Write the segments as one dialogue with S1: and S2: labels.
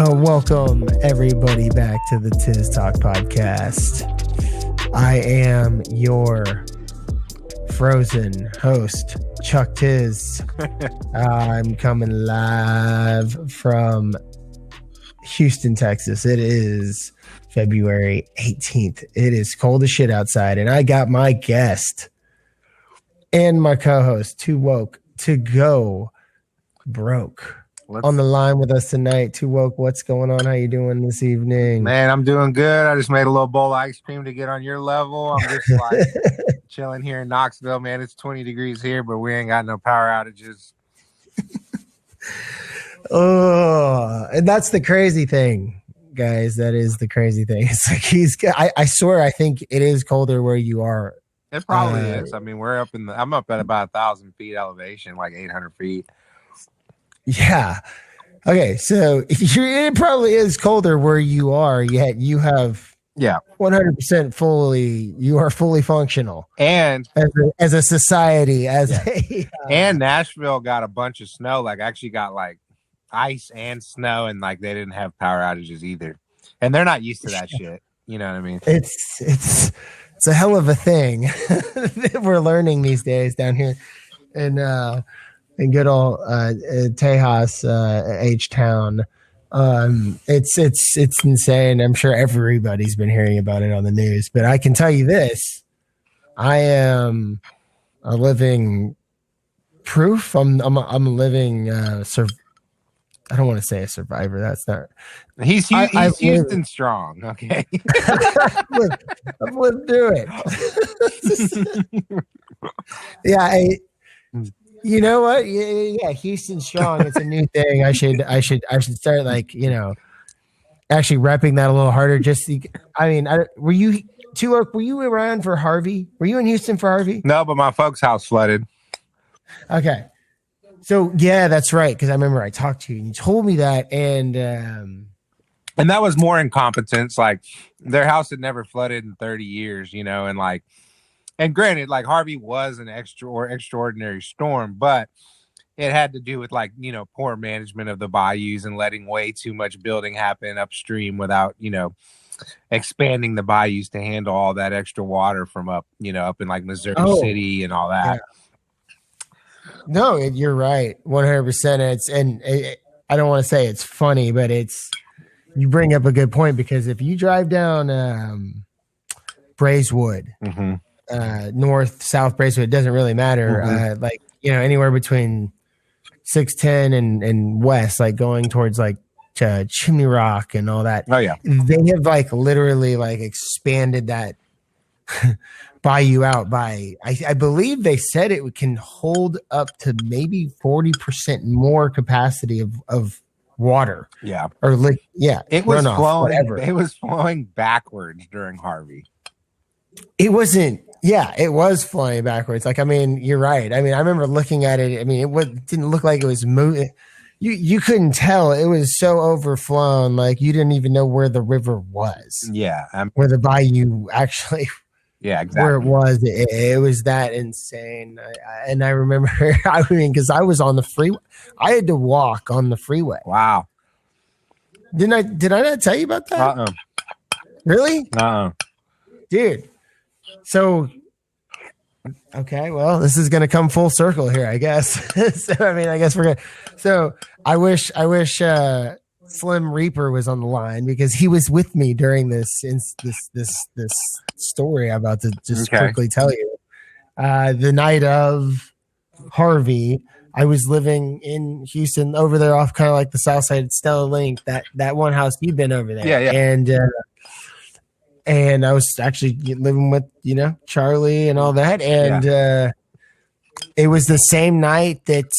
S1: Welcome everybody back to the Tiz Talk podcast. I am your frozen host, Chuck Tiz. I'm coming live from Houston, Texas. It is February 18th. It is cold as shit outside, and I got my guest and my co-host, Too Woke to Go Broke, on the line with us tonight. Too Woke, what's going on? How you doing this evening?
S2: Man, I'm doing good. I just made a little bowl of ice cream to get on your level. I'm just like chilling here in Knoxville, man. It's 20 degrees here, but we ain't got no power outages.
S1: Oh, and that's the crazy thing, guys. That is the crazy thing. It's like I swear, I think it is colder where you are.
S2: It probably is. I mean, I'm up at about 1,000 feet elevation, like 800 feet.
S1: Yeah. Okay. So it probably is colder where you are, yet you have 100% you are fully functional.
S2: And
S1: as a society,
S2: and Nashville got a bunch of snow, like actually got like ice and snow, and like they didn't have power outages either. And they're not used to that shit. You know what I mean? It's
S1: a hell of a thing that we're learning these days down here. In good old Tejas, H-Town. It's insane. I'm sure everybody's been hearing about it on the news, but I can tell you this: I am a living proof. I'm a living I don't want to say a survivor. That's not.
S2: He's Houston strong. Okay,
S1: I've lived through it. Yeah. You know what? Yeah, Houston strong. It's a new thing. I should start, like, actually repping that a little harder. Were you around for Harvey? Were you in Houston for Harvey?
S2: No, but my folks' house flooded.
S1: Okay, so yeah, that's right. Because I remember I talked to you and you told me that, and
S2: that was more incompetence. Like, their house had never flooded in 30 years, and like. And granted, like, Harvey was an extraordinary storm, but it had to do with, like, poor management of the bayous and letting way too much building happen upstream without, expanding the bayous to handle all that extra water from up in like Missouri City and all that.
S1: Yeah. No, you're right, 100%. I don't want to say it's funny, but you bring up a good point, because if you drive down Braeswood. Mm-hmm. North, south Braeswood, it doesn't really matter. Mm-hmm. Anywhere between 610 and west, like going towards like Chimney Rock and all that.
S2: Oh yeah,
S1: they have like literally like expanded that bayou out by I believe they said it can hold up to maybe 40% more capacity of water.
S2: Yeah,
S1: or it was runoff,
S2: flowing.
S1: Whatever.
S2: It was flowing backwards during Harvey.
S1: It wasn't. Yeah, it was flying backwards. Like, I mean, you're right. I mean, I remember looking at it. I mean, it didn't look like it was moving. You couldn't tell. It was so overflown. Like, you didn't even know where the river was.
S2: Yeah.
S1: Where the bayou actually.
S2: Yeah, exactly.
S1: Where it was. It was that insane. And I remember, because I was on the freeway. I had to walk on the freeway.
S2: Wow.
S1: Did I not tell you about that?
S2: Uh-uh.
S1: Really?
S2: Uh-uh.
S1: Dude. So, okay, well, this is going to come full circle here, I guess. So, I guess we're going to. So, I wish Slim Reaper was on the line, because he was with me during this story I'm about to just quickly tell you. The night of Harvey, I was living in Houston, over there off kind of like the south side of Stella Link, that one house you've been over there.
S2: Yeah.
S1: And I was actually living with, Charlie and all that. And it was the same night that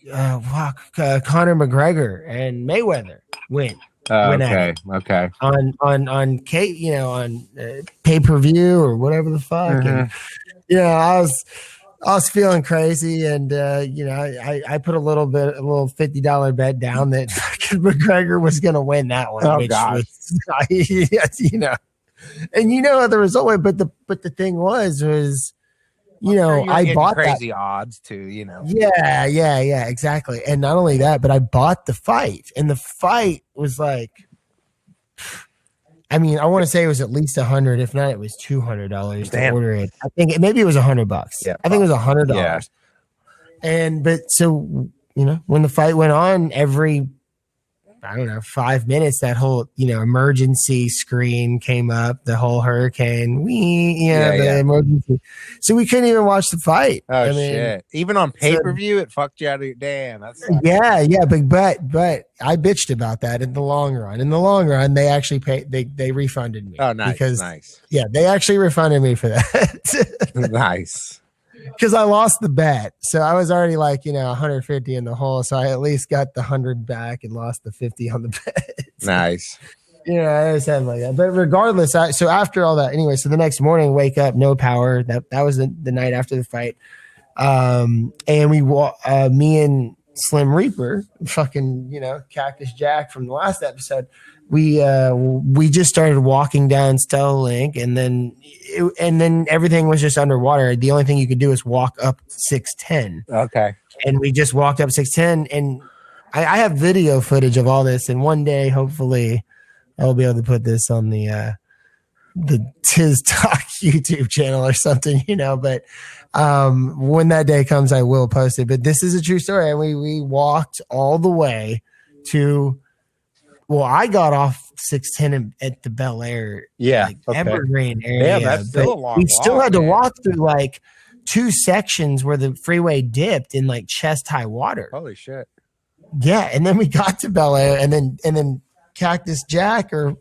S1: Conor McGregor and Mayweather went at it.
S2: Okay.
S1: On Kate, on pay-per-view or whatever the fuck. Mm-hmm. And, I was feeling crazy, and I put a little $50 bet down that McGregor was going to win that one.
S2: Oh, gosh.
S1: And the result went, but the thing was, I bought
S2: crazy odds too,
S1: Yeah, exactly. And not only that, but I bought the fight, and the fight was like, I want to say it was at least $100, if not, it was $200 to order it. I think maybe it was $100.
S2: Yeah,
S1: I think it was $100.
S2: Yeah.
S1: But so when the fight went on, every 5 minutes, that whole emergency screen came up, the whole hurricane, the emergency. So we couldn't even watch the fight.
S2: Oh, shit! Even on pay-per-view, it fucked you out of your damn. That's
S1: but I bitched about that in the long run. In the long run, they actually paid. They refunded me.
S2: Oh, nice, nice.
S1: Yeah, they actually refunded me for that.
S2: Nice.
S1: Because I lost the bet, so I was already like 150 in the hole, so I at least got the 100 back and lost the 50 on the bet.
S2: Nice.
S1: I always had like that. But regardless, so after all that, anyway, so the next morning, wake up, no power. That was the night after the fight, and me and Slim Reaper, fucking Cactus Jack from the last episode. We just started walking down Stella Link, and then everything was just underwater. The only thing you could do is walk up 610.
S2: Okay. And
S1: we just walked up 610, and I have video footage of all this. And one day, hopefully, I'll be able to put this on the Tiz Talk YouTube channel or something, But when that day comes, I will post it. But this is a true story, and we walked all the way to. Well, I got off 610 at the Bel Air, Evergreen area.
S2: Yeah, that's still a long
S1: we still had to walk through like 2 sections where the freeway dipped in like chest high water.
S2: Holy shit!
S1: Yeah, and then we got to Bel Air, and then Cactus Jack or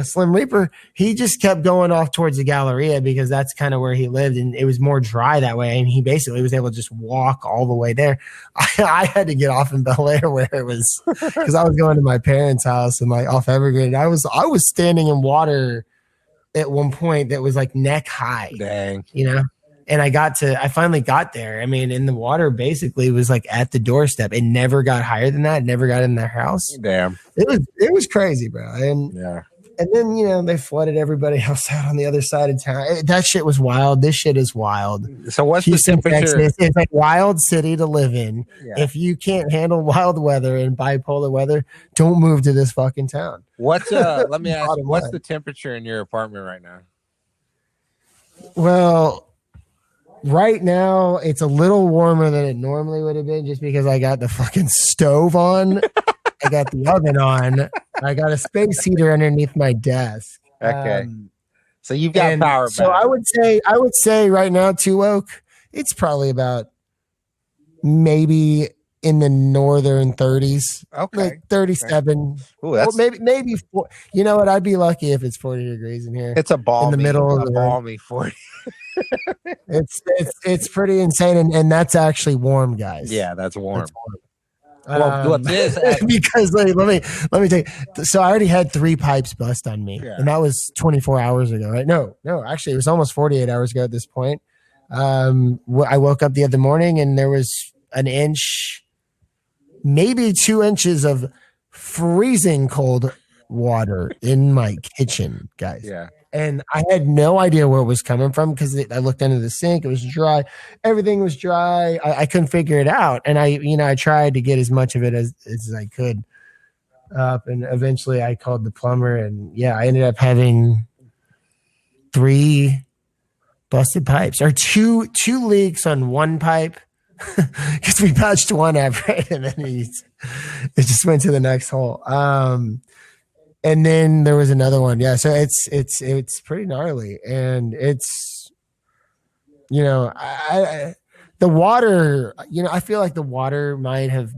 S1: Slim Reaper, he just kept going off towards the Galleria because that's kind of where he lived, and it was more dry that way. And he basically was able to just walk all the way there. I had to get off in Bel Air where it was because I was going to my parents' house and like off Evergreen. I was standing in water at one point that was like neck high.
S2: Dang,
S1: And I finally got there. And the water basically was like at the doorstep. It never got higher than that. It never got in their house.
S2: Damn,
S1: it was crazy, bro. And then, they flooded everybody else out on the other side of town. That shit was wild. This shit is wild.
S2: So what's
S1: Houston,
S2: the temperature?
S1: Texas, it's a wild city to live in.
S2: Yeah.
S1: If you can't handle wild weather and bipolar weather, don't move to this fucking town.
S2: What's let me ask, what's the temperature in your apartment right now?
S1: Well, right now it's a little warmer than it normally would have been just because I got the fucking stove on. I got the oven on. I got a space heater underneath my desk.
S2: Okay. So you've got power back.
S1: So I would say right now, Two Oak, it's probably about maybe in the northern 30s.
S2: Okay.
S1: Like 37.
S2: Ooh, that's
S1: maybe 4. You know what? I'd be lucky if it's 40 degrees in here.
S2: It's a balmy,
S1: in the middle of the
S2: balmy 40.
S1: It's pretty insane, and that's actually warm, guys.
S2: Yeah, that's warm.
S1: That's warm.
S2: Well,
S1: because let me take. So I already had 3 pipes bust on me, and that was 24 hours ago, right? No, actually, it was almost 48 hours ago at this point. I woke up the other morning, and there was an inch, maybe 2 inches of freezing cold water in my kitchen, guys.
S2: Yeah.
S1: And I had no idea where it was coming from because I looked under the sink. It was dry. Everything was dry. I couldn't figure it out. And I tried to get as much of it as I could up. And eventually I called the plumber. And I ended up having 3 busted pipes or two leaks on one pipe because we patched one up, right? And then it just went to the next hole. And then there was another one. Yeah. So it's pretty gnarly. And it's, the water, I feel like the water might have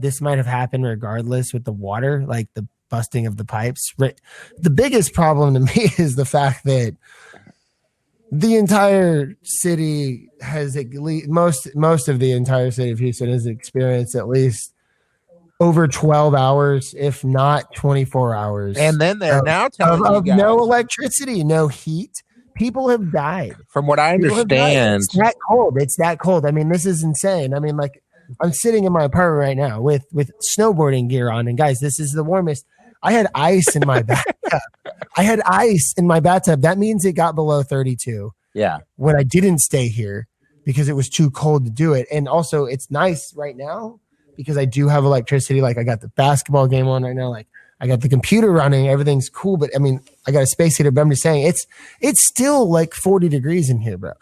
S1: happened regardless with the water, like the busting of the pipes. The biggest problem to me is the fact that the entire city has at least most of the entire city of Houston has experienced at least over 12 hours, if not 24 hours.
S2: And then they're now telling you guys,
S1: no electricity, no heat. People have died.
S2: From what I understand.
S1: It's that cold. It's that cold. This is insane. Like I'm sitting in my apartment right now with snowboarding gear on. And guys, this is the warmest. I had ice in my bathtub. That means it got below 32.
S2: Yeah.
S1: When I didn't stay here. because it was too cold to do it. And also it's nice right now because I do have electricity. Like I got the basketball game on right now. Like I got the computer running, everything's cool. But I mean, I got a space heater, but I'm just saying it's still like 40 degrees in here, bro.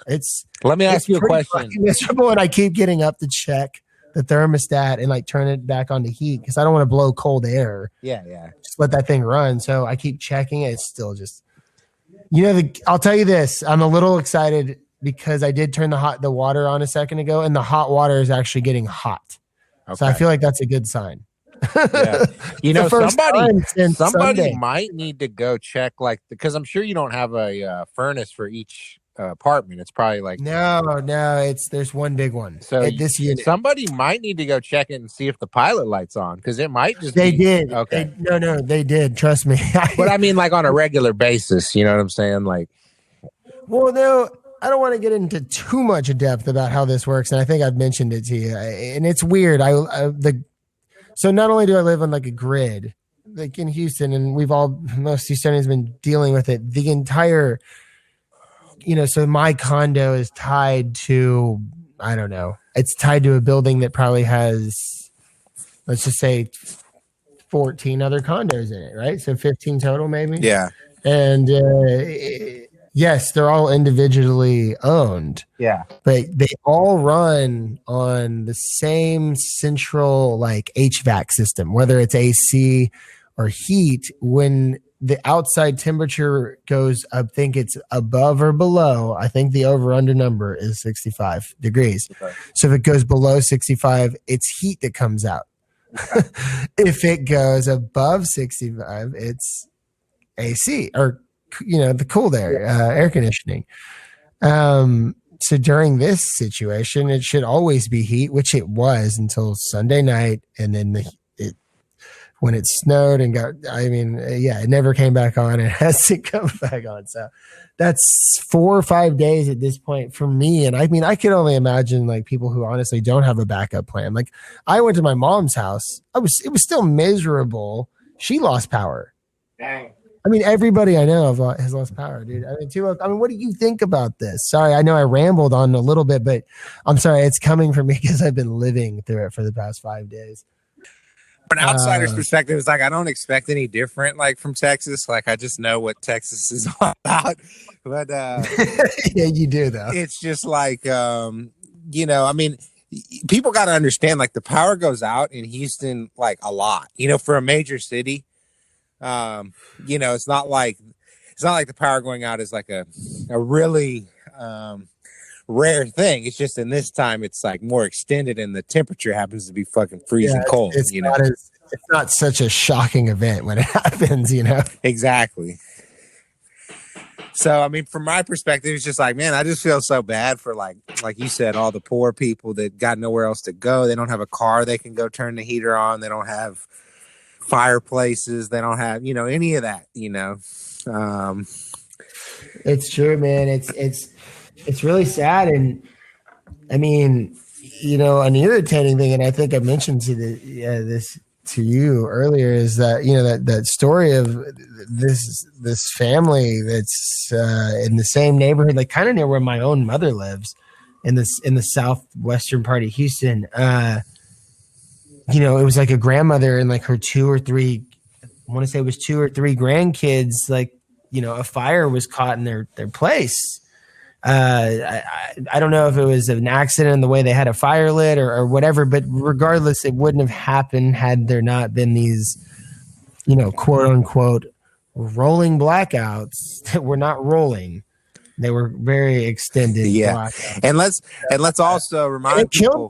S2: Let me ask you a question.
S1: Miserable, and I keep getting up to check the thermostat and like turn it back on to heat because I don't want to blow cold air.
S2: Yeah.
S1: Just let that thing run. So I keep checking it. It's still just, I'll tell you this. I'm a little excited because I did turn the water on a second ago, and the hot water is actually getting hot. Okay. So I feel like that's a good sign.
S2: Yeah. Somebody
S1: Sunday.
S2: might need to go check, like, because I'm sure you don't have a furnace for each apartment. It's probably like
S1: no, there's one big one.
S2: So
S1: this unit,
S2: somebody might need to go check it and see if the pilot light's on, because it might just
S1: did.
S2: Okay.
S1: They did. Trust me.
S2: But I mean, like on a regular basis, you know what I'm saying? Like,
S1: well, no, I don't want to get into too much depth about how this works, and I think I've mentioned it to you. And it's weird. So not only do I live on like a grid, like in Houston, and most Houstonians have been dealing with it. The entire, so my condo is tied to, I don't know, it's tied to a building that probably has, let's just say 14 other condos in it, right? So 15 total maybe.
S2: Yeah.
S1: And yes, they're all individually owned.
S2: Yeah.
S1: But they all run on the same central like HVAC system, whether it's AC or heat. When the outside temperature goes, I think it's above or below, I think the over-under number is 65 degrees. Okay. So if it goes below 65, it's heat that comes out. Okay. If it goes above 65, it's AC or the cooled air, air conditioning. So during this situation, it should always be heat, which it was until Sunday night. And then when it snowed and it never came back on. It has to come back on. So that's 4 or 5 days at this point for me. And I mean, I could only imagine like people who honestly don't have a backup plan. Like I went to my mom's house. It was still miserable. She lost power.
S2: Dang.
S1: I mean, everybody I know has lost power, dude. I mean, what do you think about this? Sorry, I know I rambled on a little bit, but I'm sorry. It's coming from me because I've been living through it for the past 5 days.
S2: From an outsider's perspective, it's like I don't expect any different, like from Texas. Like I just know what Texas is all about. But
S1: yeah, you do though.
S2: It's just like I mean, people got to understand, like the power goes out in Houston like a lot. For a major city. It's not like the power going out is like a really rare thing. It's just in this time it's like more extended, and the temperature happens to be fucking freezing cold.
S1: It's not such a shocking event when it happens.
S2: Exactly. So I mean, from my perspective, it's just like, man, I just feel so bad for like you said, all the poor people that got nowhere else to go. They don't have a car they can go turn the heater on. They don't have fireplaces, they don't have any of that.
S1: It's true, man. It's really sad. And I mean, an irritating thing, and I think I mentioned this to you earlier, is that that story of this family that's in the same neighborhood, like kind of near where my own mother lives, in the southwestern part of Houston. It was like a grandmother and like her 2 or 3, I want to say it was 2 or 3 grandkids, like, a fire was caught in their place. I don't know if it was an accident in the way they had a fire lit or whatever, but regardless, it wouldn't have happened had there not been these, quote unquote, rolling blackouts that were not rolling. They were very extended.
S2: Yeah. And let's also remind people.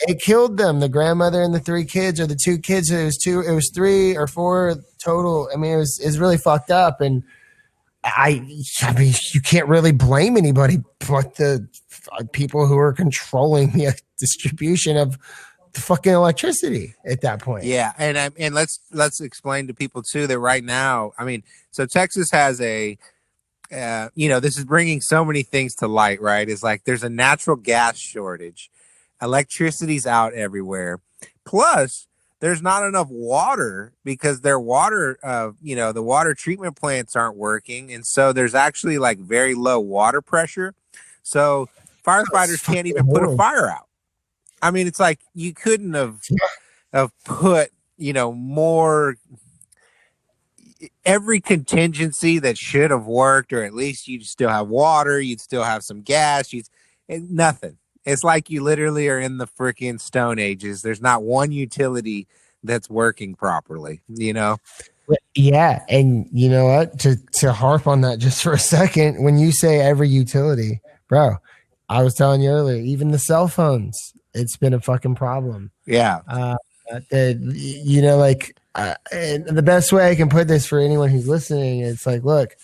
S1: It killed them. The grandmother and the 3 kids, or the 2 kids. It was 3 or 4 total. I mean, it was really fucked up. And I mean, you can't really blame anybody but the people who are controlling the distribution of the fucking electricity at that point.
S2: Yeah. And let's explain to people too that right now, I mean, so Texas has this is bringing so many things to light, right? It's like there's a natural gas shortage. Electricity's out everywhere. Plus, there's not enough water because their water, the water treatment plants aren't working. And so there's actually like very low water pressure. So Firefighters can't even put a fire out. I mean, it's like you couldn't have put, more, every contingency that should have worked, or at least you'd still have water, you'd still have some gas, nothing. It's like you literally are in the freaking Stone Ages. There's not one utility that's working properly,
S1: Yeah, and you know what? To harp on that just for a second, when you say every utility, bro, I was telling you earlier, even the cell phones, it's been a fucking problem.
S2: Yeah.
S1: And the best way I can put this for anyone who's listening, it's like, look,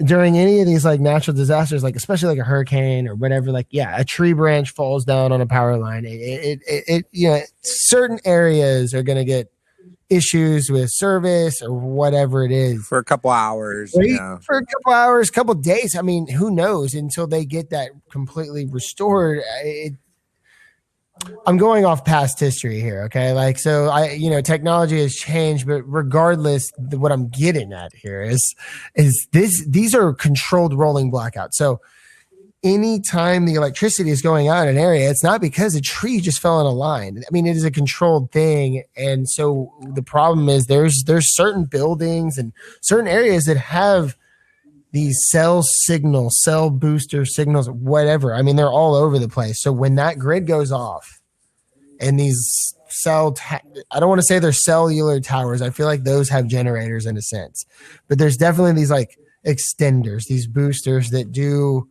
S1: during any of these like natural disasters, like especially like a hurricane or whatever, like a tree branch falls down on a power line. Certain areas are going to get issues with service or whatever it is
S2: for a couple hours,
S1: for a couple hours, couple days. I mean, who knows until they get that completely restored. I'm going off past history here. Okay. Like, so technology has changed, but regardless, what I'm getting at here is these are controlled rolling blackouts. So anytime the electricity is going out in an area, it's not because a tree just fell in a line. I mean, it is a controlled thing. And so the problem is there's certain buildings and certain areas that have these cell booster signals, whatever. I mean, they're all over the place. So when that grid goes off and these I don't want to say they're cellular towers. I feel like those have generators in a sense, but there's definitely these like extenders, these boosters that do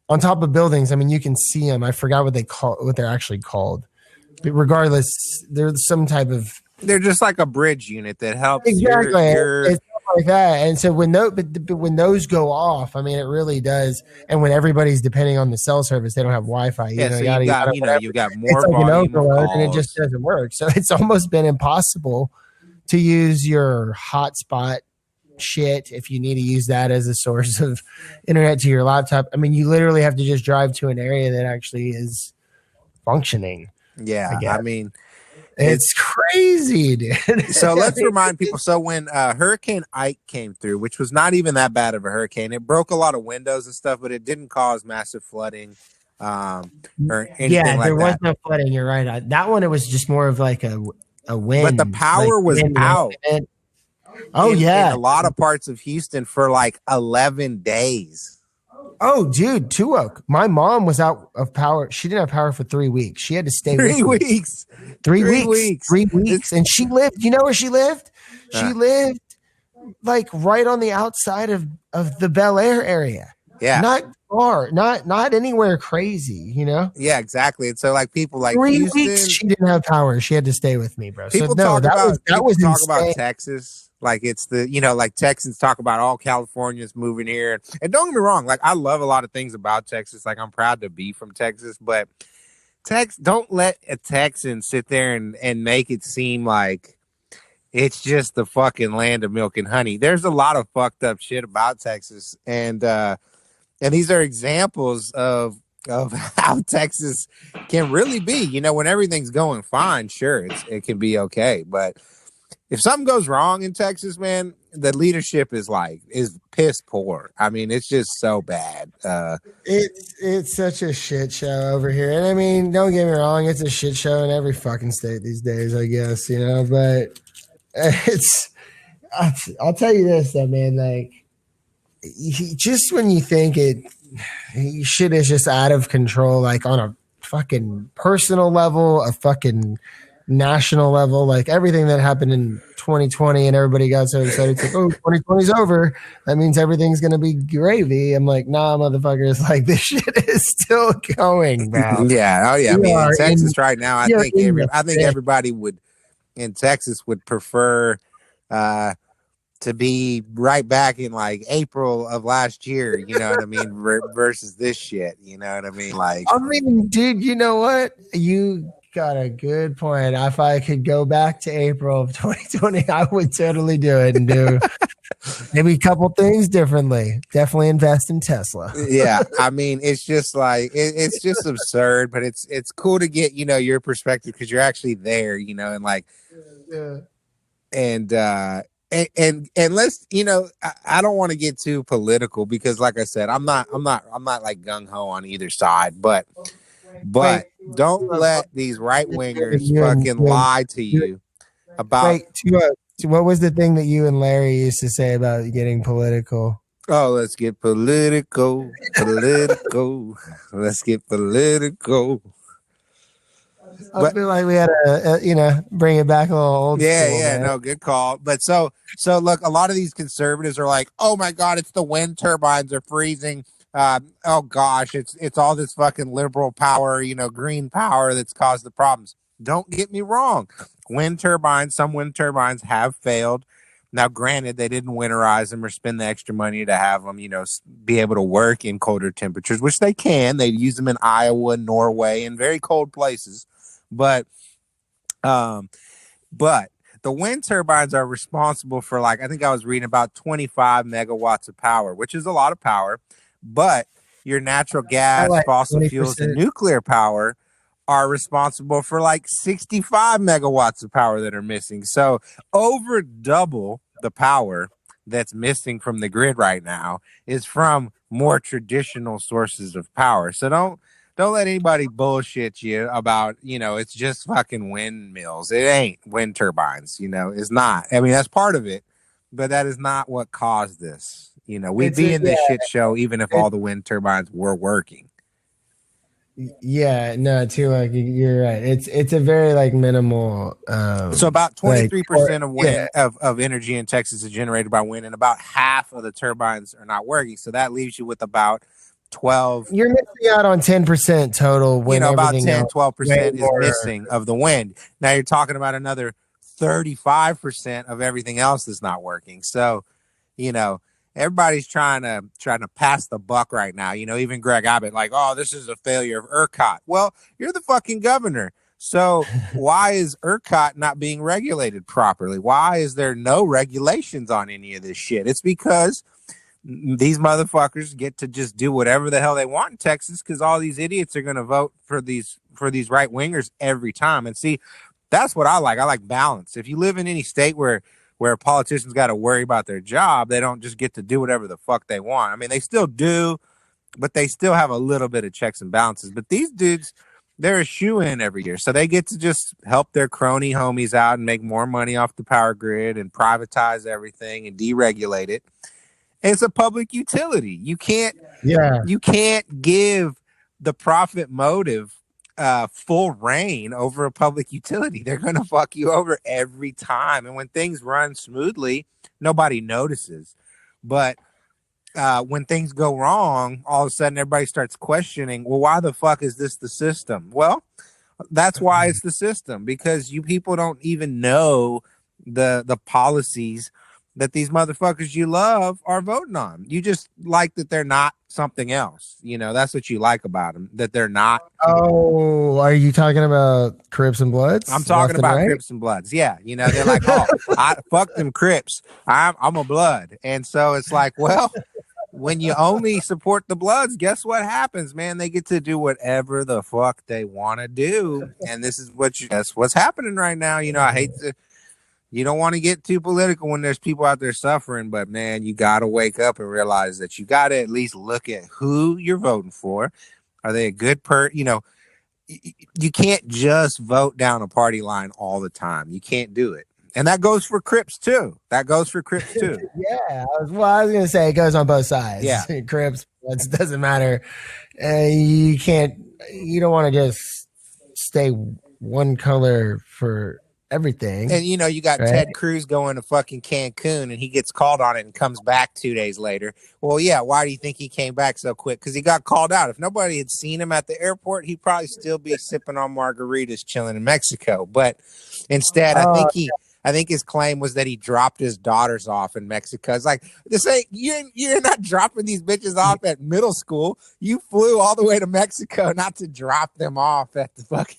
S1: on top of buildings. I mean, you can see them. I forgot what they're actually called. But regardless, there's some type of.
S2: They're just like a bridge unit that helps.
S1: Exactly. It's like that. And so when those go off, I mean, it really does. And when everybody's depending on the cell service, they don't have Wi-Fi.
S2: You've got more
S1: like
S2: volume of calls.
S1: And it just doesn't work. So it's almost been impossible to use your hotspot shit if you need to use that as a source of internet to your laptop. I mean, you literally have to just drive to an area that actually is functioning.
S2: Yeah, I mean,
S1: it's crazy, dude.
S2: So let's remind people. So when Hurricane Ike came through, which was not even that bad of a hurricane, it broke a lot of windows and stuff, but it didn't cause massive flooding or anything like that.
S1: There was no flooding. You're right. That one, it was just more of like a wind.
S2: But the power was out.
S1: In a
S2: lot of parts of Houston for like 11 days.
S1: Oh, dude, Two Oak. My mom was out of power. She didn't have power for 3 weeks. She had to stay
S2: 3 weeks.
S1: 3 weeks. 3 weeks. And she lived, you know where she lived? She lived like right on the outside of the Bel Air area.
S2: Yeah.
S1: Not far, not anywhere crazy,
S2: Yeah, exactly. And so like people like
S1: 3
S2: Houston,
S1: weeks she didn't have power. She had to stay with me, bro.
S2: People talk about Texas. Like it's like Texans talk about all Californians moving here. And don't get me wrong, like I love a lot of things about Texas. Like I'm proud to be from Texas, but don't let a Texan sit there and make it seem like it's just the fucking land of milk and honey. There's a lot of fucked up shit about Texas. And these are examples of how Texas can really be. When everything's going fine, sure, it can be okay. But if something goes wrong in Texas, man, the leadership is piss poor. I mean, it's just so bad.
S1: It's such a shit show over here. And I mean, don't get me wrong, it's a shit show in every fucking state these days, I guess, but I'll tell you this though, man, like just when you think shit is just out of control, like on a fucking personal level, a fucking national level, like everything that happened in 2020 and everybody got so excited, it's like, oh, 2020 is over, that means everything's gonna be gravy. I'm like, nah, motherfuckers, like this shit is still going, bro.
S2: Yeah. Oh yeah. I mean, in Texas right now, I think everybody in Texas would prefer to be right back in like April of last year, you know what I mean, versus this shit, you know what I mean? Like,
S1: I mean, dude, you know what? You got a good point. If I could go back to April of 2020, I would totally do it and do maybe a couple things differently. Definitely invest in Tesla.
S2: Yeah, I mean, it's just like it's just absurd, but it's cool to get your perspective because you're actually there, and like, and and let's, I don't want to get too political because, like I said, I'm not like gung ho on either side, but
S1: Wait,
S2: don't let these right wingers
S1: you and
S2: fucking lie to you about.
S1: wait. What was the thing that you and Larry used to say about getting political?
S2: Oh, let's get political, political. Let's get political.
S1: I feel like we had to, bring it back a little old
S2: Yeah,
S1: school.
S2: yeah,
S1: Man.
S2: no, good call. But so look, a lot of these conservatives are like, oh my god, it's the wind turbines are freezing. Oh gosh, it's all this fucking liberal power, green power that's caused the problems. Don't get me wrong, some wind turbines have failed. Now, granted, they didn't winterize them or spend the extra money to have them, be able to work in colder temperatures, which they can. They use them in Iowa, Norway, and very cold places, but but the wind turbines are responsible for, like, I think I was reading about 25 megawatts of power, which is a lot of power. But your natural gas,
S1: like
S2: fossil
S1: 20%.
S2: fuels, and nuclear power are responsible for like 65 megawatts of power that are missing. So over double the power that's missing from the grid right now is from more traditional sources of power. So don't let anybody bullshit you about, it's just fucking windmills. It ain't wind turbines, it's not. I mean, that's part of it, but that is not what caused this. We'd be in this shit show even if all the wind turbines were working.
S1: Yeah, no, too. Like you're right. It's a very like minimal.
S2: So about 23% of wind of energy in Texas is generated by wind, and about half of the turbines are not working. So that leaves you with about 12.
S1: You're missing out on 10% total. When
S2: about 10-12% is missing of the wind. Now you're talking about another 35% of everything else that's not working. So, everybody's trying to pass the buck right now. Even Greg Abbott, like, oh, this is a failure of ERCOT. Well, you're the fucking governor. So why is ERCOT not being regulated properly? Why is there no regulations on any of this shit? It's because these motherfuckers get to just do whatever the hell they want in Texas because all these idiots are going to vote for these right wingers every time. And see, that's what I like. I like balance. If you live in any state where politicians got to worry about their job, they don't just get to do whatever the fuck they want. I mean, they still do, but they still have a little bit of checks and balances. But these dudes, they're a shoe-in every year. So they get to just help their crony homies out and make more money off the power grid and privatize everything and deregulate it. And it's a public utility. You can't give the profit motive full reign over a public utility. They're going to fuck you over every time. And when things run smoothly, nobody notices. But when things go wrong, all of a sudden everybody starts questioning, well, why the fuck is this the system? Well, that's why it's the system, because you people don't even know the policies that these motherfuckers you love are voting on. You just like that they're not something else. That's what you like about them, that they're not.
S1: Oh, are you talking about Crips and Bloods?
S2: I'm talking about Crips and Bloods. Yeah. They're like, oh, I fuck them Crips. I'm a Blood. And so it's like, well, when you only support the Bloods, guess what happens, man? They get to do whatever the fuck they want to do. And this is that's what's happening right now. I hate to, you don't want to get too political when there's people out there suffering, but man, you got to wake up and realize that you got to at least look at who you're voting for. Are they a good you can't just vote down a party line all the time. You can't do it. And that goes for Crips too.
S1: Yeah. I was going to say it goes on both sides.
S2: Yeah.
S1: Crips, it doesn't matter. You don't want to just stay one color for everything.
S2: And you got Ted Cruz going to fucking Cancun and he gets called on it and comes back 2 days later. Well, yeah, why do you think he came back so quick? Because he got called out. If nobody had seen him at the airport, he'd probably still be sipping on margaritas chilling in Mexico. But instead, I think his claim was that he dropped his daughters off in Mexico. It's like, you're not dropping these bitches off at middle school. You flew all the way to Mexico not to drop them off at the fucking.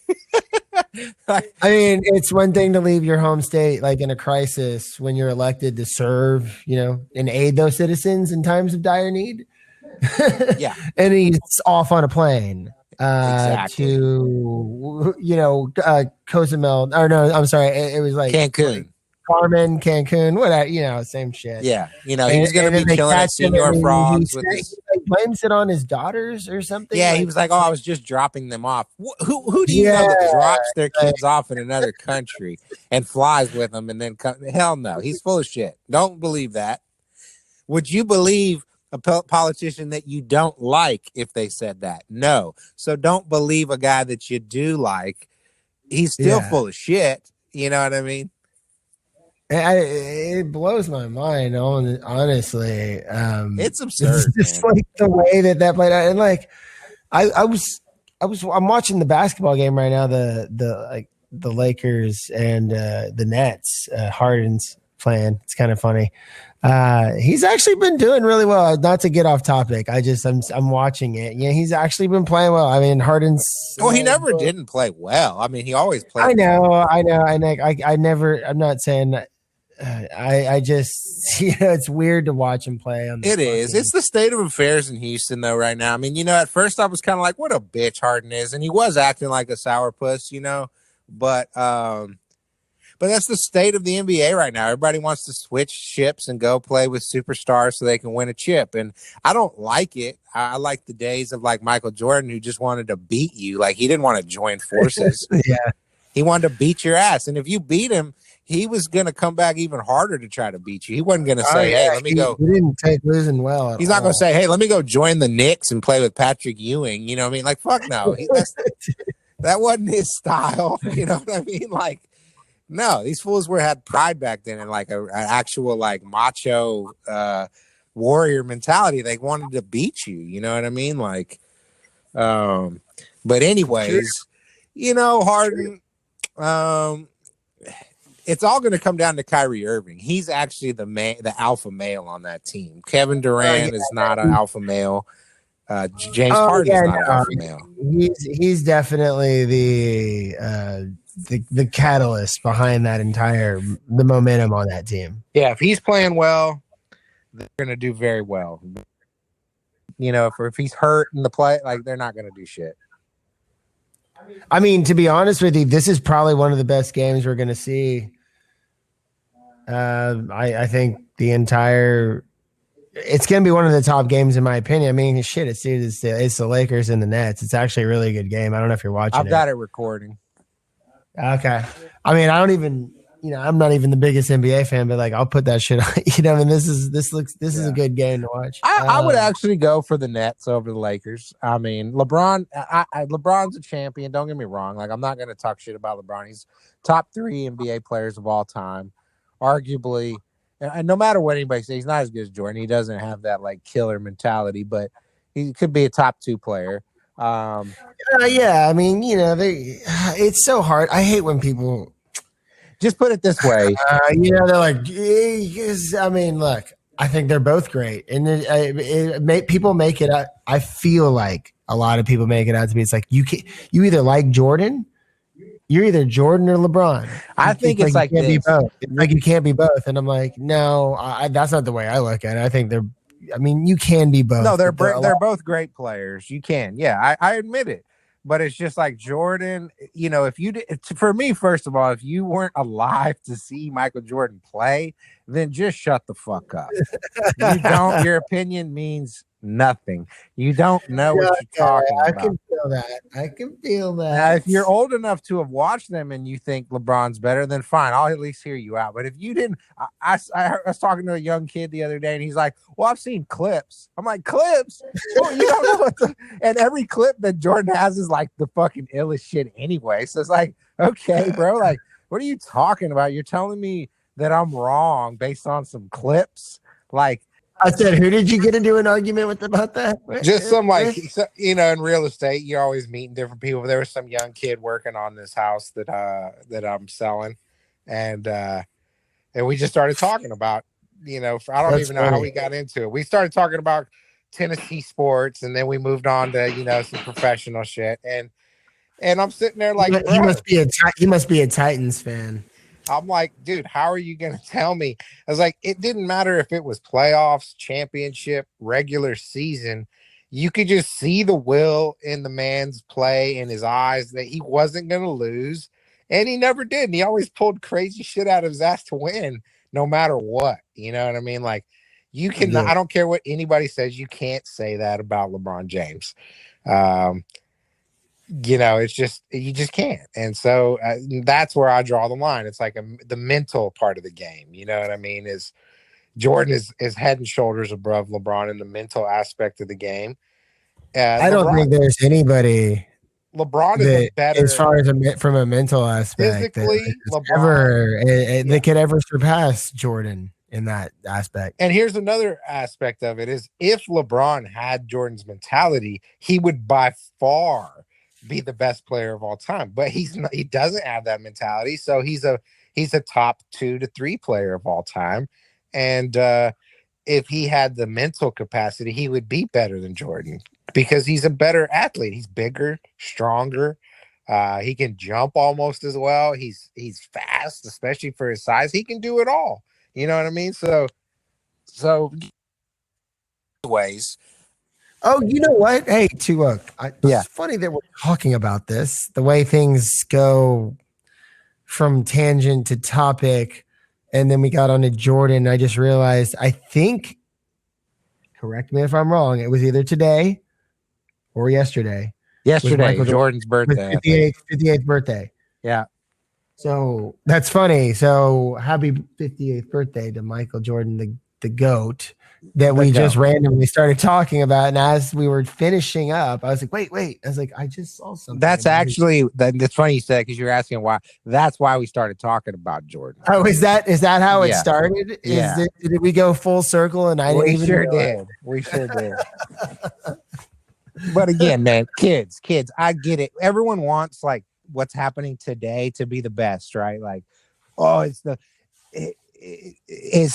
S1: I mean, it's one thing to leave your home state like in a crisis when you're elected to serve, and aid those citizens in times of dire need.
S2: Yeah.
S1: And he's off on a plane
S2: exactly.
S1: to, Cozumel. Or no, I'm sorry. It was like
S2: Cancun.
S1: Carmen, Cancun, whatever, same shit.
S2: Yeah, he was going to be chilling at Senior Frogs with his.
S1: He blames it on his daughters or something.
S2: Yeah, he was like, "Oh, I was just dropping them off." Who do you know that drops their kids off in another country and flies with them and then hell no, he's full of shit. Don't believe that. Would you believe a politician that you don't like if they said that? No. So don't believe a guy that you do like. He's still full of shit. You know what I mean?
S1: It blows my mind, honestly.
S2: It's absurd.
S1: It's just like the way that played out, and like I'm watching the basketball game right now. The Lakers and the Nets. Harden's playing. It's kind of funny. He's actually been doing really well. Not to get off topic, I'm watching it. Yeah, he's actually been playing well. I mean, Harden's.
S2: Well, he never didn't play well. I mean, he always played.
S1: I know. I never. I'm not saying that. I just, it's weird to watch him play.
S2: It is. It's the state of affairs in Houston, though, right now. I mean, at first I was kind of like, what a bitch Harden is. And he was acting like a sourpuss, But that's the state of the NBA right now. Everybody wants to switch ships and go play with superstars so they can win a chip. And I don't like it. I like the days of like Michael Jordan, who just wanted to beat you. Like, he didn't want to join forces.
S1: Yeah.
S2: He wanted to beat your ass. And if you beat him, he was going to come back even harder to try to beat you. He wasn't going to say, hey, let me go.
S1: He didn't take losing well.
S2: He's not going to say, hey, let me go join the Knicks and play with Patrick Ewing. You know what I mean? Like, fuck no. That wasn't his style. You know what I mean? Like, no, these fools had pride back then and like an actual like macho warrior mentality. They wanted to beat you. You know what I mean? Like, but anyways, Harden, it's all going to come down to Kyrie Irving. He's actually the alpha male on that team. Kevin Durant is not an alpha male. James Harden is not an alpha male.
S1: He's definitely the catalyst behind the momentum on that team.
S2: Yeah, if he's playing well, they're going to do very well. If he's hurt in the play, like, they're not going to do shit.
S1: I mean, to be honest with you, this is probably one of the best games we're going to see. I think it's going to be one of the top games in my opinion. I mean, shit, it's the Lakers and the Nets. It's actually a really good game. I don't know if you're watching.
S2: I've got it recording.
S1: Okay. I mean, I don't even, I'm not even the biggest NBA fan, but like, I'll put that shit on. I mean, this is a good game to watch.
S2: I would actually go for the Nets over the Lakers. I mean, LeBron's a champion. Don't get me wrong. Like, I'm not going to talk shit about LeBron. He's top 3 NBA players of all time, arguably. And no matter what anybody says, he's not as good as Jordan. He doesn't have that like killer mentality, but he could be a top 2 player.
S1: Yeah, I mean, it's so hard. I hate when people
S2: just put it this way.
S1: They're like, I mean, look, I think they're both great, and people make it. I feel like a lot of people make it out to be. It's like you either like Jordan, you're either Jordan or LeBron.
S2: I think it's like
S1: you can't be both. It's like you can't be both, and I'm like, no, that's not the way I look at it. I think they're. I mean, you can be both.
S2: No, they're both great players. You can, yeah, I admit it. But it's just like Jordan, if you did, for me, first of all, if you weren't alive to see Michael Jordan play, then just shut the fuck up. Your opinion means nothing. You don't know what you're talking about.
S1: I can feel that.
S2: Now, if you're old enough to have watched them and you think LeBron's better, then fine. I'll at least hear you out. But if you didn't, I was talking to a young kid the other day and he's like, well, I've seen clips. I'm like, clips? Well, you don't know what and every clip that Jordan has is like the fucking illest shit anyway. So it's like, okay, bro, like, what are you talking about? You're telling me that I'm wrong based on some clips? Like,
S1: I said, who did you get into an argument with about that?
S2: Just some in real estate, you're always meeting different people. There was some young kid working on this house that I'm selling, and we just started talking about, I don't even know how we got into it. We started talking about Tennessee sports, and then we moved on to some professional shit, and I'm sitting there like,
S1: he must be a Titans fan.
S2: I'm like, dude, how are you going to tell me? I was like, it didn't matter if it was playoffs, championship, regular season. You could just see the will in the man's play in his eyes that he wasn't going to lose. And he never did. And he always pulled crazy shit out of his ass to win, no matter what. You know what I mean? Like, you can, I don't care what anybody says, you can't say that about LeBron James. You know, it's just, you just can't. And so that's where I draw the line. It's like the mental part of the game. You know what I mean? Is Jordan is head and shoulders above LeBron in the mental aspect of the game.
S1: I don't think there's anybody.
S2: LeBron is a better,
S1: as far as from a mental aspect,
S2: physically, LeBron
S1: they could ever surpass Jordan in that aspect.
S2: And here's another aspect of it is if LeBron had Jordan's mentality, he would by far be the best player of all time. But he doesn't have that mentality, so he's a top 2 to 3 player of all time. And if he had the mental capacity, he would be better than Jordan because he's a better athlete. He's bigger, stronger. He can jump almost as well. He's fast, especially for his size. He can do it all. You know what I mean? So ways.
S1: Oh, you know what? Hey, it's funny that we're talking about this. The way things go from tangent to topic, and then we got on to Jordan. I just realized, I think, correct me if I'm wrong, it was either today or yesterday.
S2: Yesterday, Jordan's birthday.
S1: 58th birthday.
S2: Yeah.
S1: So that's funny. So happy 58th birthday to Michael Jordan, the GOAT, that we just randomly started talking about. And as we were finishing up, I was like, wait. I was like, I just saw something.
S2: That's actually, that's funny you said, because you're asking why. That's why we started talking about Jordan.
S1: Oh, is that how it started? Did we go full circle? And I didn't even know.
S2: We sure did. But again, man, kids, I get it. Everyone wants like what's happening today to be the best, right? Like, oh, it's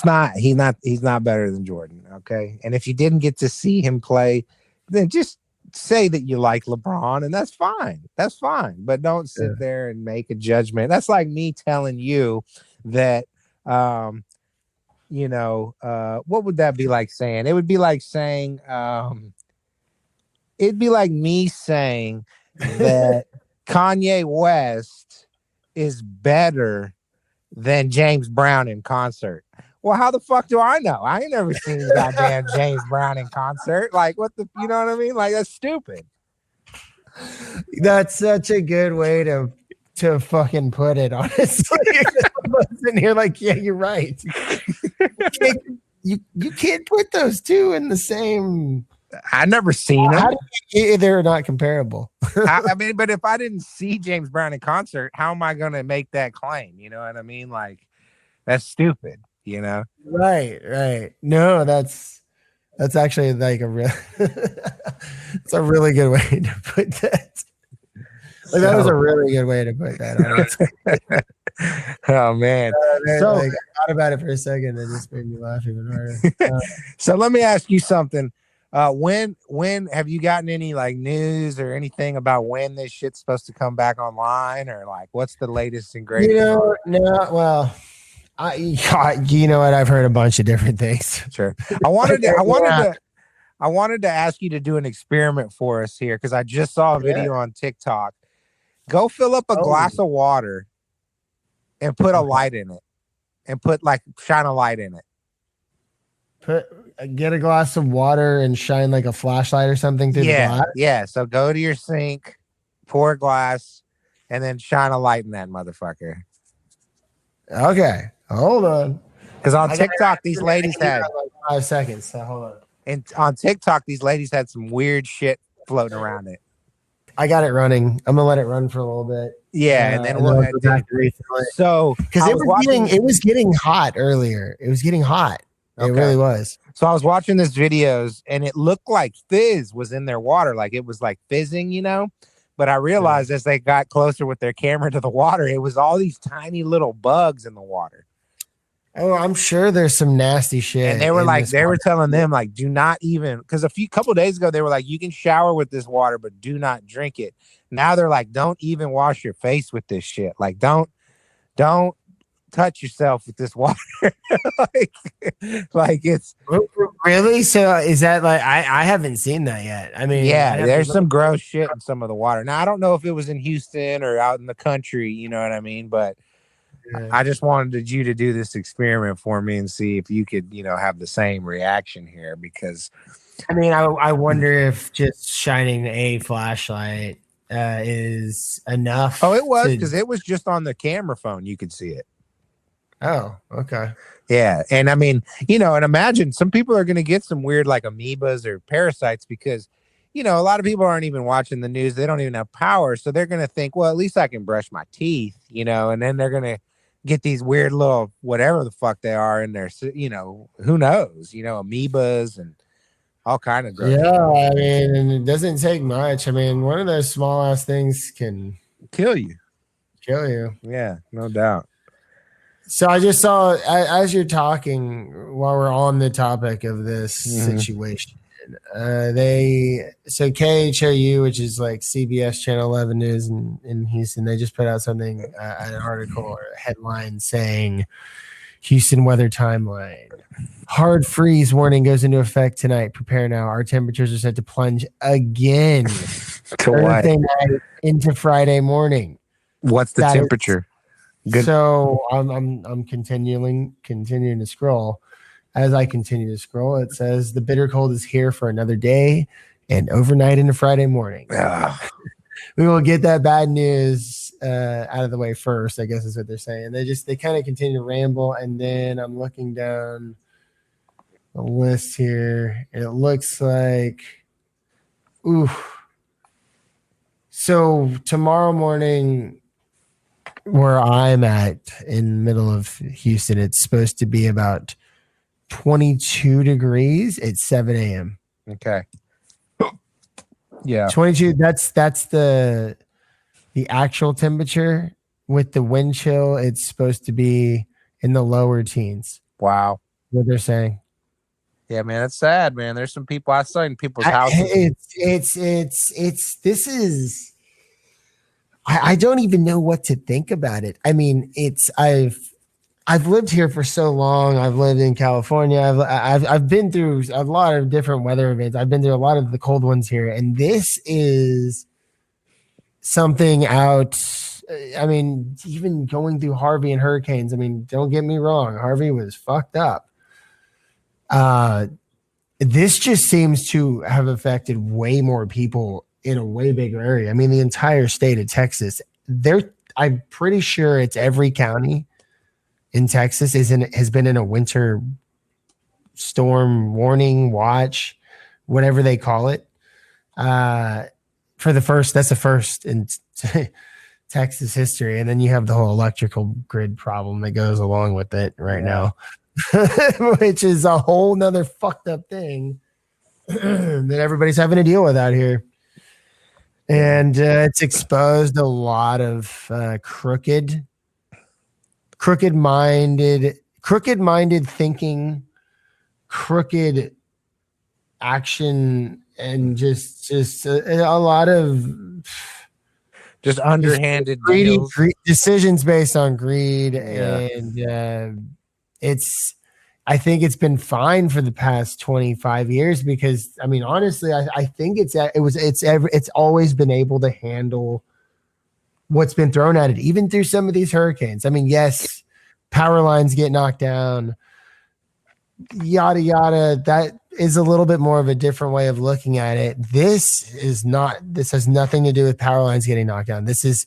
S2: not. He's not better than Jordan. Okay, and if you didn't get to see him play, then just say that you like LeBron, and that's fine. That's fine. But don't sit there and make a judgment. That's like me telling you that, what would that be like saying? It would be like saying, it'd be like me saying that Kanye West is better than James Brown in concert. Well, how the fuck do I know? I ain't never seen goddamn James Brown in concert. Like, you know what I mean? Like, that's stupid.
S1: That's such a good way to fucking put it, honestly. And you're like, yeah, you're right. You can't put those two in the same.
S2: I never seen them.
S1: They're not comparable.
S2: I mean, but if I didn't see James Brown in concert, how am I going to make that claim? You know what I mean? Like, that's stupid, you know?
S1: Right. No, that's actually like it's a really good way to put that. Like, that was a really good way to put that.
S2: Oh, man.
S1: So I thought about it for a second. It just made me laugh even harder.
S2: So let me ask you something. When have you gotten any like news or anything about when this shit's supposed to come back online, or like what's the latest and greatest?
S1: Well, you know what? I've heard a bunch of different things.
S2: Sure. I wanted to ask you to do an experiment for us here, because I just saw a video on TikTok. Go fill up a glass of water and put a light in it, and shine a light in it.
S1: Get a glass of water and shine like a flashlight or something through the glass.
S2: Yeah. So go to your sink, pour a glass, and then shine a light in that motherfucker.
S1: Okay, hold on.
S2: Because on TikTok, these ladies had
S1: like 5 seconds. So hold on.
S2: And on TikTok, these ladies had some weird shit floating around it.
S1: I got it running. I'm gonna let it run for a little bit.
S2: Yeah, and then we'll go back to refill it. So
S1: because it was getting hot earlier. It was getting hot. Okay. It really was.
S2: So I was watching this videos, and it looked like fizz was in their water, like it was like fizzing, you know. But I realized as they got closer with their camera to the water, it was all these tiny little bugs in the water.
S1: Oh, I'm sure there's some nasty shit.
S2: And they were telling them, like, do not even, because couple days ago, they were like, you can shower with this water, but do not drink it. Now they're like, don't even wash your face with this shit. Like, don't touch yourself with this water. like, like it's
S1: really. So is that like I haven't seen that yet? I mean,
S2: yeah, there's some gross shit in some of the water. Now I don't know if it was in Houston or out in the country, you know what I mean? But I just wanted you to do this experiment for me and see if you could, have the same reaction here. Because
S1: I mean, I wonder if just shining a flashlight is enough.
S2: Oh, it was, because it was just on the camera phone. You could see it.
S1: Oh, okay.
S2: Yeah. And I mean, and imagine some people are going to get some weird like amoebas or parasites because, a lot of people aren't even watching the news. They don't even have power. So they're going to think, well, at least I can brush my teeth, and then they're going to get these weird little whatever the fuck they are in there. Who knows, amoebas and all kind of gross.
S1: Yeah, I mean, it doesn't take much. I mean, one of those small ass things can
S2: kill you.
S1: Yeah,
S2: no doubt.
S1: So I just saw, as you're talking, while we're on the topic of this situation, KHOU, which is like CBS Channel 11 News in Houston, they just put out something, an article or a headline saying Houston weather timeline. Hard freeze warning goes into effect tonight. Prepare now. Our temperatures are set to plunge again Thursday night into Friday morning.
S2: What's the temperature?
S1: Good. So I'm continuing to scroll. As I continue to scroll, it says the bitter cold is here for another day and overnight into Friday morning. We will get that bad news out of the way first, I guess is what they're saying. They kind of continue to ramble, and then I'm looking down the list here, and it looks like, so tomorrow morning, where I'm at in the middle of Houston, it's supposed to be about 22 degrees at 7 a.m.
S2: Okay. Yeah.
S1: 22. That's the actual temperature. With the wind chill, it's supposed to be in the lower teens.
S2: Wow.
S1: What they're saying.
S2: Yeah, man, it's sad, man. There's some people I saw in people's houses.
S1: I don't even know what to think about it. I mean, I've lived here for so long. I've lived in California. I've been through a lot of different weather events. I've been through a lot of the cold ones here, and this is something out. I mean, even going through Harvey and hurricanes. I mean, don't get me wrong, Harvey was fucked up. This just seems to have affected way more people in a way bigger area. I mean, the entire state of Texas. I'm pretty sure it's every county in Texas has been in a winter storm warning watch, whatever they call it. That's the first in Texas history. And then you have the whole electrical grid problem that goes along with it right now, which is a whole nother fucked up thing that everybody's having to deal with out here. And it's exposed a lot of crooked-minded thinking, crooked action, and just a lot of
S2: just underhanded
S1: greedy decisions based on greed. And I think it's been fine for the past 25 years because, I mean, honestly, I think it's always been able to handle what's been thrown at it, even through some of these hurricanes. I mean, yes, power lines get knocked down, yada, yada. That is a little bit more of a different way of looking at it. This has nothing to do with power lines getting knocked down. This is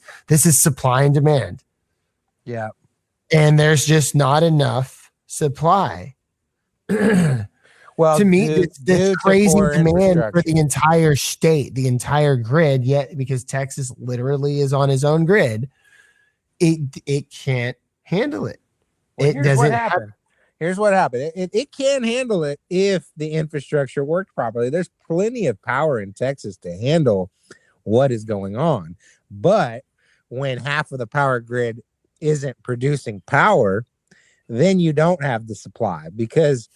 S1: supply and demand.
S2: Yeah. And
S1: there's just not enough supply.
S2: Well,
S1: to meet this crazy demand for the entire state, the entire grid, yet because Texas literally is on his own grid, it can't handle it.
S2: Well, here's what happened. It can handle it if the infrastructure worked properly. There's plenty of power in Texas to handle what is going on. But when half of the power grid isn't producing power, then you don't have the supply because,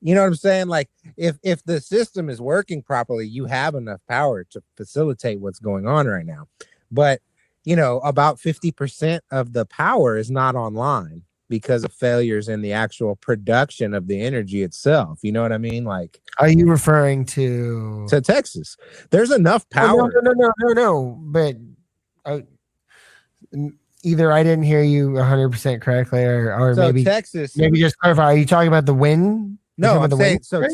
S2: you know what I'm saying? Like if the system is working properly, you have enough power to facilitate what's going on right now. But, about 50% of the power is not online because of failures in the actual production of the energy itself. You know what I mean? Like,
S1: are you referring to
S2: Texas? There's enough power.
S1: No. But uh, either I didn't hear you 100% correctly, or
S2: So
S1: maybe just clarify. Are you talking about the wind?
S2: No, I'm saying
S1: wind, right?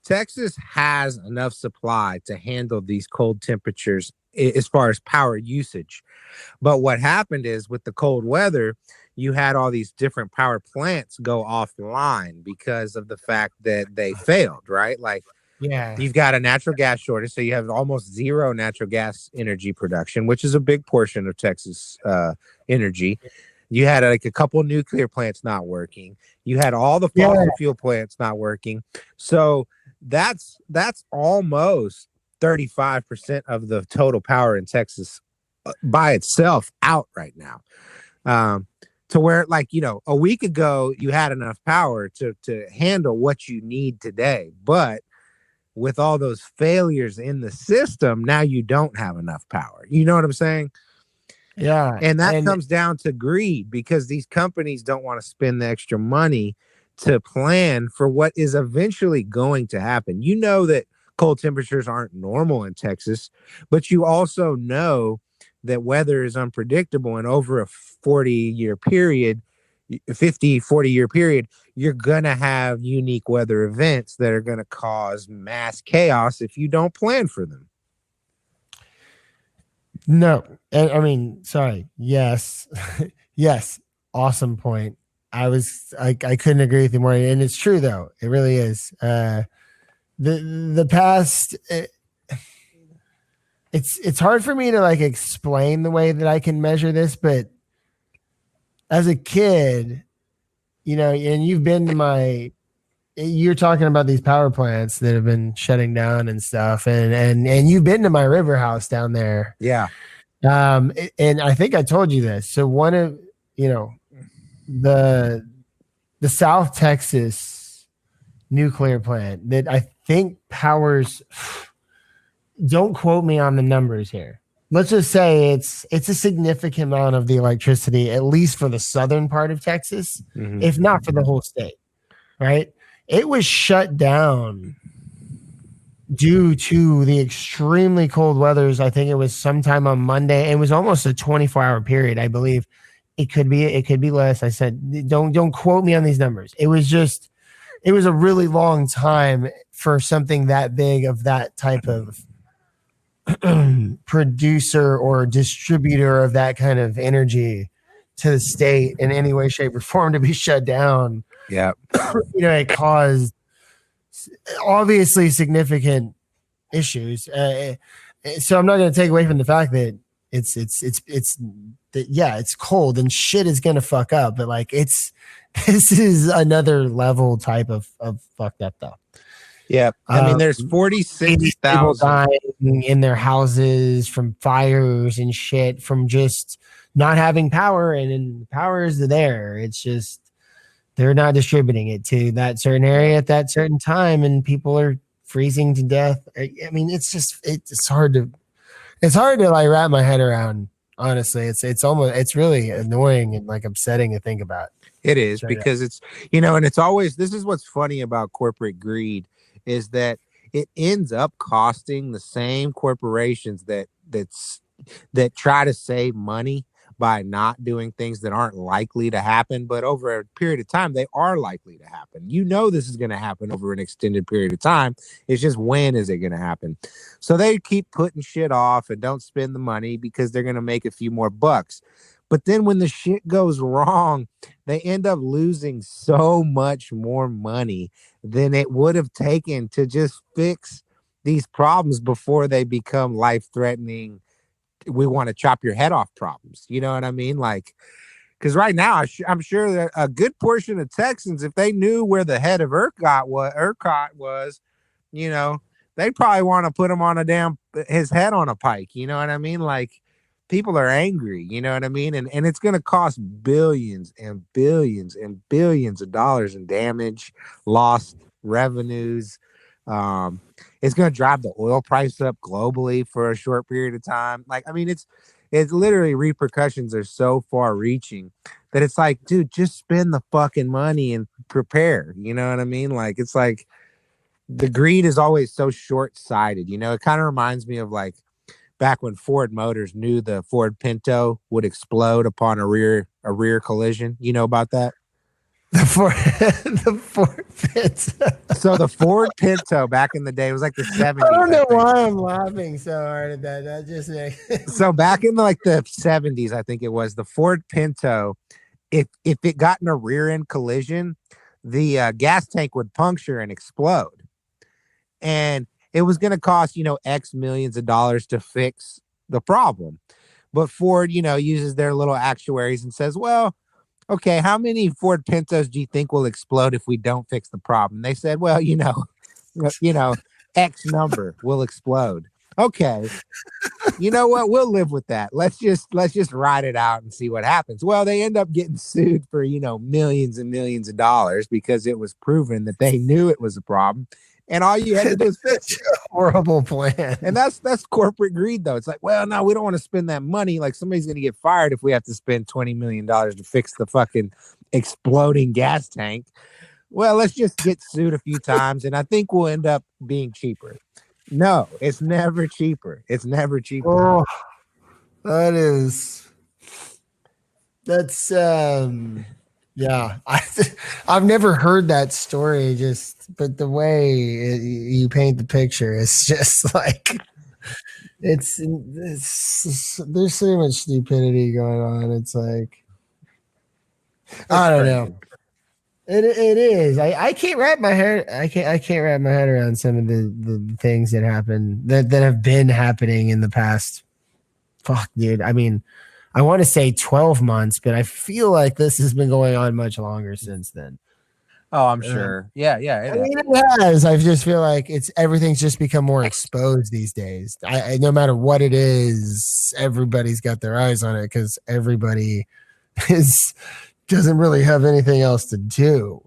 S2: Texas has enough supply to handle these cold temperatures as far as power usage. But what happened is with the cold weather, you had all these different power plants go offline because of the fact that they failed, right? Like,
S1: yeah,
S2: you've got a natural gas shortage, so you have almost zero natural gas energy production, which is a big portion of Texas energy. You had like a couple of nuclear plants not working. You had all the fossil fuel plants not working. So that's almost 35% of the total power in Texas by itself out right now. To where, like, you know, a week ago you had enough power to handle what you need today, but with all those failures in the system, now you don't have enough power. You know what I'm saying?
S1: Yeah.
S2: And that comes down to greed, because these companies don't want to spend the extra money to plan for what is eventually going to happen. You know that cold temperatures aren't normal in Texas, but you also know that weather is unpredictable, and over a 40-year period, 40-year period, you're going to have unique weather events that are going to cause mass chaos if you don't plan for them.
S1: No, I mean, sorry. Yes. Yes. Awesome point. I couldn't agree with you more. And it's true though. It really is. The past, it's hard for me to like explain the way that I can measure this, but as a kid, you know, and you're talking about these power plants that have been shutting down and stuff, and you've been to my river house down there.
S2: Yeah.
S1: And I think I told you this. So one of, you know, the South Texas nuclear plant that I think powers, don't quote me on the numbers here. Let's just say it's a significant amount of the electricity, at least for the southern part of Texas, if not for the whole state, right? It was shut down due to the extremely cold weathers. I think it was sometime on Monday. It was almost a 24-hour period, I believe. It could be less. I said, don't quote me on these numbers. It was a really long time for something that big of that type of producer or distributor of that kind of energy to the state in any way, shape, or form to be shut down.
S2: Yeah.
S1: You know, it caused obviously significant issues. So I'm not going to take away from the fact that it's cold and shit is going to fuck up, but like this is another level type of fucked up though.
S2: Yeah. I mean, there's 46,000
S1: dying in their houses from fires and shit from just not having power, and the power is there. It's just they're not distributing it to that certain area at that certain time, and people are freezing to death. I mean, it's hard to like wrap my head around. Honestly, it's really annoying and like upsetting to think about.
S2: It is, because it's, you know, and it's always, this is what's funny about corporate greed, is that it ends up costing the same corporations that try to save money by not doing things that aren't likely to happen, but over a period of time, they are likely to happen. You know, this is going to happen over an extended period of time. It's just, when is it going to happen? So they keep putting shit off and don't spend the money because they're going to make a few more bucks. But then when the shit goes wrong, they end up losing so much more money than it would have taken to just fix these problems before they become life-threatening, we want to chop your head off problems. You know what I mean? Like, because right now, I'm sure that a good portion of Texans, if they knew where the head of ERCOT was, you know, they probably want to put him on his head on a pike. You know what I mean? Like, people are angry, you know what I mean? And it's going to cost billions and billions and billions of dollars in damage, lost revenues. It's going to drive the oil price up globally for a short period of time. Like, I mean, It's literally repercussions are so far reaching that it's like, dude, just spend the fucking money and prepare. You know what I mean? Like, it's like the greed is always so short sighted. You know, it kind of reminds me of like back when Ford Motors knew the Ford Pinto would explode upon a rear collision. You know about that?
S1: The Ford, the Ford Pinto.
S2: So the Ford Pinto back in the day, it was like the 70s.
S1: I don't know why I'm laughing so hard at that. That just makes
S2: So back in like the 70s, I think it was, the Ford Pinto, if it got in a rear end collision, the gas tank would puncture and explode. And it was going to cost, X millions of dollars to fix the problem. But Ford, uses their little actuaries and says, well, okay, how many Ford Pintos do you think will explode if we don't fix the problem? They said, well, X number will explode. Okay. You know what? We'll live with that. Let's just ride it out and see what happens. Well, they end up getting sued for, millions and millions of dollars because it was proven that they knew it was a problem. And all you had to do is fix it.
S1: Horrible plan.
S2: And that's corporate greed, though. It's like, well, no, we don't want to spend that money. Like, somebody's going to get fired if we have to spend $20 million to fix the fucking exploding gas tank. Well, let's just get sued a few times, and I think we'll end up being cheaper. No, it's never cheaper. It's never cheaper.
S1: Oh, that's yeah. I've never heard that story. But the way you paint the picture is just like it's there's so much stupidity going on. It's like I don't know. It is. I can't wrap my head. I can't wrap my head around some of the things that happen that have been happening in the past. Fuck, dude. I mean, I want to say 12 months, but I feel like this has been going on much longer since then.
S2: Oh, I'm sure. Yeah.
S1: It has. I just feel like everything's just become more exposed these days. I no matter what it is, everybody's got their eyes on it because everybody doesn't really have anything else to do.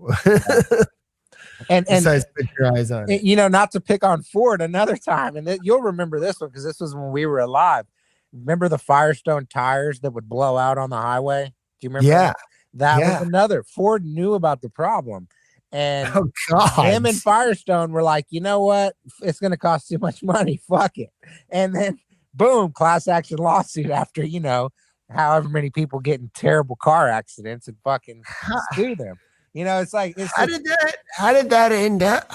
S2: and
S1: besides put your eyes on it.
S2: Not to pick on Ford another time, and you'll remember this one because this was when we were alive. Remember the Firestone tires that would blow out on the highway? Do you remember?
S1: Yeah.
S2: That was another. Ford knew about the problem. And him and Firestone were like, you know what? It's going to cost too much money. Fuck it. And then, boom, class action lawsuit after, however many people get in terrible car accidents and fucking sue them. It's like,
S1: how did that end up?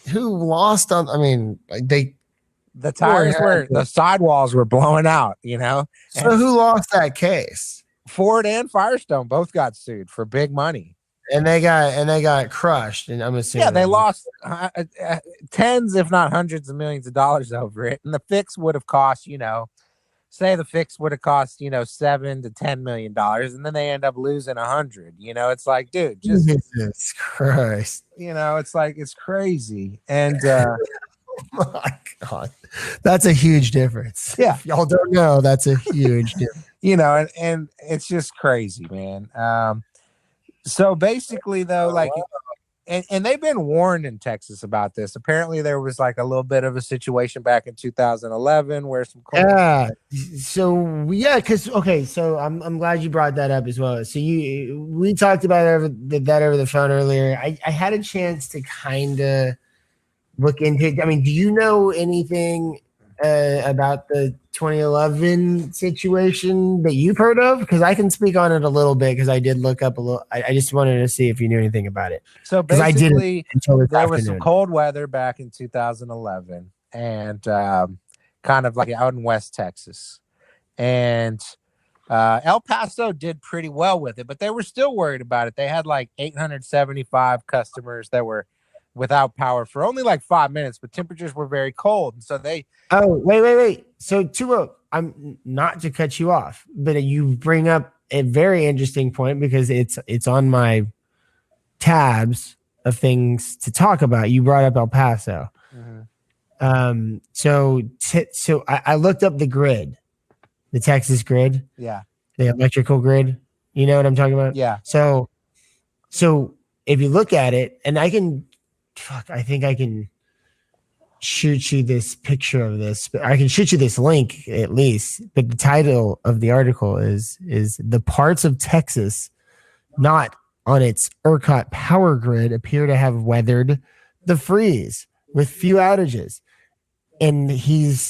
S1: Who lost on? I mean,
S2: the tires the sidewalls were blowing out,
S1: So who lost that case?
S2: Ford and Firestone both got sued for big money.
S1: And they got crushed. And I'm assuming.
S2: Yeah, they lost tens, if not hundreds of millions of dollars over it. And the fix would have cost, say the fix would have cost, $7 to $10 million, and then they end up losing 100. It's like, dude, just
S1: Jesus Christ.
S2: It's like it's crazy. And
S1: oh my God, that's a huge difference.
S2: Yeah,
S1: if y'all don't know, that's a huge difference.
S2: And it's just crazy, man. So basically, though, like. And they've been warned in Texas about this. Apparently, there was like a little bit of a situation back in 2011 where some So I'm glad you brought that up as well. So we talked about that over the phone earlier. I had a chance to kind of look into it. I mean, do you know anything about the 2011 situation that you've heard of? Because I can speak on it a little bit because I did look up a little. I just wanted to see if you knew anything about it. So basically, there was some cold weather back in 2011 and kind of like out in West Texas. And El Paso did pretty well with it, but they were still worried about it. They had like 875 customers that were without power for only like 5 minutes, but temperatures were very cold. And so
S1: wait. So I'm not to cut you off, but you bring up a very interesting point because it's on my tabs of things to talk about. You brought up El Paso. Mm-hmm. So I looked up the grid, the Texas grid.
S2: Yeah.
S1: The electrical grid. You know what I'm talking about?
S2: Yeah.
S1: So if you look at it, and I think I can shoot you this picture of this, but I can shoot you this link at least. But the title of the article is the parts of Texas not on its ERCOT power grid appear to have weathered the freeze with few outages. And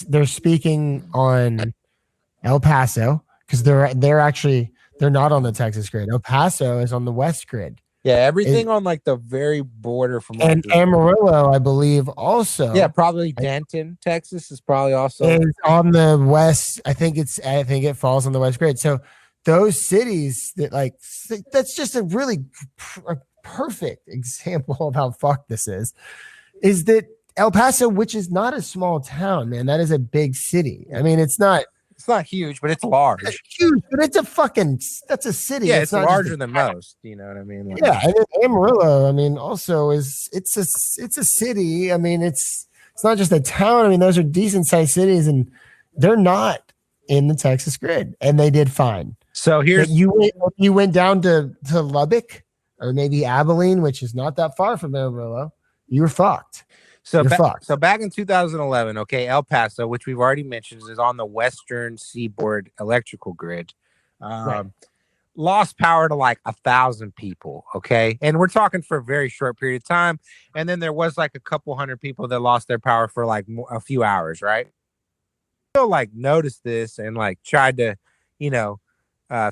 S1: they're speaking on El Paso because they're not on the Texas grid. El Paso is on the West grid.
S2: Yeah, everything on like the very border from
S1: and Amarillo, I believe, also.
S2: Yeah, probably Denton, Texas is probably also
S1: is on the West. I think it falls on the West grid. So those cities that's just a really perfect example of how fucked this is that El Paso, which is not a small town, man, that is a big city. I mean, it's not
S2: huge, but it's large.
S1: It's huge, but that's a city.
S2: Yeah, it's larger than most. You know what I mean?
S1: Like, yeah, and then Amarillo, I mean, also it's a city. I mean, it's not just a town. I mean, those are decent sized cities, and they're not in the Texas grid, and they did fine.
S2: So here's
S1: you went down to Lubbock or maybe Abilene, which is not that far from Amarillo. You're fucked.
S2: So back in 2011, okay, El Paso, which we've already mentioned, is on the Western Seaboard electrical grid.
S1: Right.
S2: Lost power to like 1,000 people, okay? And we're talking for a very short period of time. And then there was like a couple hundred people that lost their power for like a few hours, right? So like noticed this and like tried to,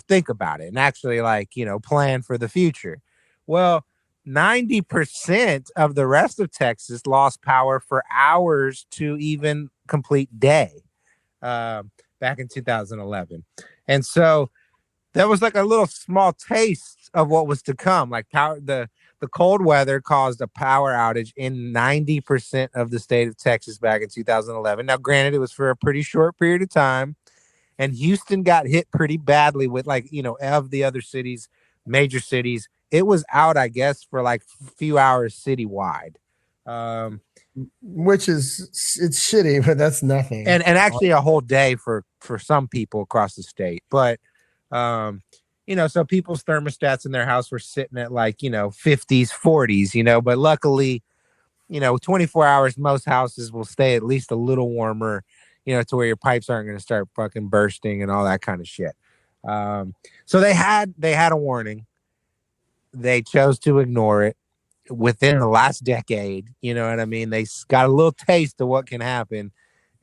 S2: think about it and actually like, plan for the future. Well, 90% of the rest of Texas lost power for hours to even complete day back in 2011. And so that was like a little small taste of what was to come. Like the cold weather caused a power outage in 90% of the state of Texas back in 2011. Now, granted, it was for a pretty short period of time. And Houston got hit pretty badly with of the other cities, major cities. It was out, I guess, for like a few hours citywide.
S1: Which it's shitty, but that's nothing.
S2: And actually a whole day for some people across the state. But, so people's thermostats in their house were sitting at like, 50s, 40s, but luckily, 24 hours, most houses will stay at least a little warmer, to where your pipes aren't going to start fucking bursting and all that kind of shit. So they had a warning. They chose to ignore it within the last decade. You know what I mean? They got a little taste of what can happen,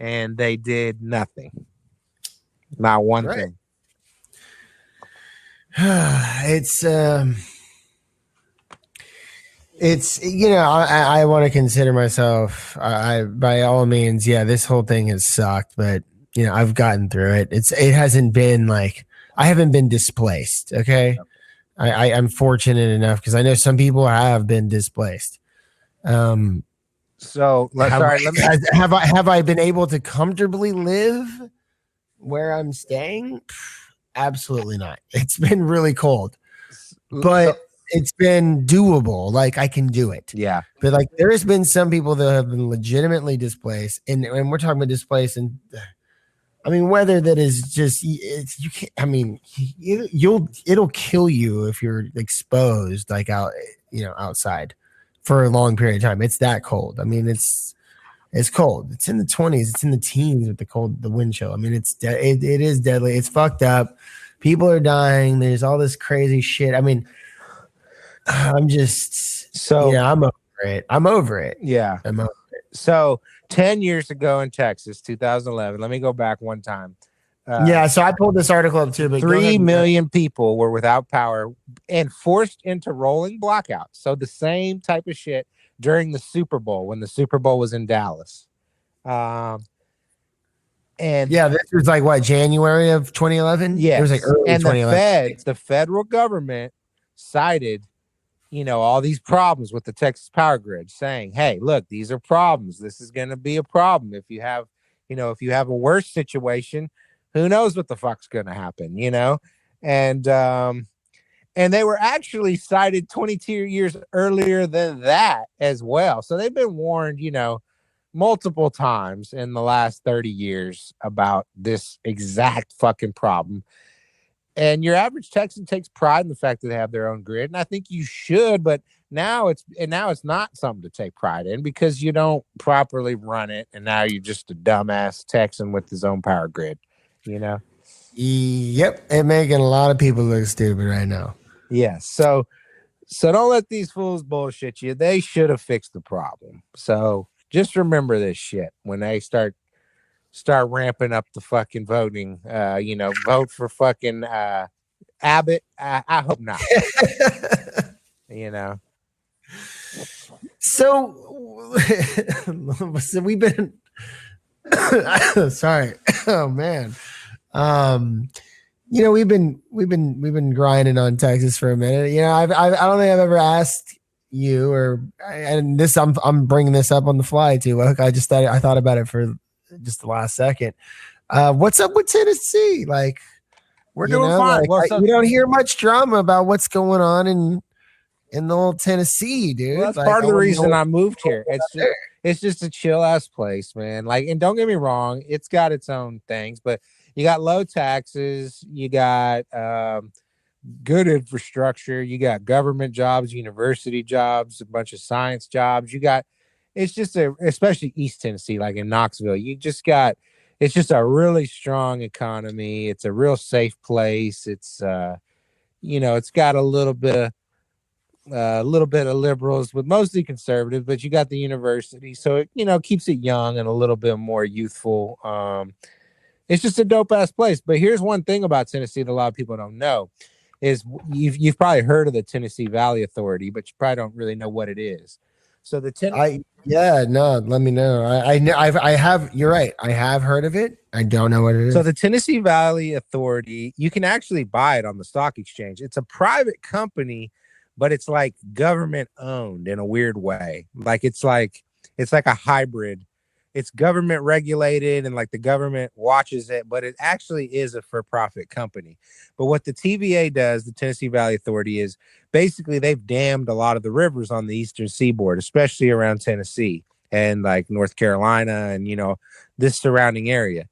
S2: and they did nothing. Not one thing.
S1: It's I want to consider myself. I by all means, yeah, this whole thing has sucked, but I've gotten through it. It hasn't been like I haven't been displaced. Okay. Yep. I'm fortunate enough because I know some people have been displaced.
S2: So
S1: have I been able to comfortably live where I'm staying? Absolutely not. It's been really cold, but it's been doable. Like I can do it.
S2: Yeah.
S1: But like there has been some people that have been legitimately displaced, and we're talking about displaced and. I mean, weather that is just you can't. I mean, it'll kill you if you're exposed like outside for a long period of time. It's that cold. I mean, it's cold. It's in the 20s. It's in the teens with the wind chill. I mean, it is deadly. It's fucked up. People are dying. There's all this crazy shit. I mean, I'm just I'm over it.
S2: Yeah,
S1: I'm over it.
S2: So 10 years ago in Texas, 2011. Let me go back one time.
S1: So I pulled this article up too. But
S2: 3 million people were without power and forced into rolling blackouts. So the same type of shit during the Super Bowl when the Super Bowl was in Dallas. And
S1: this was like what, January of 2011?
S2: Yeah,
S1: it was like early 2011.
S2: The federal government cited all these problems with the Texas power grid, saying, hey, look, these are problems. This is going to be a problem. If you have a worse situation, who knows what the fuck's going to happen, And they were actually cited 22 years earlier than that as well. So they've been warned, multiple times in the last 30 years about this exact fucking problem. And your average Texan takes pride in the fact that they have their own grid, and I think you should. But now it's not something to take pride in because you don't properly run it, and now you're just a dumbass Texan with his own power grid.
S1: Yep, it's making a lot of people look stupid right now.
S2: Yeah, so don't let these fools bullshit you. They should have fixed the problem. So just remember this shit when they start ramping up the fucking voting. Vote for fucking Abbott. I hope not.
S1: So we've been sorry. Oh man. We've been grinding on Texas for a minute. I don't think I've ever asked you and this I'm bringing this up on the fly too. Look, I thought about it for just the last second. What's up with Tennessee? Like,
S2: we're doing fine.
S1: You don't hear much drama about what's going on in the old Tennessee, dude.
S2: Well, that's part of the reason I moved here. It's just a chill ass place, man. Like, and don't get me wrong, it's got its own things, but you got low taxes, you got good infrastructure, you got government jobs, university jobs, a bunch of science jobs. It's just especially East Tennessee, like in Knoxville, it's just a really strong economy. It's a real safe place. It's it's got a little bit of liberals, but mostly conservative. But you got the university, so it keeps it young and a little bit more youthful. It's just a dope ass place. But here's one thing about Tennessee that a lot of people don't know is you've probably heard of the Tennessee Valley Authority, but you probably don't really know what it is. So let me know. I have. You're right. I have heard of it. I don't know what it is. So the Tennessee Valley Authority, you can actually buy it on the stock exchange. It's a private company, but it's like government owned in a weird way. Like it's like a hybrid. It's government regulated and like the government watches it, but it actually is a for-profit company. But what the TVA does, the Tennessee Valley Authority, is basically they've dammed a lot of the rivers on the eastern seaboard, especially around Tennessee and like North Carolina and, this surrounding area.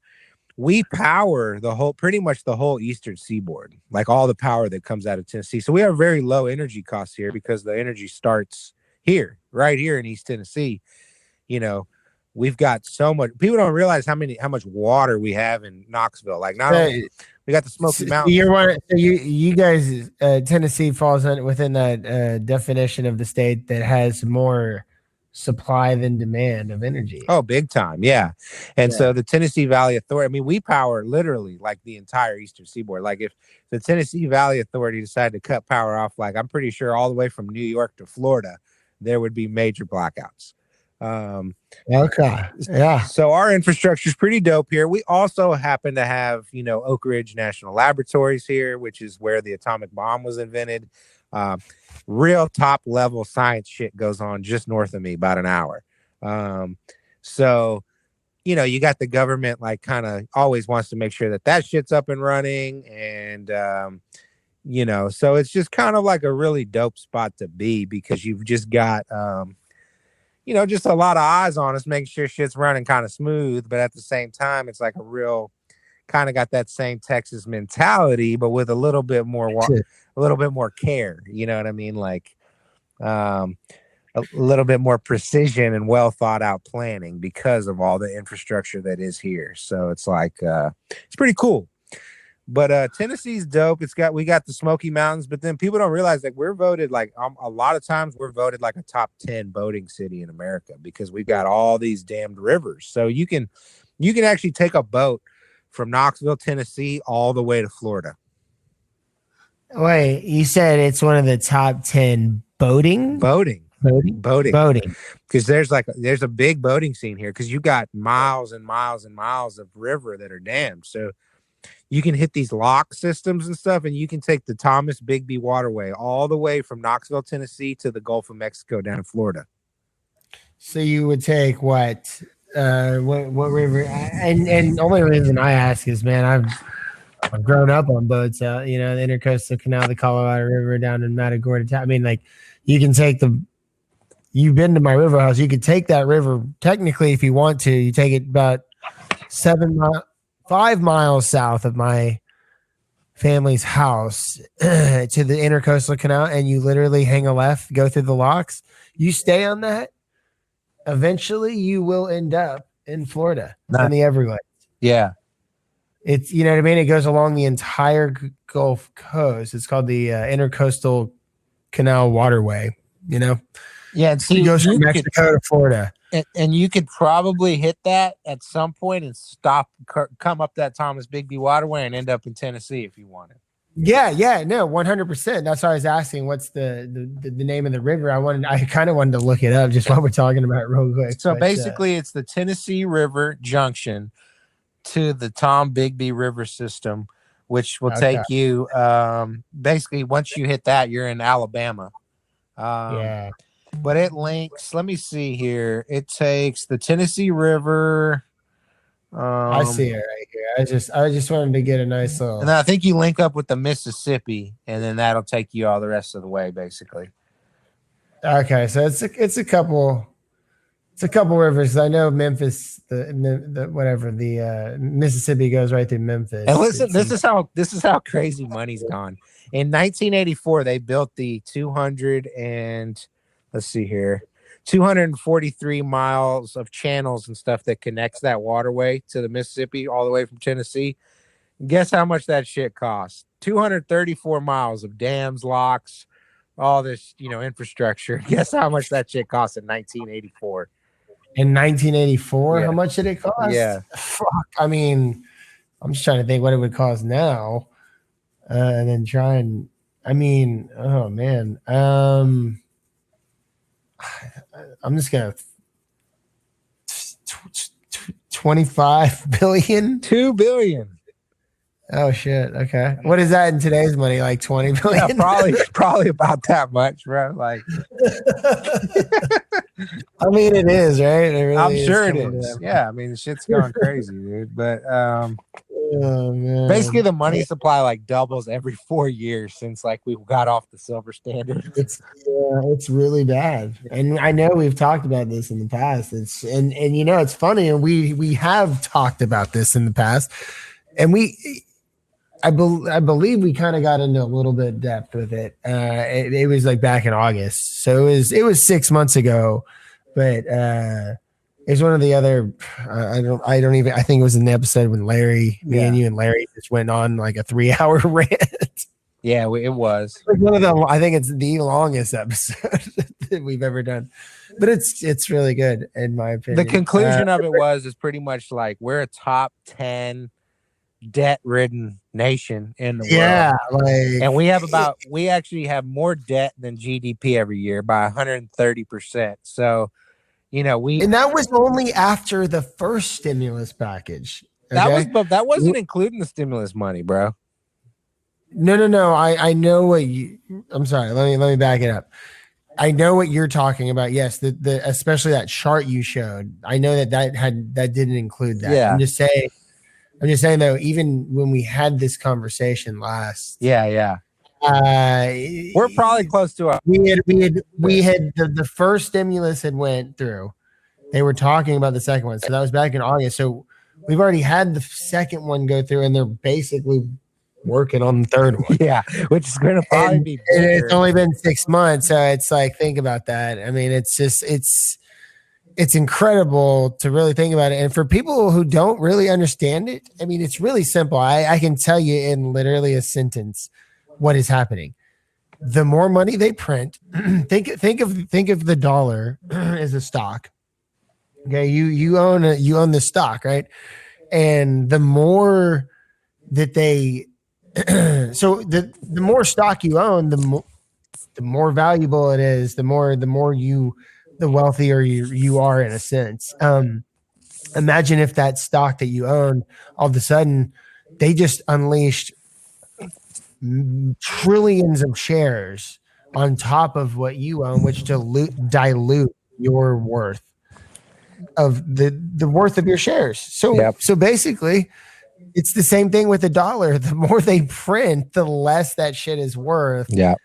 S2: We power pretty much the whole eastern seaboard, like all the power that comes out of Tennessee. So we have very low energy costs here because the energy starts right here in East Tennessee. We've got so much. People don't realize how much water we have in Knoxville. Like, not only we got the Smoky Mountains.
S1: You guys, Tennessee falls within that definition of the state that has more supply than demand of energy.
S2: Oh, big time, yeah. And so the Tennessee Valley Authority. I mean, we power literally like the entire eastern seaboard. Like, if the Tennessee Valley Authority decided to cut power off, like I'm pretty sure all the way from New York to Florida, there would be major blackouts.
S1: Okay. Yeah.
S2: So our infrastructure is pretty dope here. We also happen to have, Oak Ridge National Laboratories here, which is where the atomic bomb was invented. Real top level science shit goes on just north of me, about an hour. So, you got the government like kind of always wants to make sure that shit's up and running. And, so it's just kind of like a really dope spot to be because you've just got, just a lot of eyes on us, making sure shit's running kind of smooth. But at the same time, it's like a real kind of got that same Texas mentality, but with a little bit more care. You know what I mean? Like a little bit more precision and well thought out planning because of all the infrastructure that is here. So it's like it's pretty cool. But Tennessee's dope. We got the Smoky Mountains, but then people don't realize that we're voted like a lot of times we're voted like a top 10 boating city in America because we've got all these damned rivers. So you can actually take a boat from Knoxville, Tennessee, all the way to Florida.
S1: Wait, you said it's one of the top 10 boating?
S2: Boating. Because there's a big boating scene here because you got miles and miles and miles of river that are dammed. So you can hit these lock systems and stuff, and you can take the Thomas Bigby Waterway all the way from Knoxville, Tennessee to the Gulf of Mexico down in Florida. So
S1: you would take what river? And the only reason I ask is, man, I've grown up on boats out, the Intercoastal Canal, the Colorado River down in Matagorda. I mean, like you can take you've been to my river house. You could take that river technically if you want to. You take it about 5 miles south of my family's house to the intercoastal canal, and you literally hang a left, go through the locks, you stay on that, eventually you will end up in Florida in the Everglades.
S2: Yeah.
S1: It's, you know what I mean? It goes along the entire Gulf Coast. It's called the Intercoastal Canal Waterway, you know?
S2: Yeah. And see,
S1: it goes from Mexico to Florida.
S2: And you could probably hit that at some point and come up that Thomas Bigby Waterway and end up in Tennessee if you wanted.
S1: Yeah, no, 100%. That's why I was asking, what's the name of the river? I kind of wanted to look it up just while we're talking about it real quick.
S2: So basically, it's the Tennessee River junction to the Tom Bigby River system, which will take you basically once you hit that, you're in Alabama.
S1: Yeah.
S2: But it links, let me see here. It takes the Tennessee River.
S1: I see it right here. I just wanted to get a nice little.
S2: And then I think you link up with the Mississippi, and then that'll take you all the rest of the way, basically.
S1: Okay, so it's a couple rivers. I know Memphis, the Mississippi goes right through Memphis.
S2: And listen, this is how crazy money's gone. In 1984, they built the 243 miles of channels and stuff that connects that waterway to the Mississippi all the way from Tennessee. Guess how much that shit costs? 234 miles of dams, locks, all this, infrastructure. Guess how much that shit cost in 1984?
S1: In 1984,
S2: yeah.
S1: How much did it cost?
S2: Yeah.
S1: Fuck. I mean, I'm just trying to think what it would cost now. And then oh man. I'm just gonna 25 billion.
S2: 2 billion.
S1: Oh shit. Okay. What is that in today's money? Like 20 billion?
S2: Yeah, probably about that much, bro. Like
S1: I mean it is, right? It really
S2: I'm sure it is. Yeah, I mean the shit's going crazy, dude. But basically the money supply like doubles every 4 years since like we got off the silver standard.
S1: It's really bad. And I know we've talked about this in the past. It's it's funny, and we have talked about this in the past, and I believe we kind of got into a little bit depth with it. It was like back in August, so it was 6 months ago, but it's one of the other. I think it was in the episode when me and you and Larry just went on like a 3-hour rant.
S2: Yeah, it was
S1: like one of the. I think it's the longest episode that we've ever done, but it's really good in my opinion.
S2: The conclusion of it is pretty much like we're a top 10 debt-ridden nation in the world. And we actually have more debt than GDP every year by 130%. So, and
S1: that was only after the first stimulus package.
S2: Okay? That wasn't including the stimulus money, bro.
S1: No. I know what I'm sorry. Let me back it up. I know what you're talking about. Yes, the especially that chart you showed. I know that didn't include that.
S2: Yeah.
S1: I'm just saying though, even when we had this conversation last,
S2: we're probably close to it.
S1: We had the first stimulus had went through. They were talking about the second one, so that was back in August. So we've already had the second one go through, and they're basically working on the third one.
S2: Yeah, which is going to probably be bigger.
S1: And it's only been 6 months, so it's like, think about that. I mean, it's incredible to really think about it. And for people who don't really understand it, I mean, it's really simple. I can tell you in literally a sentence what is happening. The more money they print, think of the dollar as a stock. Okay, you own the stock, right? And the more that they so the more stock you own, the more valuable it is, the wealthier you are in a sense. Imagine if that stock that you own, all of a sudden, they just unleashed trillions of shares on top of what you own, which dilute your worth of the worth of your shares. So basically, it's the same thing with the dollar. The more they print, the less that shit is worth.
S2: Yeah.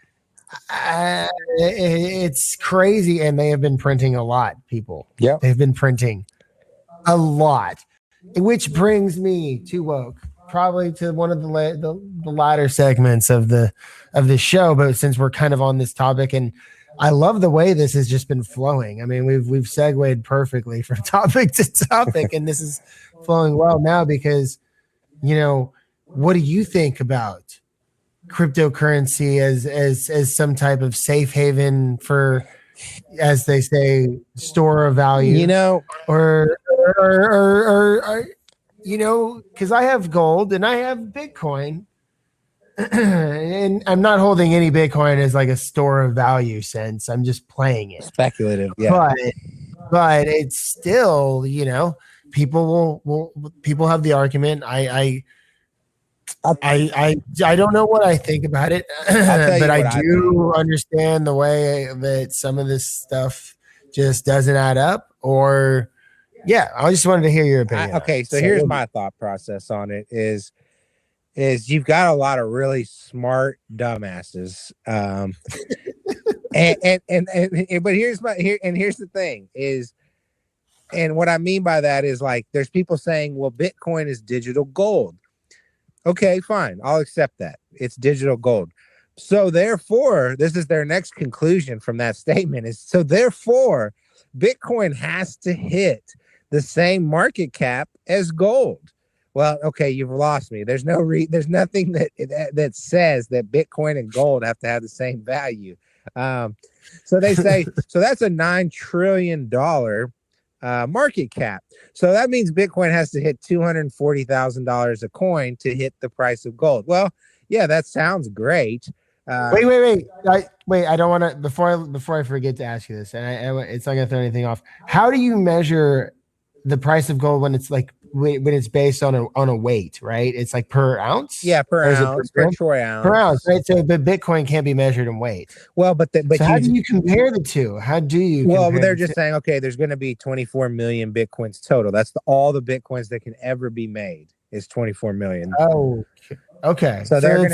S1: It's crazy, and they have been printing a lot, people.
S2: Yeah,
S1: they've been printing a lot, which brings me to woke. probably to one of the latter segments of the show. But since we're kind of on this topic, and I love the way this has just been flowing. I mean, we've segued perfectly from topic to topic, and this is flowing well now because, what do you think about cryptocurrency as some type of safe haven for, as they say, store of value, or because I have gold and I have Bitcoin, and I'm not holding any Bitcoin as like a store of value sense. I'm just playing it
S2: speculative, yeah.
S1: But it's still, people people have the argument. I don't know what I think about it, but I do understand the way that some of this stuff just doesn't add up. Or, yeah, I just wanted to hear your opinion.
S2: So here's my thought process on it: is you've got a lot of really smart dumbasses, and but here's the thing is. And what I mean by that is, like, there's people saying, well, Bitcoin is digital gold. Okay, fine. I'll accept that. It's digital gold. So therefore, this is their next conclusion from that statement is, so therefore, Bitcoin has to hit the same market cap as gold. Well, okay, you've lost me. There's nothing that says that Bitcoin and gold have to have the same value. So they say, so that's a $9 trillion market cap. So that means Bitcoin has to hit $240,000 a coin to hit the price of gold. Well, yeah, that sounds great.
S1: Wait. I don't want to, before I forget to ask you this, and it's not going to throw anything off. How do you measure the price of gold when it's like, when it's based on a weight, right? It's like per ounce.
S2: Yeah, per ounce, per troy ounce.
S1: Per ounce, right? So, but Bitcoin can't be measured in weight.
S2: Well, but so
S1: how do you compare the two? How do you?
S2: Well, they're just saying, okay, there's going to be 24 million Bitcoins total. That's all the Bitcoins that can ever be made is 24 million.
S1: Oh, okay. So they're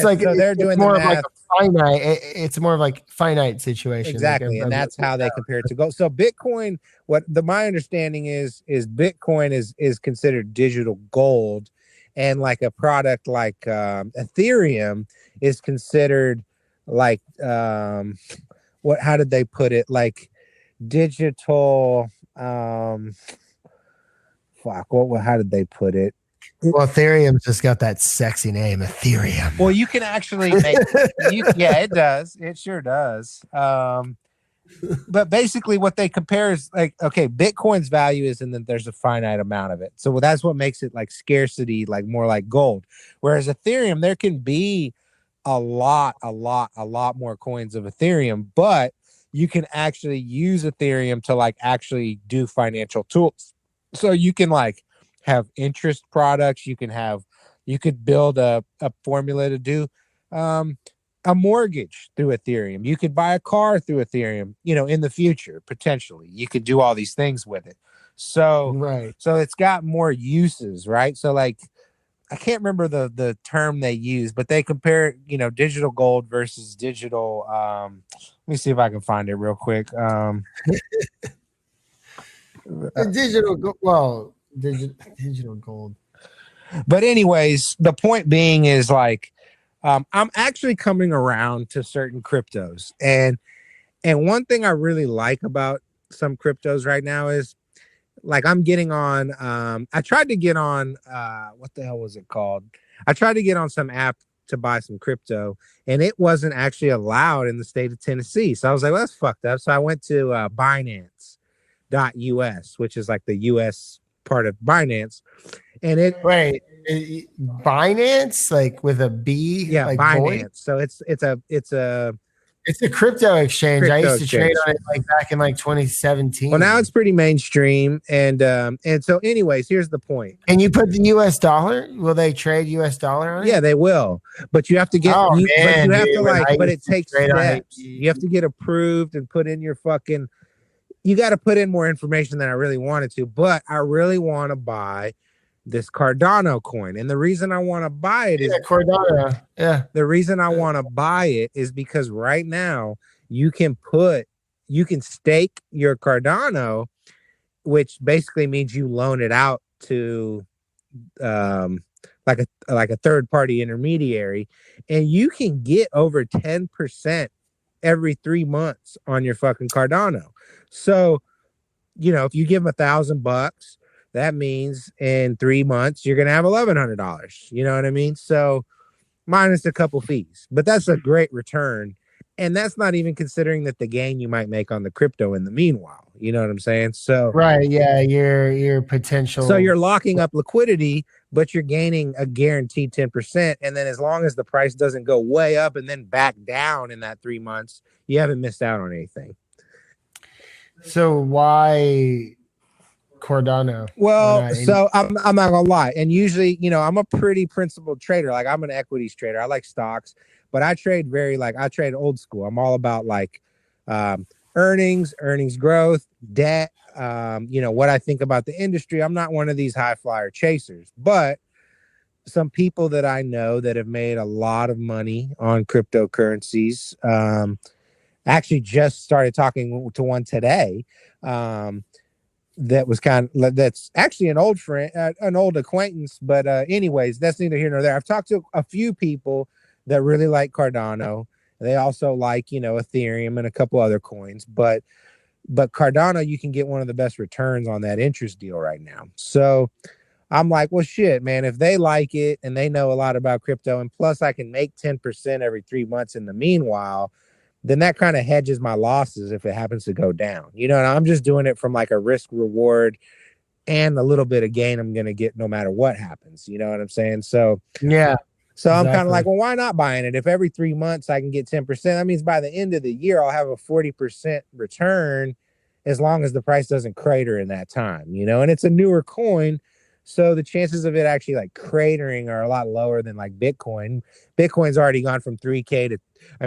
S1: doing more of like a finite. It's more of like finite situation.
S2: Exactly, and that's how they compare it to gold. So Bitcoin, my understanding is Bitcoin is considered digital gold, and like a product like Ethereum is considered like how did they put it? Like digital. How did they put it?
S1: Well, Ethereum's just got that sexy name, Ethereum.
S2: Well, you can actually make yeah, it does. It sure does. But basically what they compare is like, okay, Bitcoin's value is, and then there's a finite amount of it. So that's what makes it like scarcity, like more like gold. Whereas Ethereum, there can be a lot more coins of Ethereum, but you can actually use Ethereum to like actually do financial tools. So you can like have interest products. You could build a formula to do a mortgage through Ethereum. You could buy a car through Ethereum, in the future, potentially. You could do all these things with it. So,
S1: right.
S2: So it's got more uses, right? So like, I can't remember the term they use, but they compare, digital gold versus digital. Let me see if I can find it real quick.
S1: Digital gold.
S2: But anyways, the point being is like, I'm actually coming around to certain cryptos, and one thing I really like about some cryptos right now is like I'm getting on. I tried to get on. What the hell was it called? I tried to get on some app to buy some crypto, and it wasn't actually allowed in the state of Tennessee. So I was like, well, that's fucked up. So I went to Binance.us, which is like the U.S. part of Binance, and
S1: Binance, like with a B.
S2: Yeah,
S1: like
S2: Binance.
S1: Boy?
S2: So
S1: it's a crypto exchange. I used to trade on it like back in like 2017.
S2: Well, now it's pretty mainstream, and so anyways, here's the point.
S1: And you put the US dollar? Will they trade US dollar on it?
S2: Yeah, they will. But you have to get but it takes steps. You have to get approved and put in your fucking, you got to put in more information than I really wanted to, but I really want to buy this Cardano coin. And the reason I want to buy it is
S1: Cardano. Yeah.
S2: The reason I want to buy it is because right now you can stake your Cardano, which basically means you loan it out to like
S1: like a third party intermediary, and you can get over 10% every 3 months on your fucking Cardano. So, if you give them $1,000, that means in 3 months you're gonna have $1,100. You know what I mean? So minus a couple fees, but that's a great return. And that's not even considering that the gain you might make on the crypto in the meanwhile. You know what I'm saying? So
S2: right, yeah, your potential.
S1: So you're locking up liquidity, but you're gaining a guaranteed 10%. And then as long as the price doesn't go way up and then back down in that 3 months, you haven't missed out on anything.
S2: So why Cardano?
S1: Well, so I'm not gonna lie. And usually, I'm a pretty principled trader. Like I'm an equities trader. I like stocks, but I trade I trade old school. I'm all about like earnings growth, debt, what I think about the industry. I'm not one of these high flyer chasers, but some people that I know that have made a lot of money on cryptocurrencies, actually just started talking to one today. That's actually an old friend, an old acquaintance, but anyways, that's neither here nor there. I've talked to a few people that really like Cardano. They also like, Ethereum and a couple other coins, but Cardano, you can get one of the best returns on that interest deal right now. So I'm like, well, shit, man, if they like it and they know a lot about crypto, and plus I can make 10% every 3 months in the meanwhile, then that kind of hedges my losses if it happens to go down. And I'm just doing it from like a risk reward and a little bit of gain I'm going to get no matter what happens. You know what I'm saying? So,
S2: yeah.
S1: So exactly. I'm kind of like, well, why not buying it? If every 3 months I can get 10%, that means by the end of the year, I'll have a 40% return as long as the price doesn't crater in that time, and it's a newer coin. So the chances of it actually like cratering are a lot lower than like Bitcoin. Bitcoin's already gone from 3K to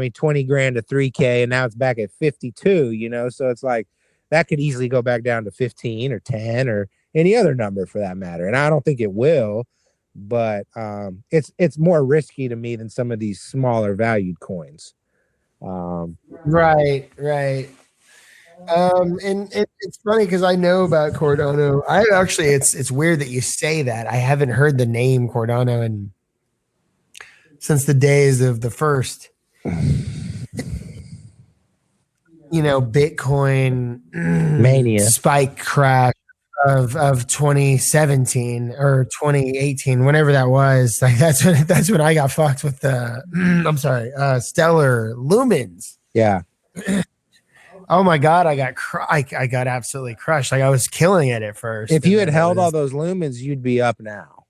S1: 20 grand to 3K, and now it's back at 52, so it's like that could easily go back down to 15 or 10 or any other number for that matter. And I don't think it will, but it's more risky to me than some of these smaller valued coins.
S2: Right. And it's funny because I know about Cardano. It's weird that you say that. I haven't heard the name Cardano since the days of the first, Bitcoin
S1: mania
S2: spike crash of 2017 or 2018, whenever that was. Like that's when I got fucked with the stellar lumens.
S1: Yeah.
S2: Oh my God, I got absolutely crushed. Like I was killing it at first.
S1: If you had held all those lumens, you'd be up now.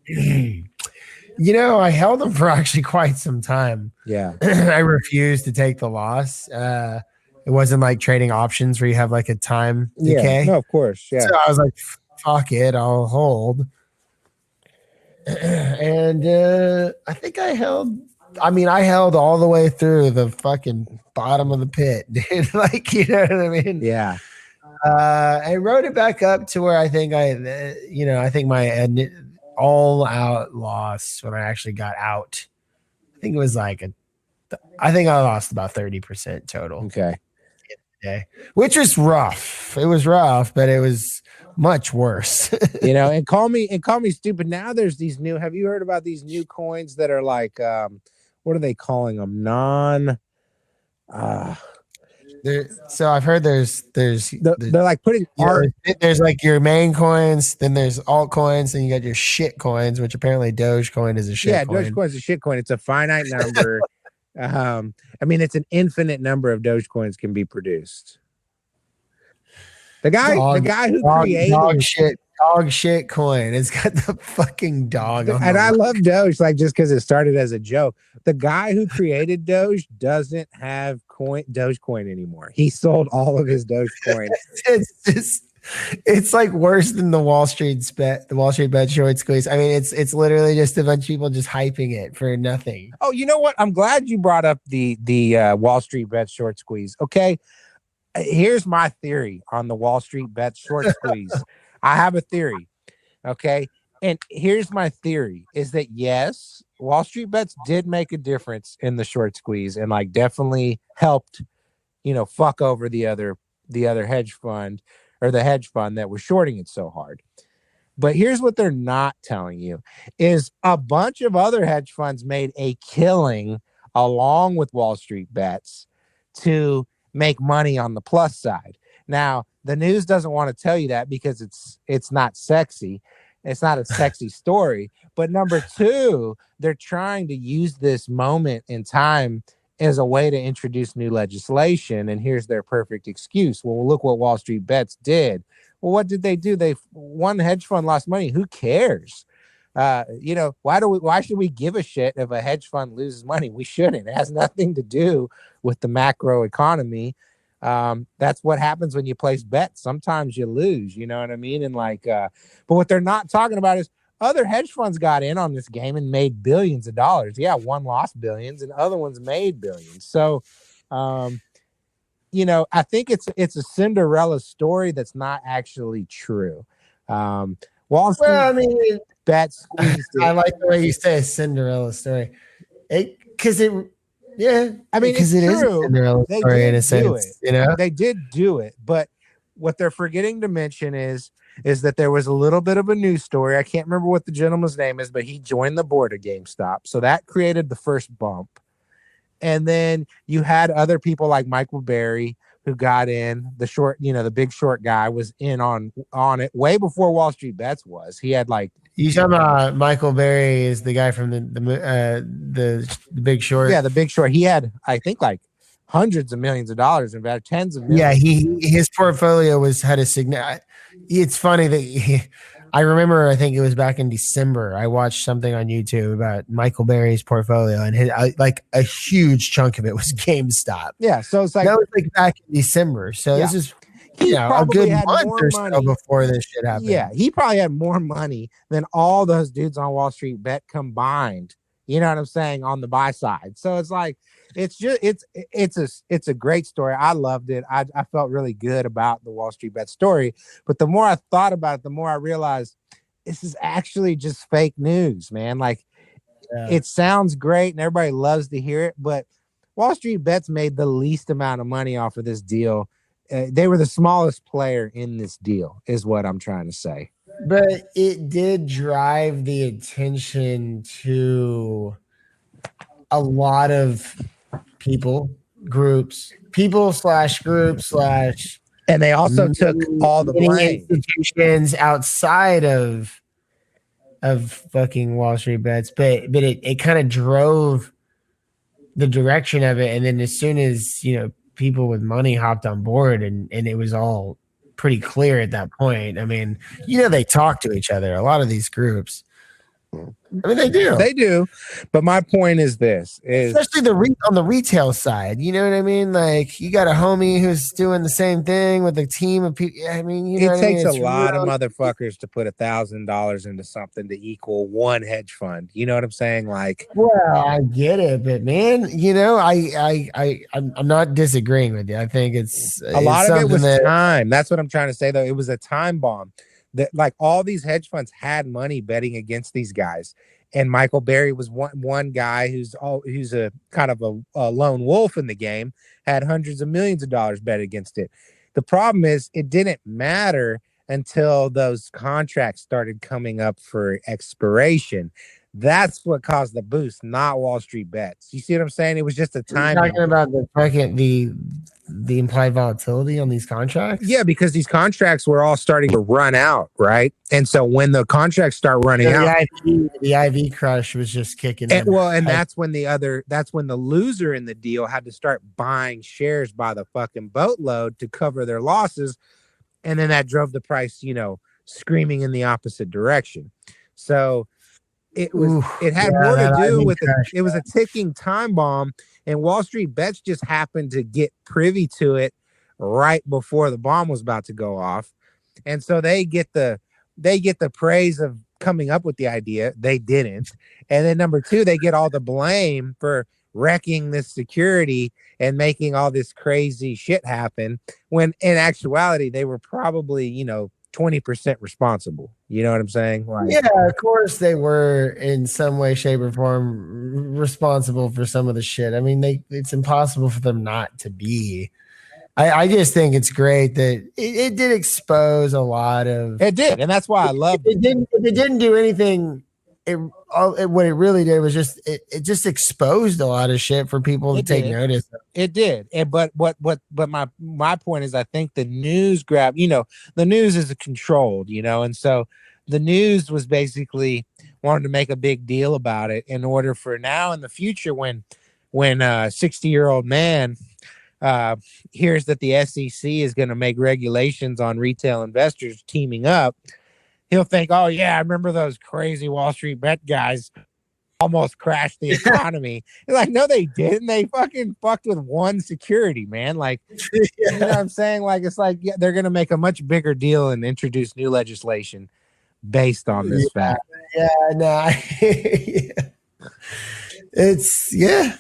S2: I held them for actually quite some time.
S1: Yeah.
S2: I refused to take the loss. It wasn't like trading options where you have like a time decay.
S1: Yeah, no, of course. Yeah.
S2: So I was like, fuck it, I'll hold. And I think I held all the way through the fucking bottom of the pit, dude. Like, you know what I mean?
S1: Yeah.
S2: I wrote it back up to where I think I think my all out loss when I actually got out, I think it was like I lost about 30% total.
S1: Okay.
S2: Which was rough. It was rough, but it was much worse.
S1: And call me stupid. Now there's these new, have you heard about these new coins that are like, what are they calling them?
S2: So I've heard there's
S1: they're like putting art.
S2: There's like your main coins, then there's altcoins, and you got your shit coins, which apparently Dogecoin is a shit coin.
S1: Yeah, Dogecoin is a shit coin. It's a finite number. It's an infinite number of Dogecoins can be produced. The guy who created
S2: dog shit coin. It's got the fucking dog on it.
S1: And I love Doge, like just because it started as a joke. The guy who created Doge doesn't have Dogecoin anymore. He sold all of his Dogecoin.
S2: It's like worse than the Wall Street bet short squeeze. It's literally just a bunch of people just hyping it for nothing.
S1: Oh, you know what? I'm glad you brought up the Wall Street bet short squeeze. Okay, here's my theory on the Wall Street bet short squeeze. I have a theory. Okay. And here's my theory is that yes, Wall Street bets did make a difference in the short squeeze and like definitely helped, fuck over the other hedge fund or the hedge fund that was shorting it so hard.
S2: But here's what they're not telling you is a bunch of other hedge funds made a killing along with Wall Street bets to make money on the plus side. Now, the news doesn't want to tell you that because it's not sexy. It's not a sexy story. But number two, they're trying to use this moment in time as a way to introduce new legislation. And here's their perfect excuse. Well, look what Wall Street bets did. Well, what did they do? One hedge fund lost money. Who cares? Why should we give a shit if a hedge fund loses money? We shouldn't. It has nothing to do with the macro economy. That's what happens when you place bets. Sometimes you lose, you know what I mean? And but what they're not talking about is other hedge funds got in on this game and made billions of dollars. Yeah, one lost billions and other ones made billions. So, I think it's a Cinderella story that's not actually true. Wall Street bets squeezed it.
S1: I like the way you say Cinderella story. Because it is a Cinderella story in a sense.
S2: They did do it, but what they're forgetting to mention is that there was a little bit of a news story. I can't remember what the gentleman's name is, but he joined the board of GameStop, so that created the first bump. And then you had other people like Michael Berry who got in. The big short guy was in on it way before Wall Street Bets was. He had
S1: you talking about Michael Berry is the guy from the Big Short.
S2: Yeah, the Big Short. He had, I think, hundreds of millions of dollars, about tens of millions.
S1: Yeah, his portfolio had a significant. It's funny that I remember. I think it was back in December. I watched something on YouTube about Michael Berry's portfolio, and a huge chunk of it was GameStop.
S2: Yeah, so it's that
S1: was back in December. So this is a good month or so before this shit happened.
S2: Yeah, he probably had more money than all those dudes on Wall Street Bet combined. You know what I'm saying, on the buy side. So it's a great story. I loved it. I felt really good about the Wall Street Bet story. But the more I thought about it, the more I realized this is actually just fake news, man. It sounds great and everybody loves to hear it, but Wall Street Bets made the least amount of money off of this deal. They were the smallest player in this deal, is what I'm trying to say.
S1: But it did drive the attention to a lot of groups,
S2: and they also took all the blame.
S1: Institutions outside of fucking Wall Street Bets, but it kind of drove the direction of it. And then as soon as people with money hopped on board, and it was all pretty clear at that point. I mean, they talk to each other. A lot of these groups. I mean, they do. But my point is this: especially on the retail side. You know what I mean? You got a homie who's doing the same thing with a team of people. I mean,
S2: it takes a lot of motherfuckers to put $1,000 into something to equal one hedge fund. You know what I'm saying?
S1: Well, I get it, but man, I'm not disagreeing with you. I think it's
S2: a lot of it was time. That's what I'm trying to say, though. It was a time bomb. That all these hedge funds had money betting against these guys, and Michael Berry was one guy who's a kind of a lone wolf in the game, had hundreds of millions of dollars bet against it. The problem is it didn't matter until those contracts started coming up for expiration. That's what caused the boost, not Wall Street Bets. You see what I'm saying? It was just a time.
S1: You're talking about the implied volatility on these contracts?
S2: Yeah, because these contracts were all starting to run out, right? And so when the contracts start running out,
S1: the IV crush was just kicking in.
S2: And that's when the loser in the deal had to start buying shares by the fucking boatload to cover their losses. And then that drove the price, screaming in the opposite direction. So it had more to do with it was a ticking time bomb, and Wall Street Bets just happened to get privy to it right before the bomb was about to go off. And so they get the praise of coming up with the idea. They didn't. And then number two, they get all the blame for wrecking this security and making all this crazy shit happen, when in actuality they were probably 20% responsible. You know what I'm saying?
S1: Yeah, of course they were in some way, shape, or form responsible for some of the shit. I mean, it's impossible for them not to be. I just think it's great that it did expose a lot of.
S2: It did, and that's why I loved it.
S1: If it didn't do anything, what it really did was just it just exposed a lot of shit for people to take notice of.
S2: It did. And but my point is, I think the news grabbed, the news is controlled, and so the news was basically wanted to make a big deal about it in order for now in the future when a 60-year-old man hears that the SEC is going to make regulations on retail investors teaming up, he'll think, oh yeah, I remember those crazy Wall Street bet guys almost crashed the economy. You're like, no, they didn't. They fucking fucked with one security, man. Like, you know what I'm saying? Like, it's like, yeah, they're going to make a much bigger deal and introduce new legislation based on this fact.
S1: Yeah, no. It's, you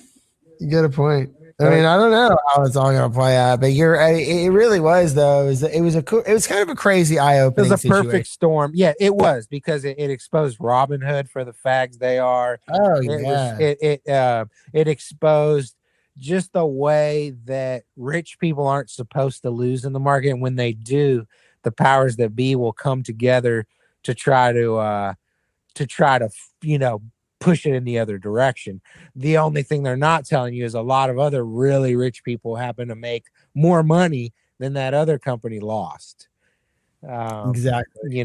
S1: got a point. I mean, I don't know how it's all going to play out, but it really was though. It was kind of a crazy eye-opening.
S2: It was a perfect storm. Yeah, it was, because it exposed Robin Hood for the fags they are.
S1: Oh yeah.
S2: It exposed just the way that rich people aren't supposed to lose in the market, and when they do, the powers that be will come together to try to push it in the other direction. The only thing they're not telling you is a lot of other really rich people happen to make more money than that other company lost.
S1: Exactly.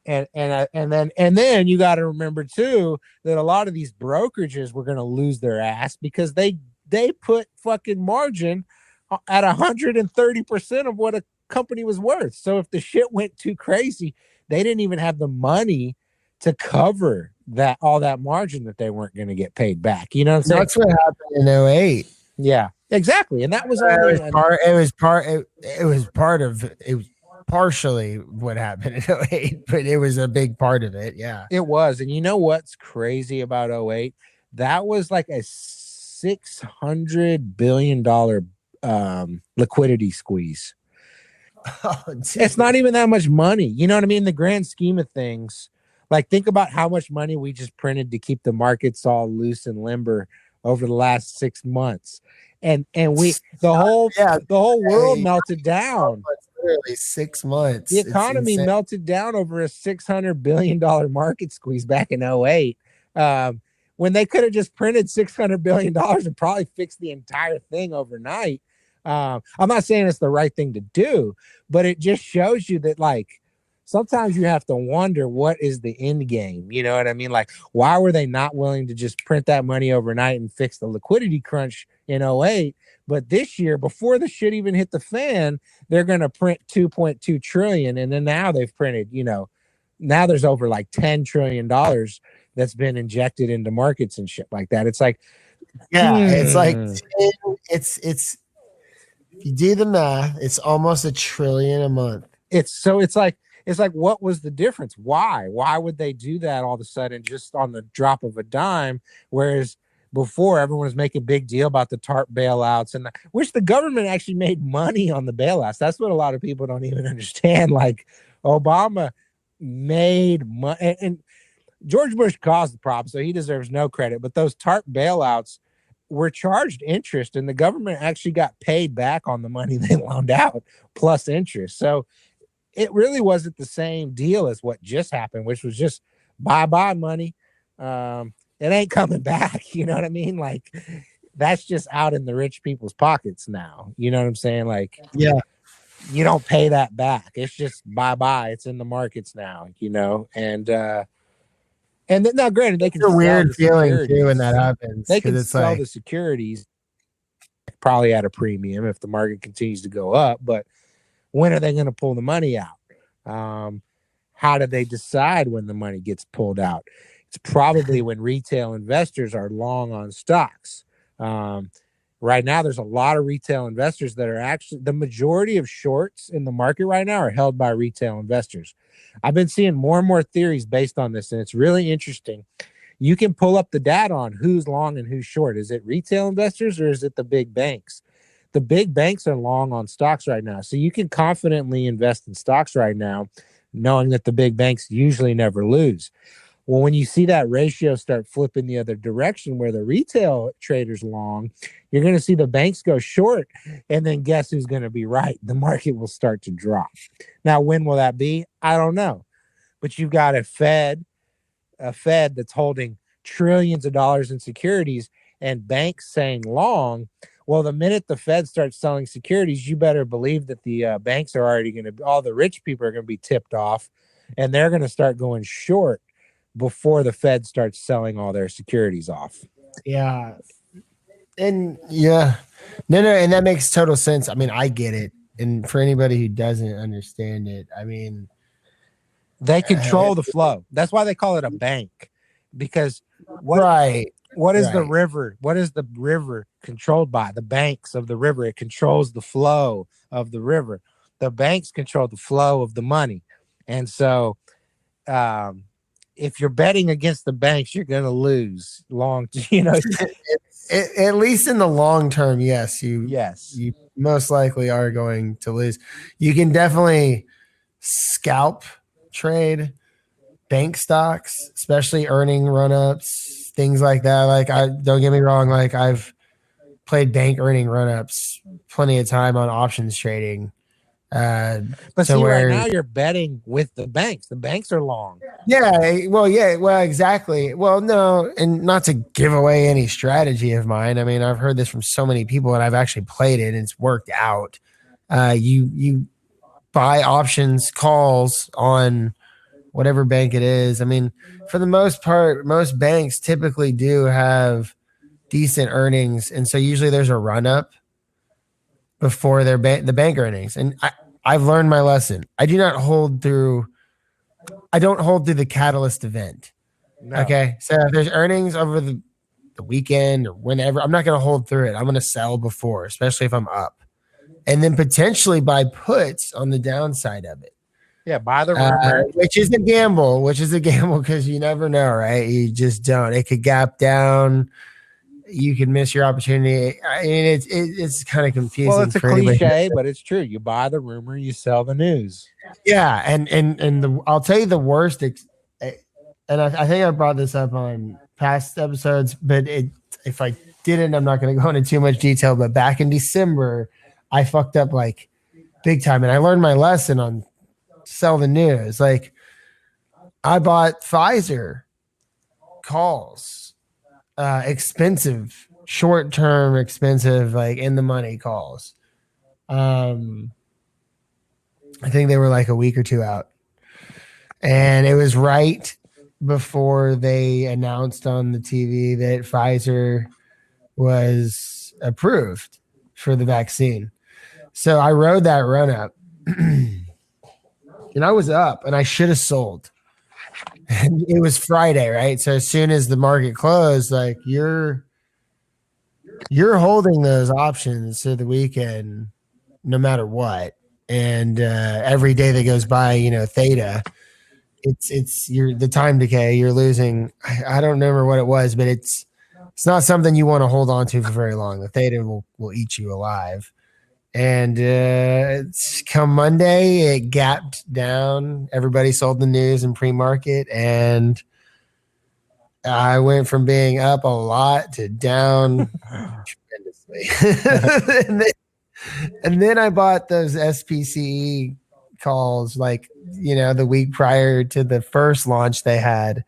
S2: And then you got to remember too that a lot of these brokerages were going to lose their ass because they put fucking margin at 130% of what a company was worth. So if the shit went too crazy, they didn't even have the money to cover all that margin that they weren't going to get paid back. You know what I'm saying?
S1: That's what happened in 2008.
S2: Yeah, exactly. And that was
S1: partially what happened in 2008, but it was a big part of it. Yeah,
S2: it was. And you know what's crazy about 2008? That was like a $600 billion liquidity squeeze. Oh, it's not even that much money. You know what I mean? The grand scheme of things. Like, think about how much money we just printed to keep the markets all loose and limber over the last 6 months, and the whole world melted down.
S1: Literally 6 months.
S2: The economy melted down over a $600 billion market squeeze back in 2008, when they could have just printed $600 billion and probably fixed the entire thing overnight. I'm not saying it's the right thing to do, but it just shows you that, like, sometimes you have to wonder, what is the end game? You know what I mean? Like, why were they not willing to just print that money overnight and fix the liquidity crunch in 2008? But this year, before the shit even hit the fan, they're going to print 2.2 trillion. And then now they've printed, now there's over like $10 trillion that's been injected into markets and shit like that. It's like,
S1: it's like, it's, if you do the math, it's almost $1 trillion a month.
S2: It's like, what was the difference? Why would they do that all of a sudden just on the drop of a dime? Whereas before, everyone was making a big deal about the TARP bailouts, and which the government actually made money on the bailouts. That's what a lot of people don't even understand. Like, Obama made money, and George Bush caused the problem, so he deserves no credit. But those TARP bailouts were charged interest, and the government actually got paid back on the money they loaned out plus interest. So it really wasn't the same deal as what just happened, which was just bye-bye money. It ain't coming back. You know what I mean? Like, that's just out in the rich people's pockets now. You know what I'm saying? Like,
S1: yeah,
S2: you don't pay that back. It's just bye-bye. It's in the markets now, and then, now granted, they can
S1: it's a weird feeling too when that happens.
S2: They can sell the securities probably at a premium if the market continues to go up, but when are they going to pull the money out? How do they decide when the money gets pulled out? It's probably when retail investors are long on stocks. Right now, there's a lot of retail investors that are actually, the majority of shorts in the market right now are held by retail investors. I've been seeing more and more theories based on this, and it's really interesting. You can pull up the data on who's long and who's short. Is it retail investors or is it the big banks? The big banks are long on stocks right now. So you can confidently invest in stocks right now, knowing that the big banks usually never lose.
S1: Well, when you see that ratio start flipping the other direction where the retail trader's long, you're going to see the banks go short. And then guess who's going to be right? The market will start to drop. Now, when will that be? I don't know. But you've got a Fed that's holding trillions of dollars in securities and banks saying long. Well, the minute the Fed starts selling securities, you better believe that the banks are already going to, all the rich people are going to be tipped off and they're going to start going short before the Fed starts selling all their securities off.
S2: Yeah.
S1: And no, and that makes total sense. I mean, I get it. And for anybody who doesn't understand it, I mean, they control the flow. That's why they call it a bank, because what is the river? What is the river controlled by? The banks of the river. It controls the flow of the river. The banks control the flow of the money. And so if you're betting against the banks, you're going to lose at least in the long term. Yes, you most likely are going to lose. You can definitely scalp trade bank stocks, especially earning run-ups, things like that. Like, don't get me wrong, like I've played bank earning run-ups plenty of time on options trading. But so right now you're betting with the banks. The banks are long. Well, exactly. Well, no, and not to give away any strategy of mine. I mean, I've heard this from so many people, and I've actually played it, and it's worked out. You buy options calls on whatever bank it is. I mean, for the most part, most banks typically do have decent earnings, and so usually there's a run up before the bank earnings. And I've learned my lesson. I don't hold through the catalyst event. No. Okay, so if there's earnings over the weekend or whenever, I'm not going to hold through it. I'm going to sell before, especially if I'm up. And then potentially buy puts on the downside of it. Yeah, buy the rumor. Which is a gamble because you never know, right? You just don't. It could gap down. You could miss your opportunity. I mean, it's kind of confusing. Well, it's a cliche, but it's true. You buy the rumor, you sell the news. Yeah, and I'll tell you the worst. And I think I brought this up on past episodes, but if I didn't, I'm not going to go into too much detail. But back in December, I fucked up like big time, and I learned my lesson on sell the news. Like, I bought Pfizer calls, expensive, short-term, expensive, like in the money calls. I think they were like a week or two out, and it was right before they announced on the TV that Pfizer was approved for the vaccine. So I rode that run up and I was up and I should have sold. And it was Friday, right? So as soon as the market closed, like you're holding those options to the weekend no matter what. And every day that goes by, theta, it's the time decay. You're losing. I don't remember what it was, but it's not something you want to hold on to for very long. The theta will eat you alive. And it's come Monday, it gapped down. Everybody sold the news in pre-market, and I went from being up a lot to down tremendously. and then I bought those SPCE calls, like, the week prior to the first launch they had,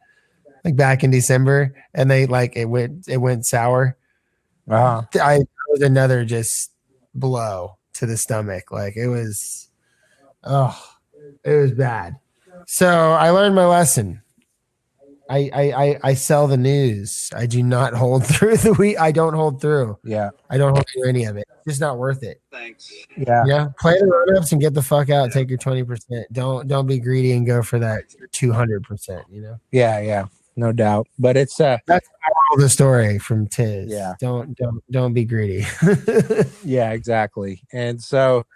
S1: like back in December, and they it went sour. I was another just blow to the stomach. Like it was bad. So I learned my lesson. I sell the news. I do not hold through the week. I don't hold through. Yeah. I don't hold through any of it. It's just not worth it.
S3: Thanks.
S1: Yeah. Yeah. Play the run-ups and get the fuck out. Take your 20%. Don't be greedy and go for that 200%, Yeah, yeah. No doubt. But it's that's the story from Tiz. Yeah. Don't be greedy. Yeah, exactly. And so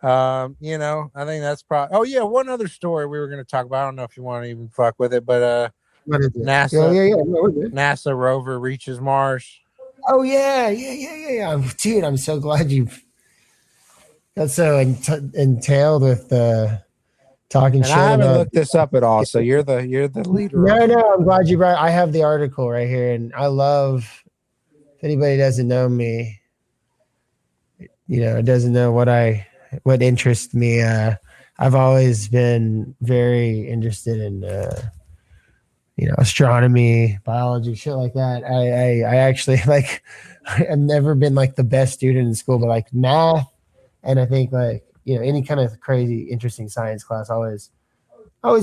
S1: I think that's probably one other story we were going to talk about. I don't know if you want to even fuck with it, but NASA NASA rover reaches Mars. Oh yeah. Dude, I'm so glad you got so entailed with talking
S2: And
S1: shit
S2: I haven't
S1: about.
S2: looked this up at all. So you're the leader.
S1: No, I'm glad you brought. I have the article right here, and I love. If anybody doesn't know me, doesn't know what interests me. I've always been very interested in astronomy, biology, shit like that. I actually like. I've never been like the best student in school, but like math, and I think like any kind of crazy interesting science class always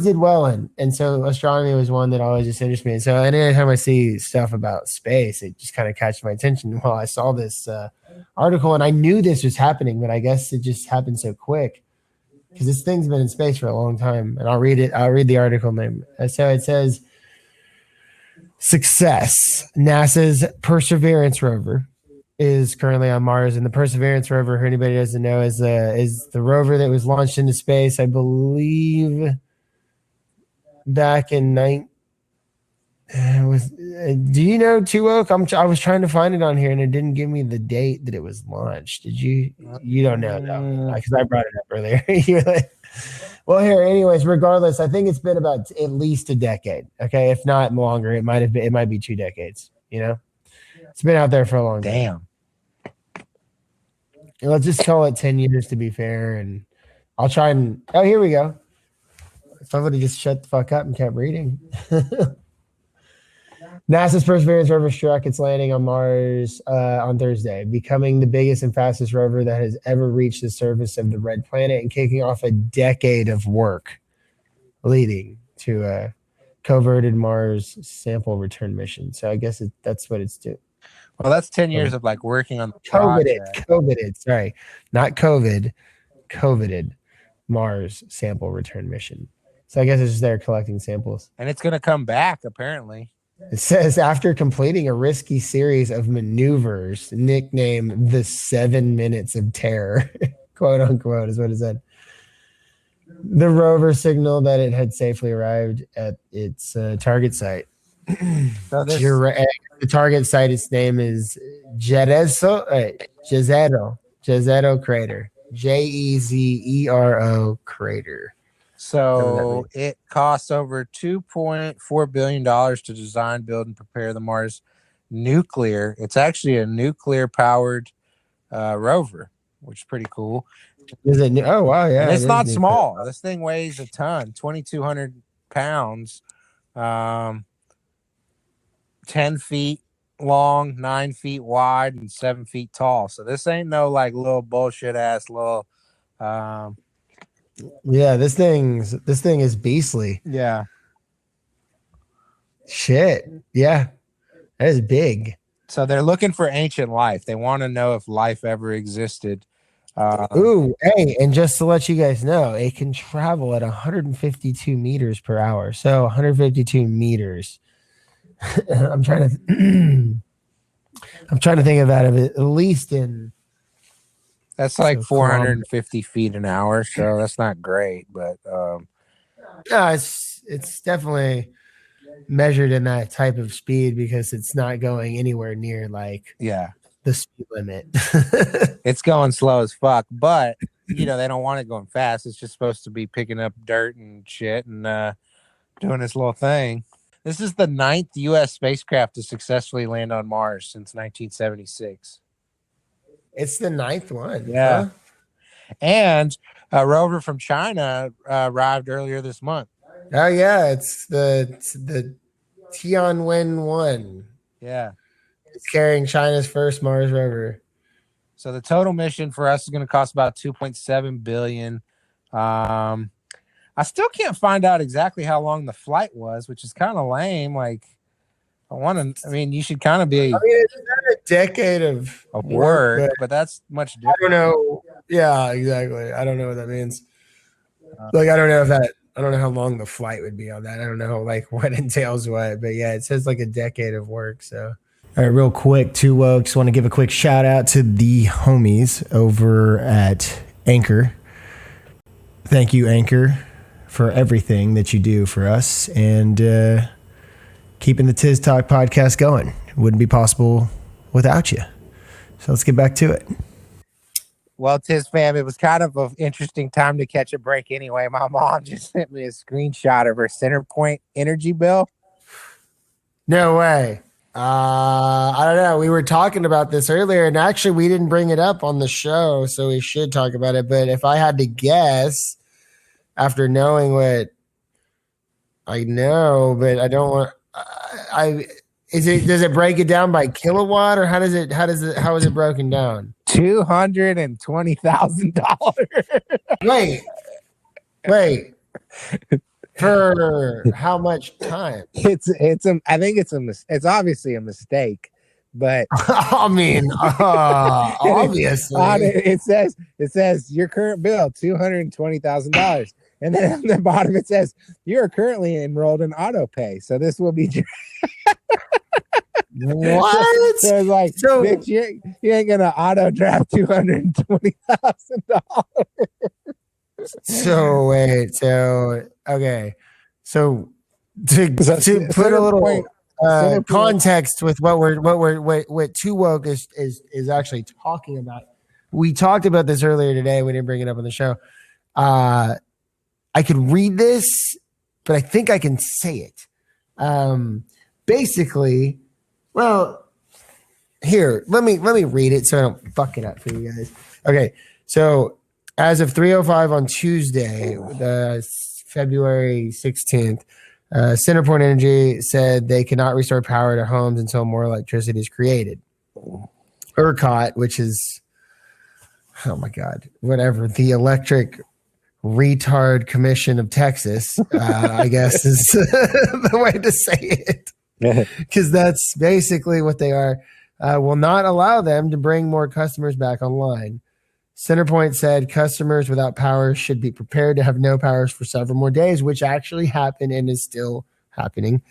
S1: did well in. And so astronomy was one that always just interested me. And so anytime I see stuff about space, it just kind of catches my attention. Well, I saw this article and I knew this was happening, but I guess it just happened so quick because this thing's been in space for a long time. And I'll read it. I'll read the article name. So it says, Success. NASA's Perseverance rover is currently on Mars, and the Perseverance rover, for anybody who doesn't know, is the rover that was launched into space, I believe, back in do you know, Two Oak? I was trying to find it on here and it didn't give me the date that it was launched. Did you don't know though, because I brought it up earlier. You're like, well, here, anyways, regardless, I think it's been about at least a decade. Okay, if not longer, it might be 2 decades. It's been out there for a long time.
S2: Damn.
S1: Let's just call it 10 years to be fair, and I'll try and. Oh, here we go. If I would have just shut the fuck up and kept reading. NASA's Perseverance rover struck its landing on Mars on Thursday, becoming the biggest and fastest rover that has ever reached the surface of the red planet and kicking off a decade of work leading to a coverted Mars sample return mission. So I guess that's what it's doing.
S2: Well, that's 10 years of like working on the project.
S1: Coveted, sorry. Not COVID, coveted Mars sample return mission. So I guess it's just there collecting samples.
S2: And it's going to come back, apparently.
S1: It says, after completing a risky series of maneuvers, nicknamed the 7 Minutes of Terror, quote unquote, is what it said. The rover signaled that it had safely arrived at its target site. So the target site, its name is Jezero crater. Jezero crater.
S2: So it costs over $2.4 billion to design, build, and prepare the Mars nuclear. It's actually a nuclear-powered rover, which is pretty cool.
S1: Is it? Oh, wow, yeah.
S2: And it's not small. This thing weighs a ton, 2,200 pounds, 10 feet long, 9 feet wide, and 7 feet tall. So this ain't no like little bullshit-ass little...
S1: Yeah, this thing is beastly.
S2: Yeah.
S1: Shit. Yeah. That is big.
S2: So they're looking for ancient life. They want to know if life ever existed.
S1: Hey, and just to let you guys know, it can travel at 152 meters per hour. So 152 meters. I'm trying to think of that at least in.
S2: That's like 450 feet an hour, so that's not great, but
S1: yeah, it's definitely measured in that type of speed because it's not going anywhere near like the speed limit.
S2: It's going slow as fuck, but they don't want it going fast. It's just supposed to be picking up dirt and shit and doing this little thing. This is the 9th U.S. spacecraft to successfully land on Mars since 1976.
S1: It's the 9th one.
S2: Yeah.
S1: Huh?
S2: And a rover from China arrived earlier this month.
S1: Oh, yeah. It's the Tianwen 1.
S2: Yeah.
S1: It's carrying China's first Mars rover.
S2: So the total mission for us is going to cost about $2.7 billion. I still can't find out exactly how long the flight was, which is kind of lame. Like, you should kind of be.
S1: It's not a decade of
S2: work, but that's much different.
S1: I don't know. Yeah, exactly. I don't know what that means. I don't know how long the flight would be on that. I don't know what entails what, but yeah, it says like a decade of work. So, all right, real quick, just want to give a quick shout out to the homies over at Anchor. Thank you, Anchor, for everything that you do for us and keeping the Tiz Talk podcast going. It wouldn't be possible without you. So let's get back to it.
S2: Well, Tiz fam, it was kind of an interesting time to catch a break anyway. My mom just sent me a screenshot of her CenterPoint energy bill.
S1: No way. I don't know. We were talking about this earlier, and actually, we didn't bring it up on the show, so we should talk about it. But if I had to guess, after knowing what I know, but I don't want, does it break it down by kilowatt, or how is it broken down?
S2: $220,000.
S1: Wait. For how much time?
S2: I think it's obviously a mistake, but
S1: I mean, obviously
S2: it says your current bill $220,000, and then on the bottom it says you are currently enrolled in auto pay, so this will be
S1: what?
S2: So it's like, bitch, you ain't gonna auto draft $220,000.
S1: So wait, okay, so to put a little context with what Too Woke is actually talking about. We talked about this earlier today. We didn't bring it up on the show. I could read this, but I think I can say it. Basically, well, here, let me read it so I don't fuck it up for you guys. Okay, so as of 3:05 on Tuesday, February 16th, CenterPoint Energy said they cannot restore power to homes until more electricity is created. ERCOT, which is, oh my God, whatever, the Electric Retard Commission of Texas, I guess is the way to say it, because that's basically what they are, will not allow them to bring more customers back online. CenterPoint said customers without power should be prepared to have no powers for several more days, which actually happened and is still happening.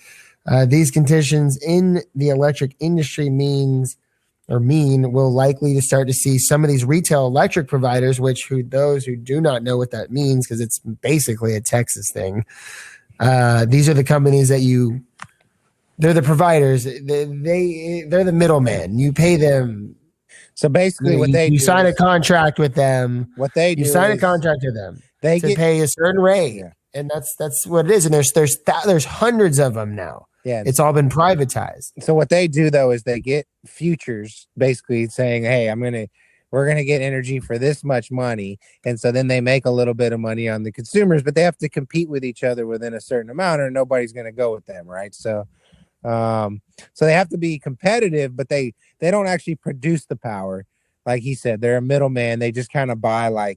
S1: These conditions in the electric industry mean we'll likely to start to see some of these retail electric providers, those who do not know what that means, because it's basically a Texas thing. These are the companies that they're the providers. They're the middleman. You pay them.
S2: So basically, you
S1: sign a contract with them.
S2: What they do,
S1: you sign a contract with them. They pay a certain rate, and that's what it is. And there's hundreds of them now.
S2: Yeah,
S1: it's all been privatized.
S2: So what they do though is they get futures, basically saying, "Hey, we're gonna get energy for this much money," and so then they make a little bit of money on the consumers, but they have to compete with each other within a certain amount, or nobody's gonna go with them, right? So they have to be competitive, but they don't actually produce the power. Like he said, they're a middleman. They just kind of buy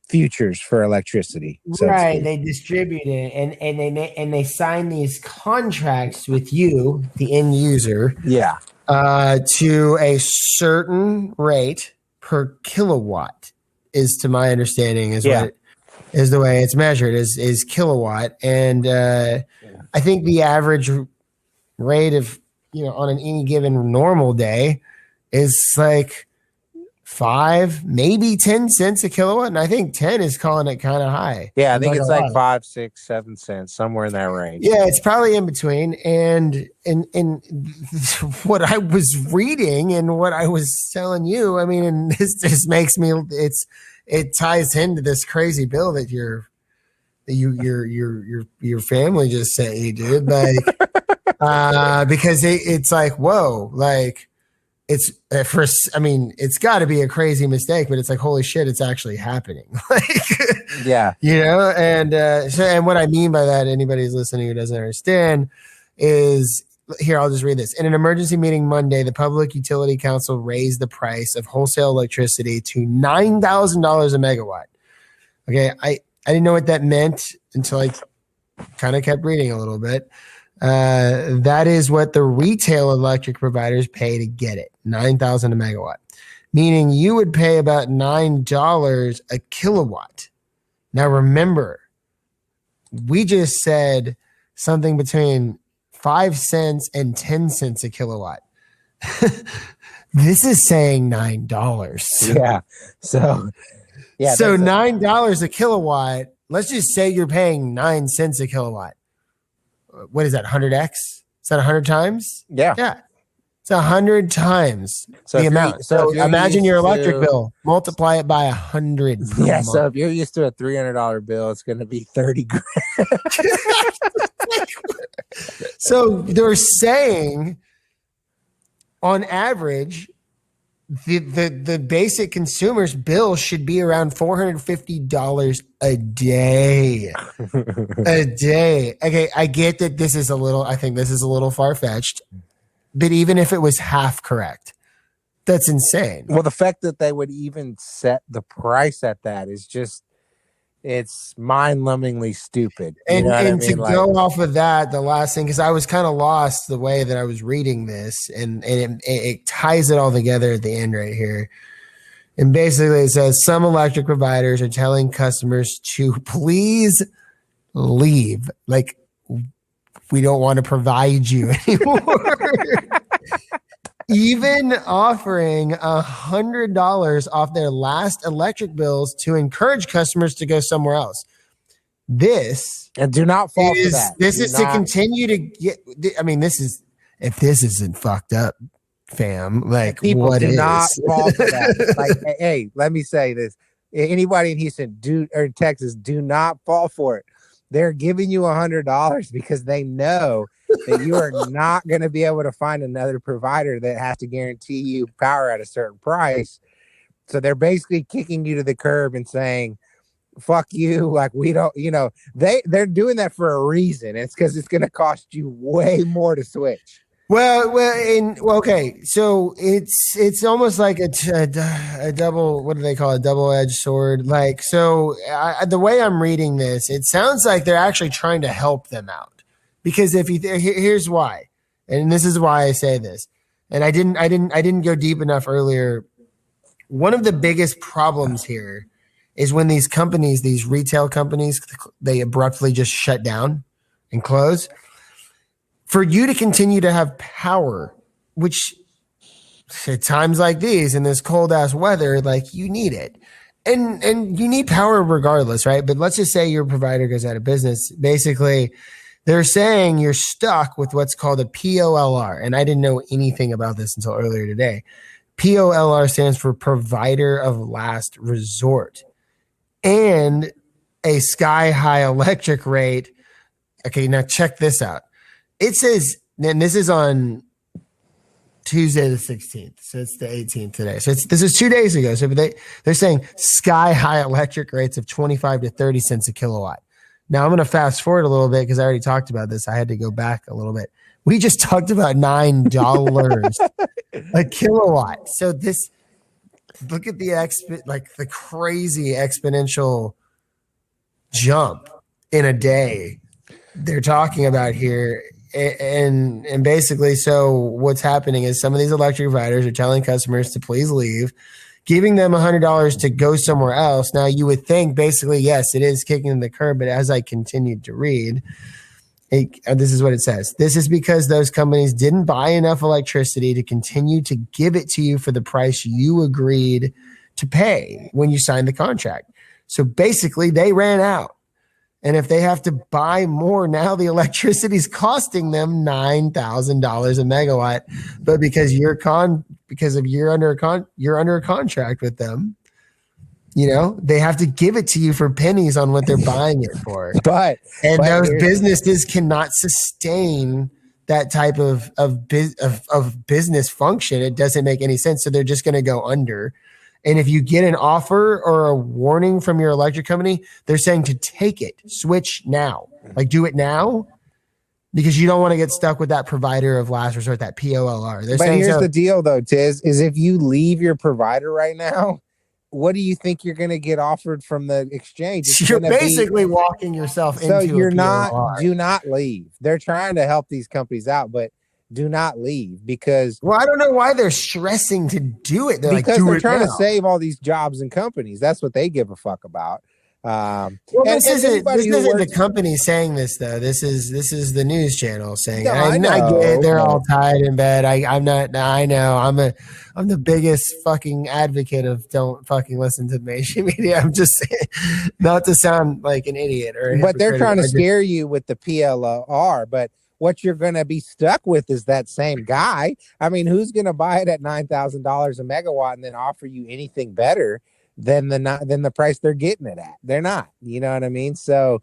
S2: futures for electricity.
S1: Right. They distribute it and they sign these contracts with you, the end user.
S2: Yeah.
S1: To a certain rate per kilowatt is, to my understanding, what is the way it's measured is kilowatt. And I think the average rate of, on any given normal day is like 5, maybe 10 cents a kilowatt. And I think 10 is calling it kind of high.
S2: Yeah, I think it's like 5, 6, 7 cents, somewhere in that range.
S1: Yeah, it's probably in between. And what I was reading and what I was telling you, I mean, and this just makes me, it ties into this crazy bill that your family just sent you, dude. Like, because it's like, whoa, like it's it's got to be a crazy mistake, but it's like, holy shit, it's actually happening.
S2: Yeah,
S1: and what I mean by that, anybody who's listening who doesn't understand, is here. I'll just read this. In an emergency meeting Monday, the Public Utility Council raised the price of wholesale electricity to $9,000 a megawatt. Okay, I didn't know what that meant until I kind of kept reading a little bit. That is what the retail electric providers pay to get it, $9,000 a megawatt, meaning you would pay about $9 a kilowatt. Now, remember, we just said something between 5 cents and 10 cents a kilowatt. This is saying $9.
S2: Yeah. So
S1: $9 a kilowatt. Let's just say you're paying 9 cents a kilowatt. What is that? 100x? Is that 100 times?
S2: Yeah.
S1: Yeah. It's It's 100 times the amount. So imagine your electric bill, multiply it by 100.
S2: Yeah. So if you're used to a $300 bill, it's going to be 30 grand.
S1: So they're saying, on average, the basic consumer's bill should be around $450 a day. A day. Okay, I get that this is a little far-fetched, but even if it was half correct, that's insane.
S2: Well, the fact that they would even set the price at that is just, it's mind-numbingly stupid.
S1: And to go off of that, the last thing, because I was kind of lost the way that I was reading this, and it ties it all together at the end right here. And basically it says some electric providers are telling customers to please leave. Like, we don't want to provide you anymore. Even offering $100 off their last electric bills to encourage customers to go somewhere else.
S2: And do not fall for that.
S1: This is to continue to get. I mean, this is, if this isn't fucked up, fam. Like,
S2: people
S1: what
S2: do
S1: is?
S2: not fall for that. Like, hey, let me say this: anybody in Houston or Texas, do not fall for it. They're giving you $100 because they know that you are not going to be able to find another provider that has to guarantee you power at a certain price. So they're basically kicking you to the curb and saying, fuck you. Like, we don't, they're doing that for a reason. It's because it's going to cost you way more to switch.
S1: Okay. So it's almost like a double, what do they call it? Double-edged sword. Like, so the way I'm reading this, it sounds like they're actually trying to help them out, because here's why, and this is why I say this. And I didn't go deep enough earlier. One of the biggest problems here is when these companies, these retail companies, they abruptly just shut down and close. For you to continue to have power, which at times like these in this cold ass weather, like, you need it. And you need power regardless, right? But let's just say your provider goes out of business. Basically, they're saying you're stuck with what's called a POLR. And I didn't know anything about this until earlier today. POLR stands for Provider of Last Resort, and a sky-high electric rate. Okay, now check this out. It says, and this is on Tuesday the 16th, so it's the 18th today. So this is 2 days ago. So they're saying sky-high electric rates of 25 to 30 cents a kilowatt. Now I'm going to fast forward a little bit because I already talked about this. I had to go back a little bit. We just talked about $9 a kilowatt. So look at the crazy exponential jump in a day they're talking about here. And basically, so what's happening is some of these electric providers are telling customers to please leave, giving them $100 to go somewhere else. Now, you would think basically, yes, it is kicking the curb. But as I continued to read, this is what it says. This is because those companies didn't buy enough electricity to continue to give it to you for the price you agreed to pay when you signed the contract. So basically, they ran out. And if they have to buy more now, the electricity is costing them $9,000 a megawatt. But because you're under a contract with them, they have to give it to you for pennies on what they're buying it for. But those businesses cannot sustain that type of business function. It doesn't make any sense. So they're just going to go under. And if you get an offer or a warning from your electric company, they're saying to take it, switch now, like do it now, because you don't want to get stuck with that provider of last resort, that POLR.
S2: But here's the deal, though, Tiz, is if you leave your provider right now, what do you think you're going to get offered from the exchange?
S1: You're basically walking yourself into a POLR.
S2: Do not leave. They're trying to help these companies out, but do not leave because.
S1: Well, I don't know why they're stressing to do it.
S2: They're trying to save all these jobs and companies. That's what they give a fuck about.
S1: This isn't the company saying this though. This is the news channel saying. No, I get it. They're all tied in bed. I'm not. I know. I'm the biggest fucking advocate of don't fucking listen to mainstream media. I'm just saying, not to sound like an idiot or.
S2: But they're trying to scare you with the PLR. But what you're going to be stuck with is that same guy. I mean, who's going to buy it at $9,000 a megawatt and then offer you anything better than the price they're getting it at? They're not. You know what I mean? So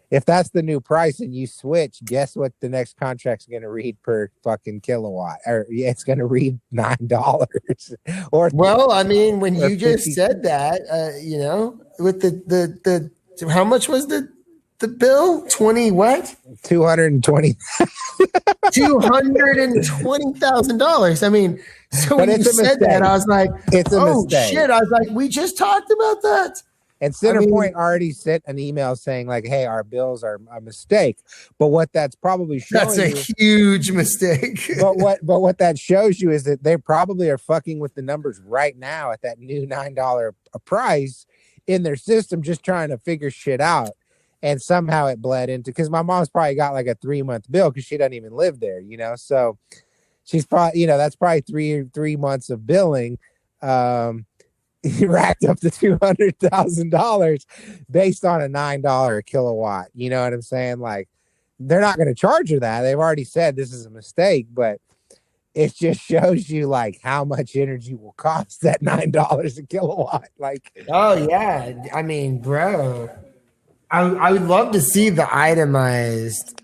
S2: if that's the new price and you switch, guess what the next contract's going to read per fucking kilowatt? Or it's going to read $9 or
S1: well, I mean, when you just said that, you know, with the how much was the bill? 20 what?
S2: $220,000.
S1: $220,000. I mean, so when you said that, I was like,
S2: it's a mistake.
S1: Shit. I was like, we just talked about that.
S2: And CenterPoint already sent an email saying like, hey, our bills are a mistake. But what that's probably showing
S1: that's a huge mistake.
S2: but what that shows you is that they probably are fucking with the numbers right now at that new $9 a price in their system, just trying to figure shit out. And somehow it bled into, because my mom's probably got like a 3-month bill because she doesn't even live there, you know. So she's probably, you know, that's probably three months of billing. Racked up to $200,000 based on a $9 a kilowatt. You know what I'm saying? Like, they're not going to charge her that. They've already said this is a mistake, but it just shows you like how much energy will cost that $9 a kilowatt. Like,
S1: oh yeah, I mean, bro, I would love to see the itemized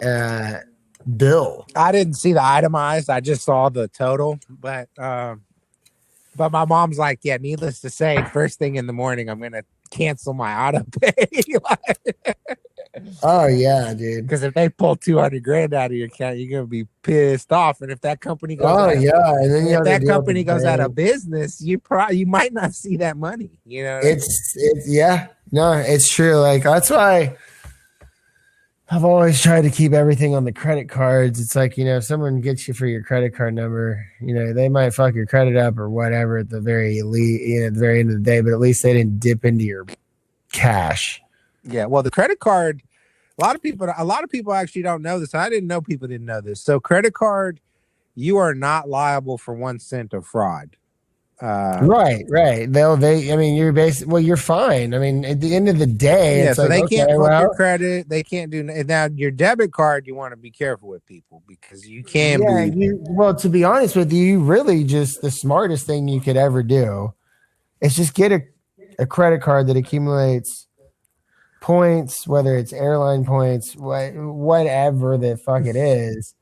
S1: bill.
S2: I didn't see the itemized. I just saw the total, but my mom's like, yeah, needless to say, first thing in the morning, I'm going to cancel my auto pay.
S1: Oh, yeah, dude.
S2: Because if they pull $200,000 out of your account, you're going to be pissed off. And if that company goes
S1: and then
S2: if that company goes out of business, you might not see that money. You know,
S1: it's true. Like, that's why I've always tried to keep everything on the credit cards. It's like, you know, if someone gets you for your credit card number, you know, they might fuck your credit up or whatever at the very end of the day, but at least they didn't dip into your cash.
S2: Yeah, well, the credit card, a lot of people actually don't know this. I didn't know people didn't know this. So credit card, you are not liable for 1 cent of fraud.
S1: Right. I mean, you're fine. I mean, at the end of the day, it's
S2: so
S1: like,
S2: they can't fuck your credit. They can't do now. Your debit card, you want to be careful with people because you can
S1: well, to be honest with you, really just the smartest thing you could ever do is just get a credit card that accumulates points, whether it's airline points, whatever the fuck it is.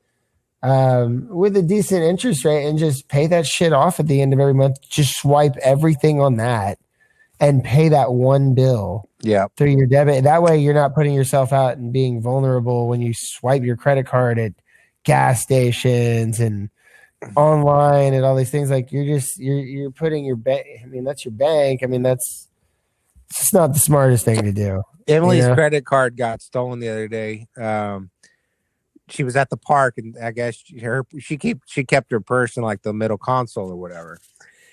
S1: With a decent interest rate, and just pay that shit off at the end of every month. Just swipe everything on that and pay that one bill through your debit. That way you're not putting yourself out and being vulnerable when you swipe your credit card at gas stations and online and all these things. Like, you're putting your bank. I mean, that's your bank. I mean, it's just not the smartest thing to do.
S2: Emily's credit card got stolen the other day. She was at the park, and I guess she kept her purse in like the middle console or whatever.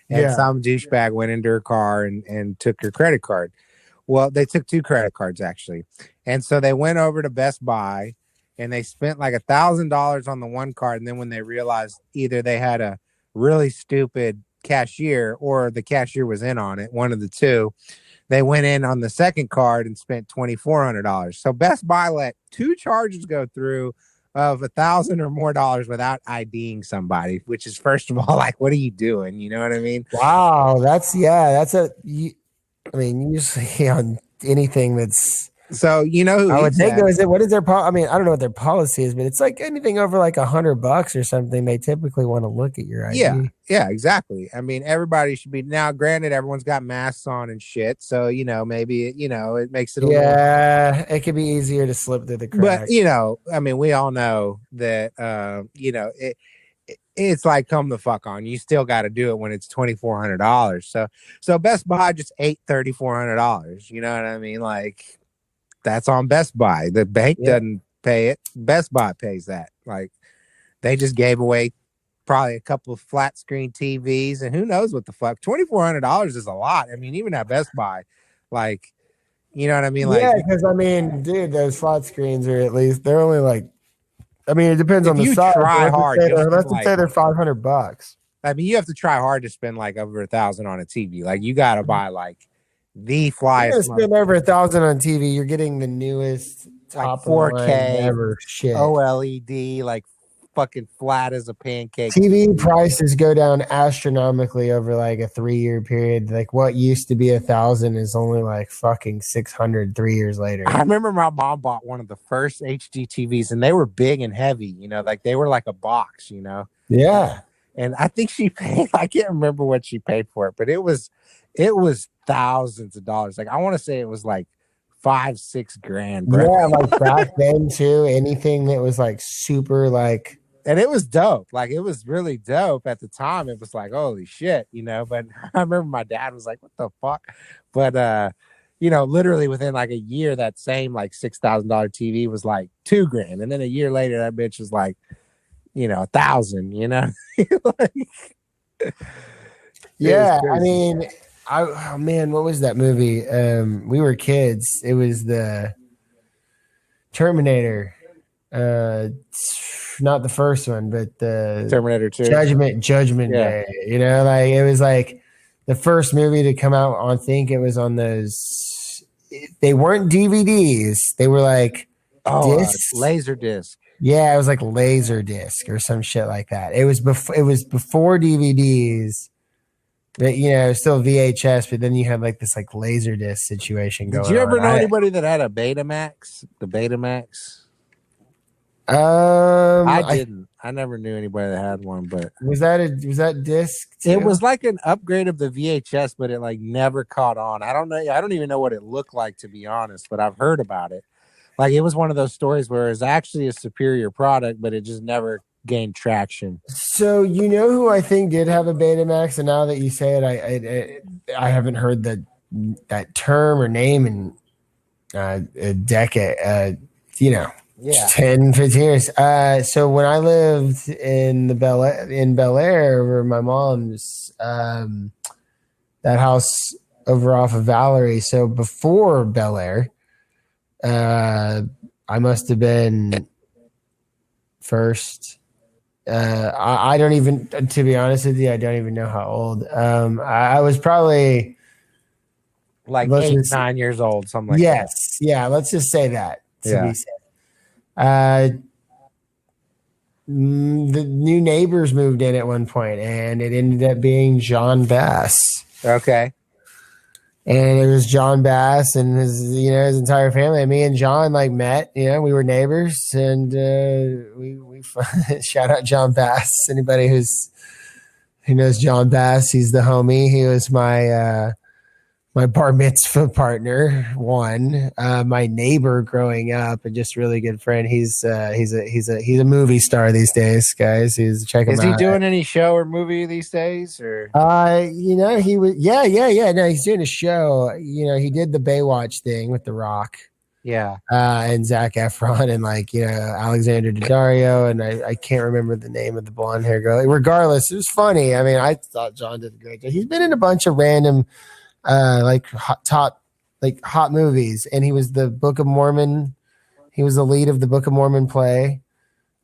S2: And some douchebag went into her car and took her credit card. Well, they took 2 credit cards actually. And so they went over to Best Buy and they spent like $1,000 on the one card. And then when they realized either they had a really stupid cashier or the cashier was in on it, one of the two, they went in on the second card and spent $2,400. So Best Buy let 2 charges go through of $1,000 or more without IDing somebody, which is, first of all, like, what are you doing? You know what I mean?
S1: Wow, usually on anything that's,
S2: so, you know, who
S1: I would think, what is their I mean, I don't know what their policy is, but it's like anything over like $100 or something, they typically want to look at your ID.
S2: Yeah, exactly. I mean, everybody should be, now granted, everyone's got masks on and shit, so, you know, maybe, you know, it makes it
S1: it could be easier to slip through the cracks.
S2: But, you know, I mean, we all know that you know, it's like, come the fuck on, you still got to do it when it's $2,400. So Best Buy just ate $3,400. You know what I mean? Like, that's on Best Buy. The bank doesn't pay it. Best Buy pays that. Like, they just gave away probably a couple of flat screen TVs and who knows what the fuck. $2,400 is a lot. I mean, even at Best Buy, like, you know what I mean? Like,
S1: because I mean, dude, those flat screens are they're only like, I mean, it depends on the size.
S2: Try hard.
S1: Let's say they're $500.
S2: I mean, you have to try hard to spend like over $1,000 on a TV. Like, you got to buy like the flyest.
S1: You're gonna spend over $1,000 on TV. You're getting the newest
S2: like
S1: top of the line
S2: 4K,
S1: ever shit.
S2: OLED, like fucking flat as a pancake.
S1: TV prices go down astronomically over like a 3-year period. Like what used to be 1,000 is only like fucking 600 3 years later.
S2: I remember my mom bought one of the first HD TVs, and they were big and heavy. Like they were like a box.
S1: Yeah.
S2: And I think she paid. I can't remember what she paid for it, but it was thousands of dollars. Like I want to say it was like $5-6 grand, bro.
S1: Yeah, like back then too. Anything that was like super like.
S2: And it was dope. Like it was really dope at the time. It was like, holy shit, But I remember my dad was like, what the fuck? But literally within like a year, that same like $6,000 TV was like $2 grand. And then a year later, that bitch was like, 1,000, like,
S1: yeah, I mean, oh man, what was that movie? We were kids. It was the Terminator. Not the first one, but the
S2: Terminator 2.
S1: Judgment Day. Like it was like the first movie to come out on. I think it was on those. They weren't DVDs. They were like discs.
S2: Laser disc.
S1: Yeah, it was like laser disc or some shit like that. It was before. It was before DVDs. But still VHS. But then you had like this like laser disc situation going on.
S2: Did you ever know anybody that had a Betamax? The Betamax. I didn't. I never knew anybody that had one. But
S1: was that disc too?
S2: It was like an upgrade of the VHS, but it like never caught on. I don't know. I don't even know what it looked like, to be honest. But I've heard about it. Like it was one of those stories where it was actually a superior product, but it just never gained traction.
S1: So who I think did have a Betamax, and now that you say it, I haven't heard that term or name in a decade. 10, 15 years. So when I lived in Bel Air, where my mom's that house over off of Valerie. So before Bel Air, I must have been first. I don't even, to be honest with you, I don't even know how old. I was probably
S2: like 8, 9 years old, something like that.
S1: Yes, yeah. Let's just say that to be safe. The new neighbors moved in at one point, and it ended up being John Bass.
S2: Okay.
S1: And it was John Bass and his entire family. And me and John like met. We were neighbors, and we shout out John Bass. Anybody who knows John Bass, he's the homie. He was my bar mitzvah partner, my neighbor growing up, and just really good friend. He's a movie star these days, guys. Check him out.
S2: Is he doing any show or movie these days, or?
S1: He was. Yeah. No, he's doing a show. He did the Baywatch thing with The Rock.
S2: Yeah.
S1: And Zac Efron and Alexander Daddario, and I can't remember the name of the blonde hair girl. Regardless, it was funny. I mean, I thought John did a great job. He's been in a bunch of random hot movies, and he was the Book of Mormon. He was the lead of the Book of Mormon play.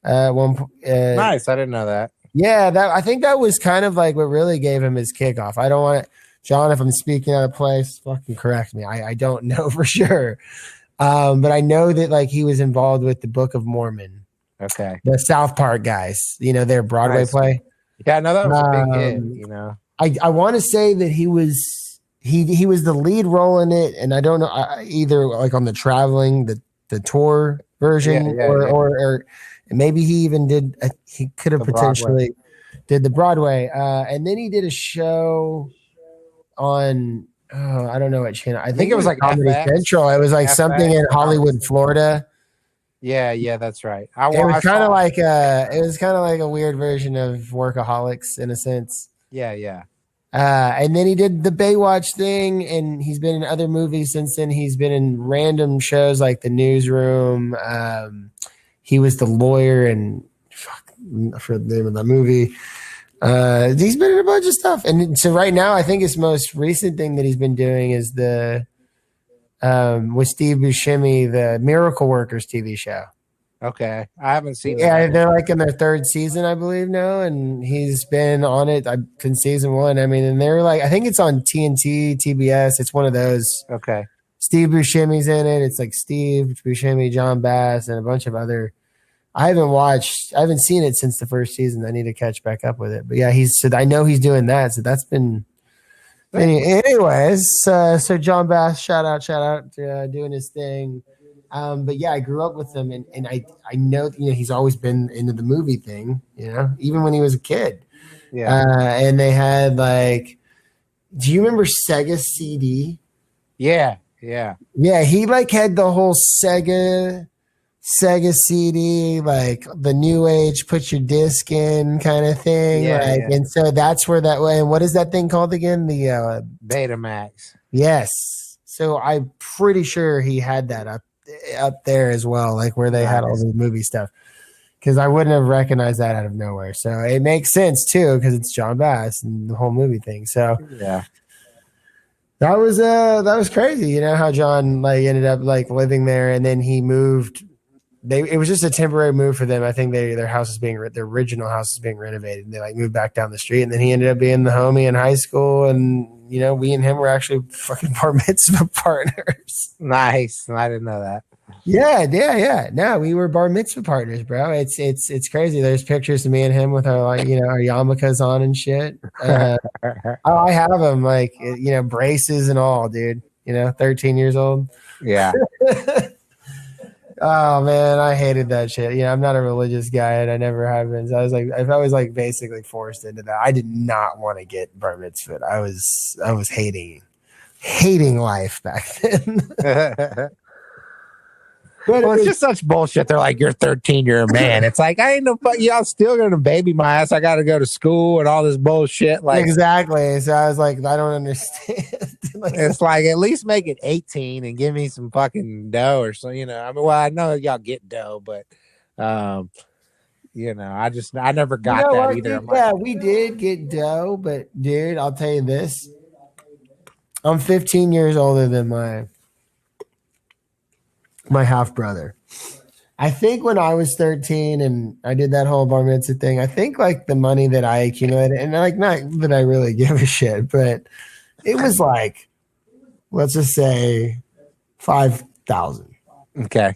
S2: Nice, I didn't know that.
S1: Yeah, I think that was kind of like what really gave him his kickoff. I don't want to, John, if I'm speaking out of place, fucking correct me. I don't know for sure, but I know that he was involved with the Book of Mormon.
S2: Okay,
S1: the South Park guys, their Broadway play.
S2: Yeah, no, that was a big hit.
S1: I want to say that he was. He was the lead role in it, and I don't know either on the traveling the tour version or maybe he even did. He could have potentially did the Broadway, and then he did a show on I don't know what channel. I think it was like Comedy Central. It was like FX, something in Hollywood, Florida.
S2: Yeah, that's right.
S1: It was kind of like a weird version of Workaholics in a sense.
S2: Yeah.
S1: And then he did the Baywatch thing, and he's been in other movies since then. He's been in random shows like The Newsroom. He was the lawyer and I forget the name of that movie. He's been in a bunch of stuff. And so right now, I think his most recent thing that he's been doing is with Steve Buscemi, the Miracle Workers TV show.
S2: Okay, I haven't seen.
S1: Yeah, they're in their third season, I believe now, and he's been on it since season 1. I mean, and they're I think it's on TNT, TBS. It's one of those.
S2: Okay.
S1: Steve Buscemi's in it. It's like Steve Buscemi, John Bass, and a bunch of other. I haven't seen it since the first season. I need to catch back up with it. But yeah, I know he's doing that. So that's been. Anyways, so John Bass, shout out, doing his thing. But yeah, I grew up with him, and I know he's always been into the movie thing. Even when he was a kid.
S2: Yeah.
S1: And they had like, do you remember Sega CD?
S2: Yeah.
S1: Yeah, he like had the whole Sega CD, like the new age, put your disc in kind of thing. And so that's where that way. And what is that thing called again? The
S2: Betamax.
S1: Yes. So I'm pretty sure he had that up there as well, like where they had all the movie stuff. Because I wouldn't have recognized that out of nowhere. So it makes sense too, because it's John Bass and the whole movie thing. So
S2: yeah.
S1: That was crazy, how John like ended up like living there, and then he moved. It was just a temporary move for them. I think their original house is being renovated, and they like moved back down the street. And then he ended up being the homie in high school, and we and him were actually fucking bar mitzvah partners.
S2: Nice, I didn't know that.
S1: Yeah. No, we were bar mitzvah partners, bro. It's crazy. There's pictures of me and him with our our yarmulkes on and shit. I have them like braces and all, dude. 13 years old.
S2: Yeah.
S1: Oh man, I hated that shit. I'm not a religious guy, and I never have been. So I was like basically forced into that. I did not want to get bar mitzvah. I was hating life back then.
S2: Well, it's just such bullshit. They're like, you're 13, you're a man. It's like, I ain't no fuck. Y'all still gonna baby my ass. I got to go to school and all this bullshit. Like
S1: exactly. So I was like, I don't understand.
S2: It's like at least make it 18 and give me some fucking dough or so. I mean, well, I know y'all get dough, but I never got that either.
S1: Yeah, we did get dough, but dude, I'll tell you this: I'm 15 years older than my half brother. I think when I was 13 and I did that whole bar mitzvah thing, I think like the money that I accumulated, and like not that I really give a shit, but it was like, let's just say $5,000.
S2: Okay.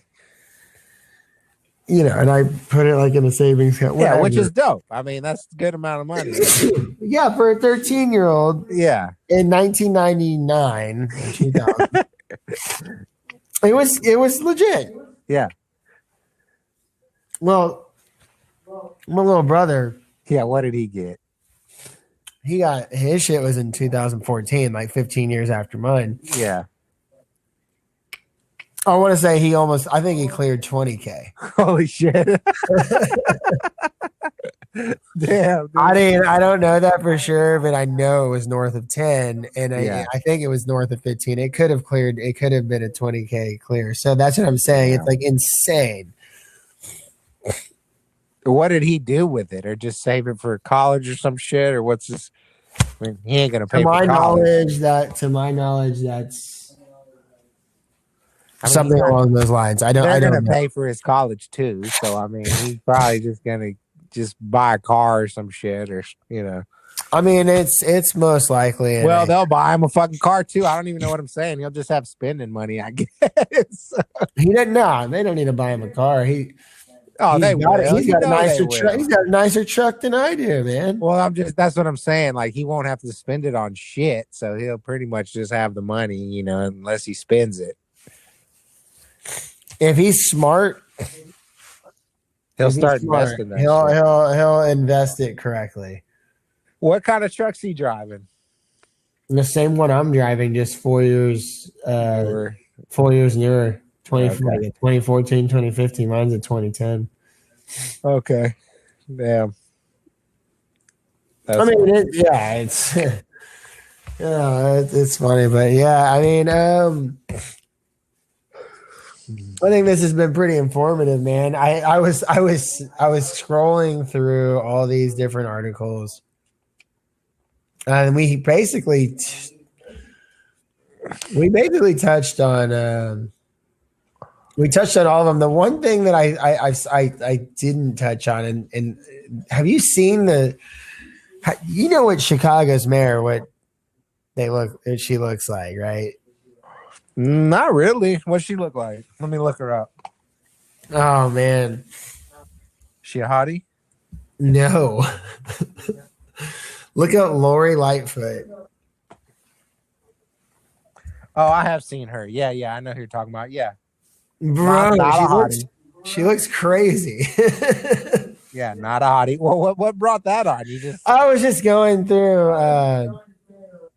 S1: And I put it like in a savings account.
S2: Yeah, which is dope. I mean, that's a good amount of money.
S1: Yeah, for a 13-year-old.
S2: Yeah.
S1: In 1999, 2000. It was legit.
S2: Yeah.
S1: Well, my little brother.
S2: Yeah, what did he get?
S1: He got his shit was in 2014, like 15 years after mine.
S2: Yeah.
S1: I want to say I think he cleared 20K.
S2: Holy shit. Damn. Dude.
S1: I don't know that for sure, but I know it was north of 10, and I think it was north of 15. It could have been a 20K clear. So that's what I'm saying. Yeah. It's like insane.
S2: What did he do with it, or just save it for college or some shit, or what's this? I mean, he ain't gonna pay. To my knowledge,
S1: that's something along those lines. I don't.
S2: They're
S1: gonna
S2: pay for his college too, so I mean, he's probably just gonna buy a car or some shit, or
S1: I mean, it's most likely.
S2: Well, they'll buy him a fucking car too. I don't even know what I'm saying. He'll just have spending money, I guess.
S1: He didn't. No, they don't need to buy him a car. He's got a nicer truck. He's got a nicer truck than I do, man.
S2: Well, that's what I'm saying. Like, he won't have to spend it on shit, so he'll pretty much just have the money, unless he spends it.
S1: If he's smart,
S2: he'll start investing that.
S1: He'll invest it correctly.
S2: What kind of truck's he driving?
S1: The same one I'm driving, just 4 years. 4 years newer. 2014, 2015. Mine's a 2010.
S2: Okay. Damn.
S1: I mean, it's it's funny, but yeah, I mean, I think this has been pretty informative, man. I was scrolling through all these different articles, and we basically touched on. We touched on all of them. The one thing that I didn't touch on, and have you seen what Chicago's mayor, what she looks like, right?
S2: Not really. What's she look like? Let me look her up.
S1: Oh man,
S2: She a hottie?
S1: no. Look up Lori Lightfoot.
S2: Oh, I have seen her. Yeah, I know who you're talking about. Yeah,
S1: Bro,
S2: not a hottie.
S1: She looks crazy.
S2: Yeah, not a hottie. Well, what brought that on? You just
S1: I was just going through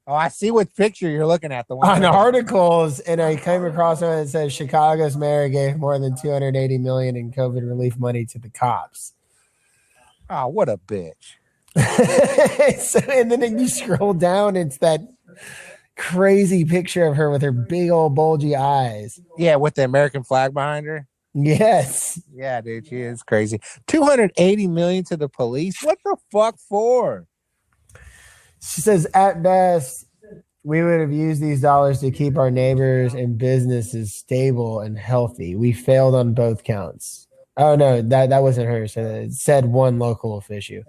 S2: oh, I see what picture you're looking at. The one
S1: on articles, and I came across one that says Chicago's mayor gave more than $280 million in COVID relief money to the cops.
S2: Oh, what a bitch!
S1: So, and then you scroll down, it's that crazy picture of her with her big old bulgy eyes.
S2: Yeah, with the American flag behind her.
S1: Yes.
S2: Yeah, dude, she is crazy. $280 million to the police. What the fuck for?
S1: She says, at best, we would have used these dollars to keep our neighbors and businesses stable and healthy. We failed on both counts. Oh no, that wasn't her. So it said one local official.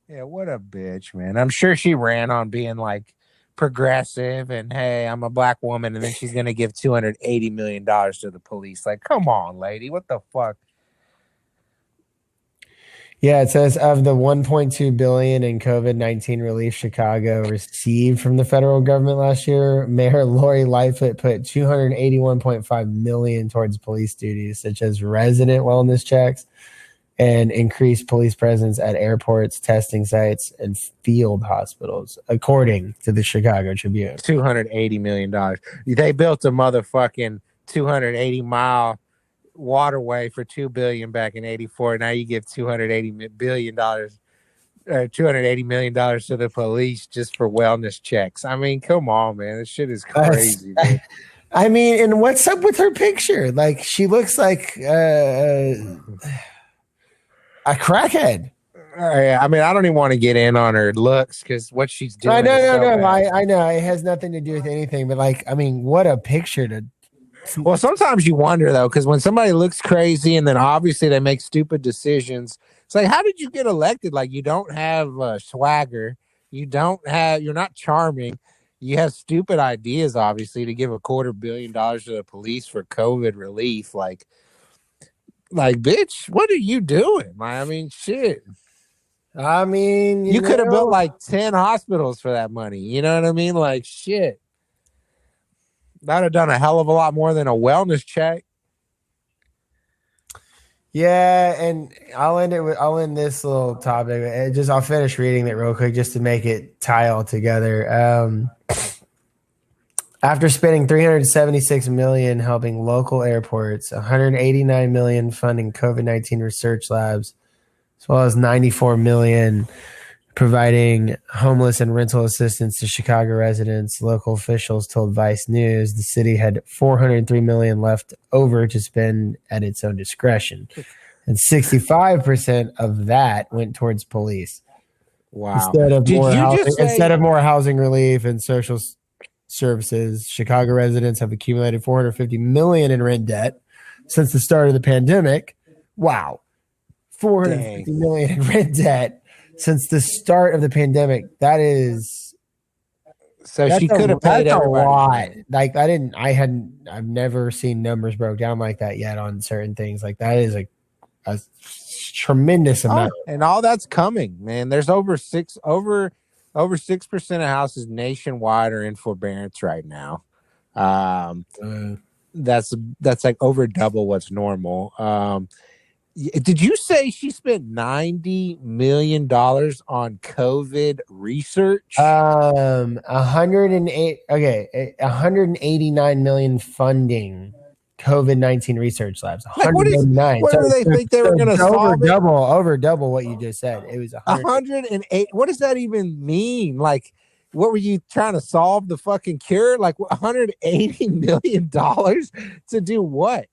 S2: Yeah, what a bitch, man. I'm sure she ran on being like progressive and hey, I'm a black woman, and then she's gonna give $280 million to the police. Like, come on, lady, what the fuck?
S1: Yeah, it says of the $1.2 billion in COVID-19 relief Chicago received from the federal government last year, Mayor Lori Lightfoot put $281.5 million towards police duties, such as resident wellness checks and increased police presence at airports, testing sites, and field hospitals, according to the Chicago Tribune.
S2: $280 million. They built a motherfucking 280-mile waterway for $2 billion back in '84. Now you give $280 million to the police just for wellness checks. I mean, come on, man. This shit is crazy, dude.
S1: I mean, and what's up with her picture? Like, she looks like a crackhead.
S2: I mean, I don't even want to get in on her looks because what she's doing.
S1: I know it has nothing to do with anything, but like, I mean, what a picture to.
S2: Well, sometimes you wonder though, because when somebody looks crazy and then obviously they make stupid decisions, it's like, how did you get elected? Like, you don't have swagger, you're not charming, you have stupid ideas, obviously, to give $250 million to the police for COVID relief. Like, bitch, what are you doing? I mean, shit.
S1: I mean,
S2: you could have built like 10 hospitals for that money. You know what I mean? Like, shit. That'd have done a hell of a lot more than a wellness check.
S1: Yeah, and I'll end this little topic. I'll finish reading it real quick just to make it tie all together. After spending $376 million helping local airports, $189 million funding COVID-19 research labs, as well as $94 million providing homeless and rental assistance to Chicago residents, local officials told Vice News the city had $403 million left over to spend at its own discretion, and 65% of that went towards police.
S2: Wow!
S1: Instead of more housing relief and social services, Chicago residents have accumulated $450 million in rent debt since the start of the pandemic. Wow, $450 million in rent debt since the start of the pandemic. That is
S2: so she could have paid
S1: a
S2: everybody.
S1: lot. Like, I've never seen numbers broke down like that yet on certain things. Like, that is a tremendous amount.
S2: And all that's coming, man. There's over 6% of houses nationwide are in forbearance right now. That's like over double what's normal. Did you say she spent $90 million on COVID research?
S1: $189 million funding COVID-19 research labs.
S2: Like, what do they think they were going to solve?
S1: Over double what you just said. It was
S2: 108. What does that even mean? Like, what were you trying to solve? The fucking cure? Like, $180 million to do what?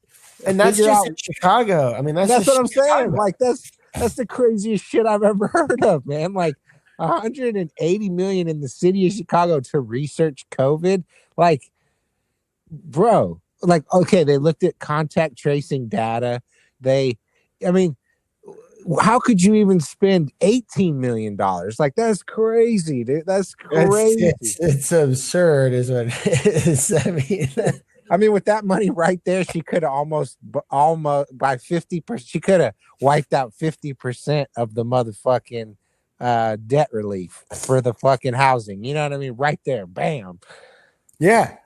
S1: And that's just in Chicago. I mean, that's
S2: what I'm saying. Like, that's the craziest shit I've ever heard of, man. Like, $180 million in the city of Chicago to research COVID. Like, bro, like, okay, they looked at contact tracing data. how could you even spend $18 million? Like, that's crazy, dude. That's crazy.
S1: It's absurd, is what it is.
S2: I mean, with that money right there, she could have almost by 50%. She could have wiped out 50% of the motherfucking debt relief for the fucking housing. You know what I mean? Right there, bam.
S1: Yeah.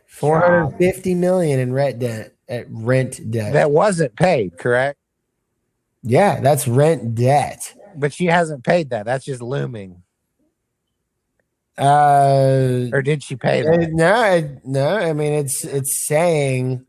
S1: 450 million in rent debt.
S2: That wasn't paid, correct?
S1: Yeah, that's rent debt.
S2: But she hasn't paid that. That's just looming. Or did she pay that?
S1: No. I mean, it's saying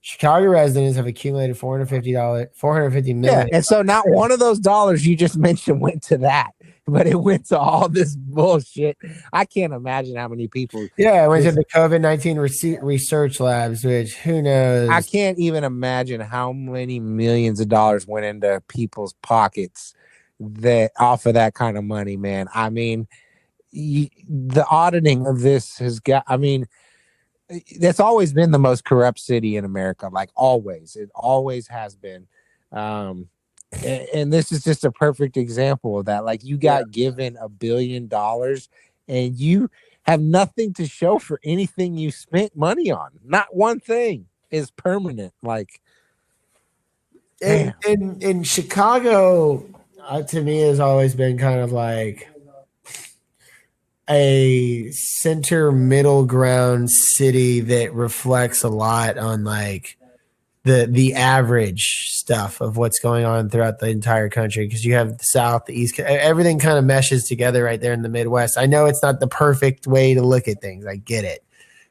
S1: Chicago residents have accumulated $450 million.
S2: Yeah, and so not one of those dollars you just mentioned went to that, but it went to all this bullshit. I can't imagine how many people.
S1: Yeah, it went to the COVID-19 research labs, which who knows?
S2: I can't even imagine how many millions of dollars went into people's pockets that off of that kind of money, man. I mean, the auditing of this has got. I mean, that's always been the most corrupt city in America. Like always, it always has been. And this is just a perfect example of that. Like you got given $1 billion and you have nothing to show for anything you spent money on. Not one thing is permanent. Like
S1: in Chicago, to me has always been kind of like a center middle ground city that reflects a lot on like the average stuff of what's going on throughout the entire country, because you have the South, the East, everything kind of meshes together right there in the Midwest. I know it's not the perfect way to look at things. I get it.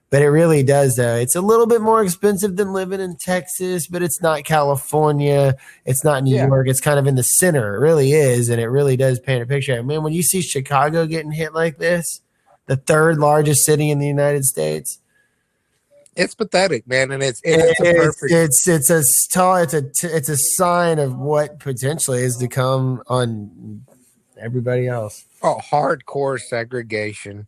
S1: But it really does, though. It's a little bit more expensive than living in Texas, but it's not California. It's not New York. It's kind of in the center. It really is, and it really does paint a picture. I mean, when you see Chicago getting hit like this, the third largest city in the United States,
S2: it's pathetic, man, and it's
S1: a sign of what potentially is to come on everybody else.
S2: Oh, hardcore segregation,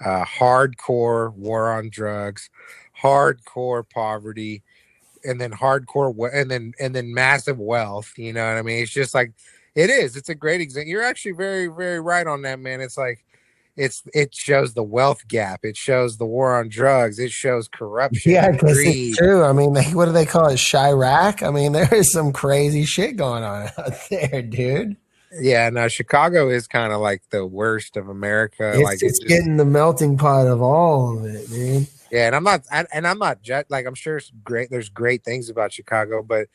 S2: hardcore war on drugs, hardcore poverty, and then and then massive wealth. You know what I mean? It's just like it is. It's a great example. You're actually very, very right on that, man. It's like. It shows the wealth gap. It shows the war on drugs. It shows corruption.
S1: Yeah, because it's true. I mean, what do they call it? Chirac? I mean, there is some crazy shit going on out there, dude.
S2: Yeah, no, Chicago is kind of like the worst of America.
S1: It's just getting the melting pot of all of it, dude.
S2: Yeah, and I'm not like I'm sure it's great. There's great things about Chicago, but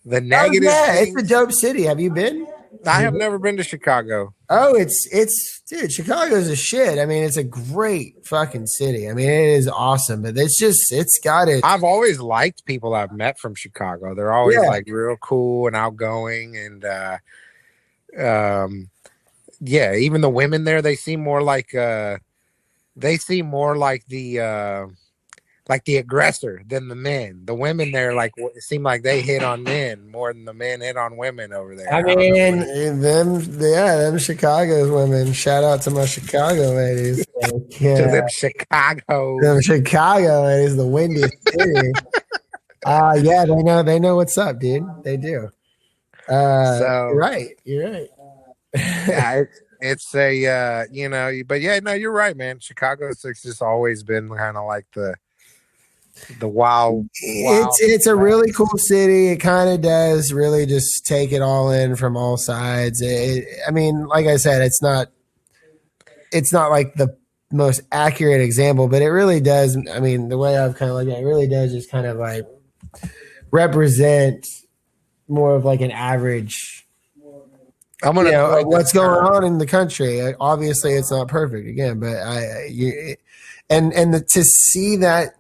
S2: the negative.
S1: It's a dope city. Have you been?
S2: I have never been to Chicago.
S1: Oh, dude, Chicago's a shit. I mean, it's a great fucking city. I mean, it is awesome, but it's got it.
S2: I've always liked people I've met from Chicago. They're always like real cool and outgoing, and even the women there, they seem more like the aggressor than the men. The women there, like, it seem like they hit on men more than the men hit on women over there.
S1: I mean, them Chicago's women. Shout out to my Chicago ladies.
S2: To them Chicago
S1: ladies, the windiest city. Yeah, they know what's up, dude. They do. You're right.
S2: Yeah, it's a but yeah, no, you're right, man. Chicago's just always been kind of like the wild.
S1: It's a really cool city. It kind of does really just take it all in from all sides. I mean, like I said, it's not like the most accurate example, but it really does. I mean, the way I've kind of looked at it, really does just kind of like represent more of like an average. What's going on in the country. Obviously, it's not perfect again, but to see that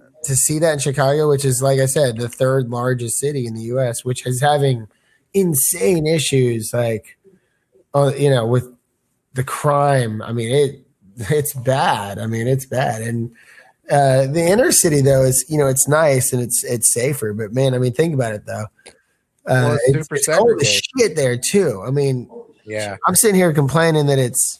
S1: in Chicago, which is, like I said, the third largest city in the U.S., which is having insane issues, like, with the crime. I mean, it's bad. I mean, it's bad. And the inner city, though, is, it's nice and it's safer. But man, I mean, think about it though. It's cold as shit there too. I mean,
S2: yeah,
S1: I'm sitting here complaining that it's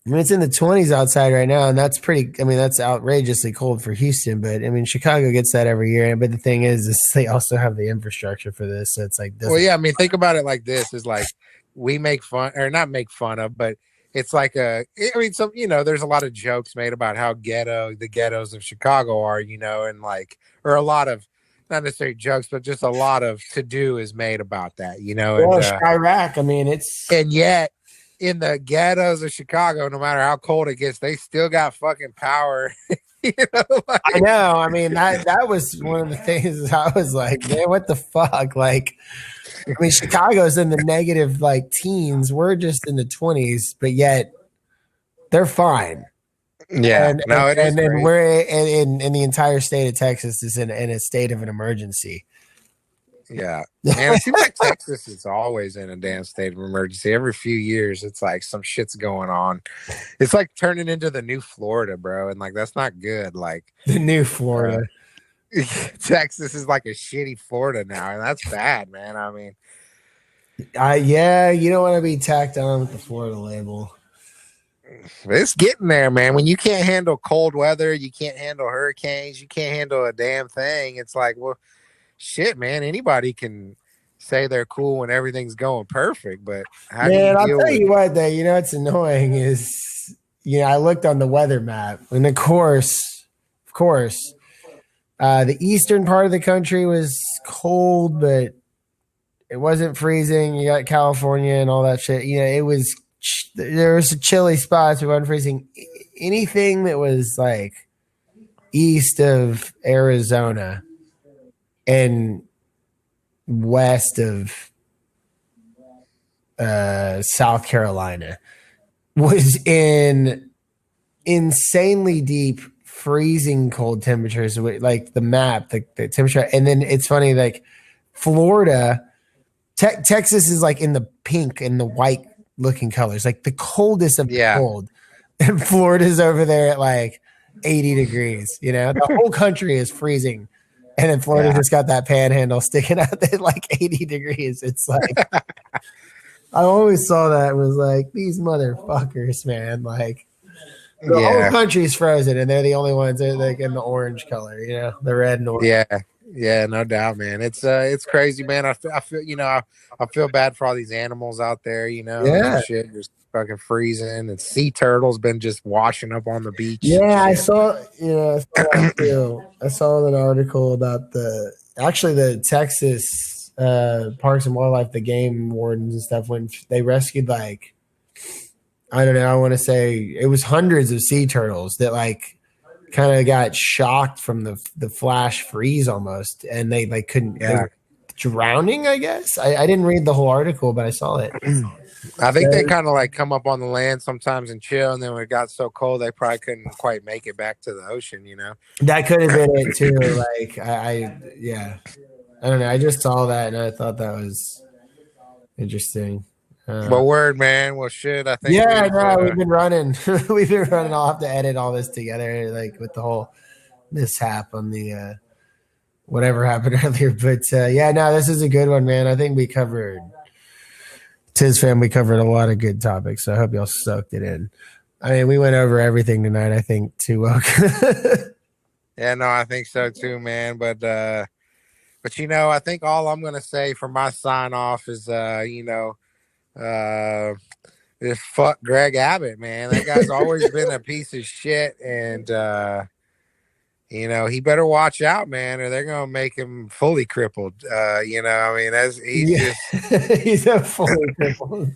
S1: I mean, it's in the 20s outside right now, and that's that's outrageously cold for Houston. But I mean, Chicago gets that every year. But the thing is they also have the infrastructure for this, so it's like,
S2: well, yeah. I mean, think about it like this: is like we make fun, or not make fun of, but it's like there's a lot of jokes made about how the ghettos of Chicago are, and like, or a lot of not necessarily jokes, but just a lot of to do is made about that,
S1: Well, Iraq. I mean,
S2: and yet. In the ghettos of Chicago, no matter how cold it gets, they still got fucking power.
S1: I know. I mean, that was one of the things I was like, man, what the fuck? Like, I mean, Chicago's in the negative like teens. We're just in the 20s, but yet they're fine.
S2: Yeah.
S1: And we're in the entire state of Texas is in a state of an emergency.
S2: Yeah. Man, it seems like Texas is always in a damn state of emergency. Every few years, it's like some shit's going on. It's like turning into the new Florida, bro. And like, that's not good. Like,
S1: the new Florida.
S2: Texas is like a shitty Florida now. And that's bad, man. I mean,
S1: yeah, you don't want to be tacked on with the Florida label.
S2: It's getting there, man. When you can't handle cold weather, you can't handle hurricanes, you can't handle a damn thing. It's like, well, shit, man, anybody can say they're cool when everything's going perfect, but
S1: I'll tell you what, though, it's annoying is, I looked on the weather map, and of course, the eastern part of the country was cold, but it wasn't freezing. You got California and all that shit. There was chilly spots. It wasn't freezing. Anything that was like east of Arizona and west of South Carolina was in insanely deep, freezing cold temperatures. Like the map, the temperature. And then it's funny, like Florida, Texas is like in the pink and the white looking colors, like the coldest of the cold. And Florida's over there at like 80 degrees, the whole country is freezing. And then Florida just got that panhandle sticking out at like 80 degrees. It's like, I always saw that and was like, these motherfuckers, man. Like, the whole country's frozen, and they're the only ones that are like in the orange color, the red and orange.
S2: Yeah, no doubt, man. It's crazy, man. I feel, I feel bad for all these animals out there, shit just fucking freezing, and sea turtles been just washing up on the beach.
S1: Yeah, I saw an article about the Texas Parks and Wildlife, the game wardens and stuff, when they rescued like, I don't know, I want to say it was hundreds of sea turtles that like kind of got shocked from the flash freeze almost, and they like couldn't, they were drowning, I guess. I didn't read the whole article, but I saw it.
S2: I think they kind of like come up on the land sometimes and chill, and then when it got so cold, they probably couldn't quite make it back to the ocean,
S1: That could have been it too. Like I don't know. I just saw that and I thought that was interesting.
S2: But word, man. Well, shit. I think.
S1: We've been running. We've been running. I'll have to edit all this together, like with the whole mishap on the whatever happened earlier. But this is a good one, man. I think we covered. Tiz fam, we covered a lot of good topics, so I hope y'all soaked it in. I mean, we went over everything tonight, I think, too well.
S2: Yeah, no, I think so too, man. But I think all I'm gonna say for my sign off is just fuck Greg Abbott, man. That guy's always been a piece of shit, and he better watch out, man, or they're gonna make him fully crippled. He's
S1: a fully crippled.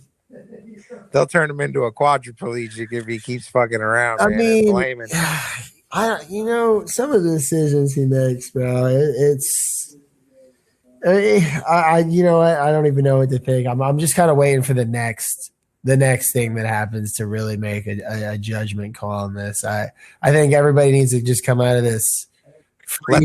S2: They'll turn him into a quadriplegic if he keeps fucking around.
S1: I mean,
S2: blaming.
S1: Some of the decisions he makes, bro. I don't even know what to think. I'm just kind of waiting for the next thing that happens to really make a judgment call on this. I think everybody needs to just come out of this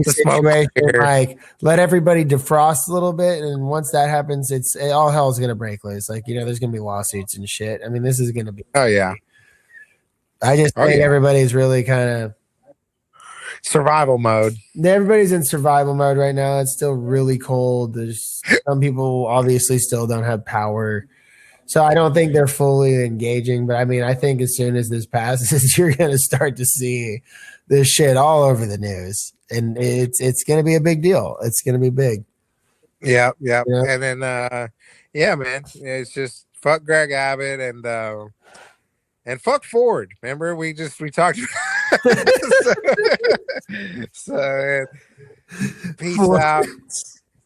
S1: situation, like let everybody defrost a little bit, and once that happens, all hell's gonna break loose. Like there's gonna be lawsuits and shit. I mean, this is gonna be.
S2: Oh yeah.
S1: I just think everybody's really kind of
S2: survival mode.
S1: Everybody's in survival mode right now. It's still really cold. There's some people obviously still don't have power. So I don't think they're fully engaging, but I mean, I think as soon as this passes, you're going to start to see this shit all over the news, and it's going to be a big deal. It's going to be big.
S2: Yeah.
S1: Yeah.
S2: And then, yeah, man, it's just fuck Greg Abbott and fuck Ford. Remember, we talked. so peace out.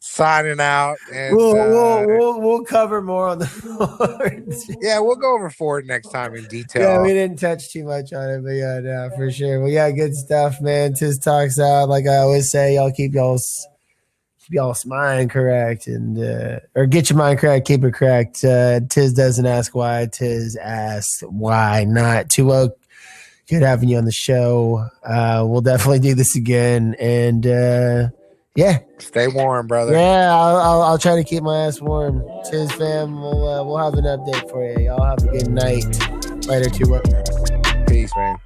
S2: Signing out, and
S1: we'll cover more on the Ford.
S2: Yeah, we'll go over Ford next time in detail.
S1: Yeah, we didn't touch too much on it, but yeah, no, for sure. Well, yeah, good stuff, man. Tiz talks out. Like I always say, y'all keep y'all's mind correct, and or get your mind correct, keep it correct. Tiz doesn't ask why. Tiz asks why not. Too good having you on the show. We'll definitely do this again, and. Yeah,
S2: stay warm, brother.
S1: Yeah, I'll try to keep my ass warm. Tiz fam, we'll have an update for you. Y'all have a good night. Later, Tua.
S2: Peace, man.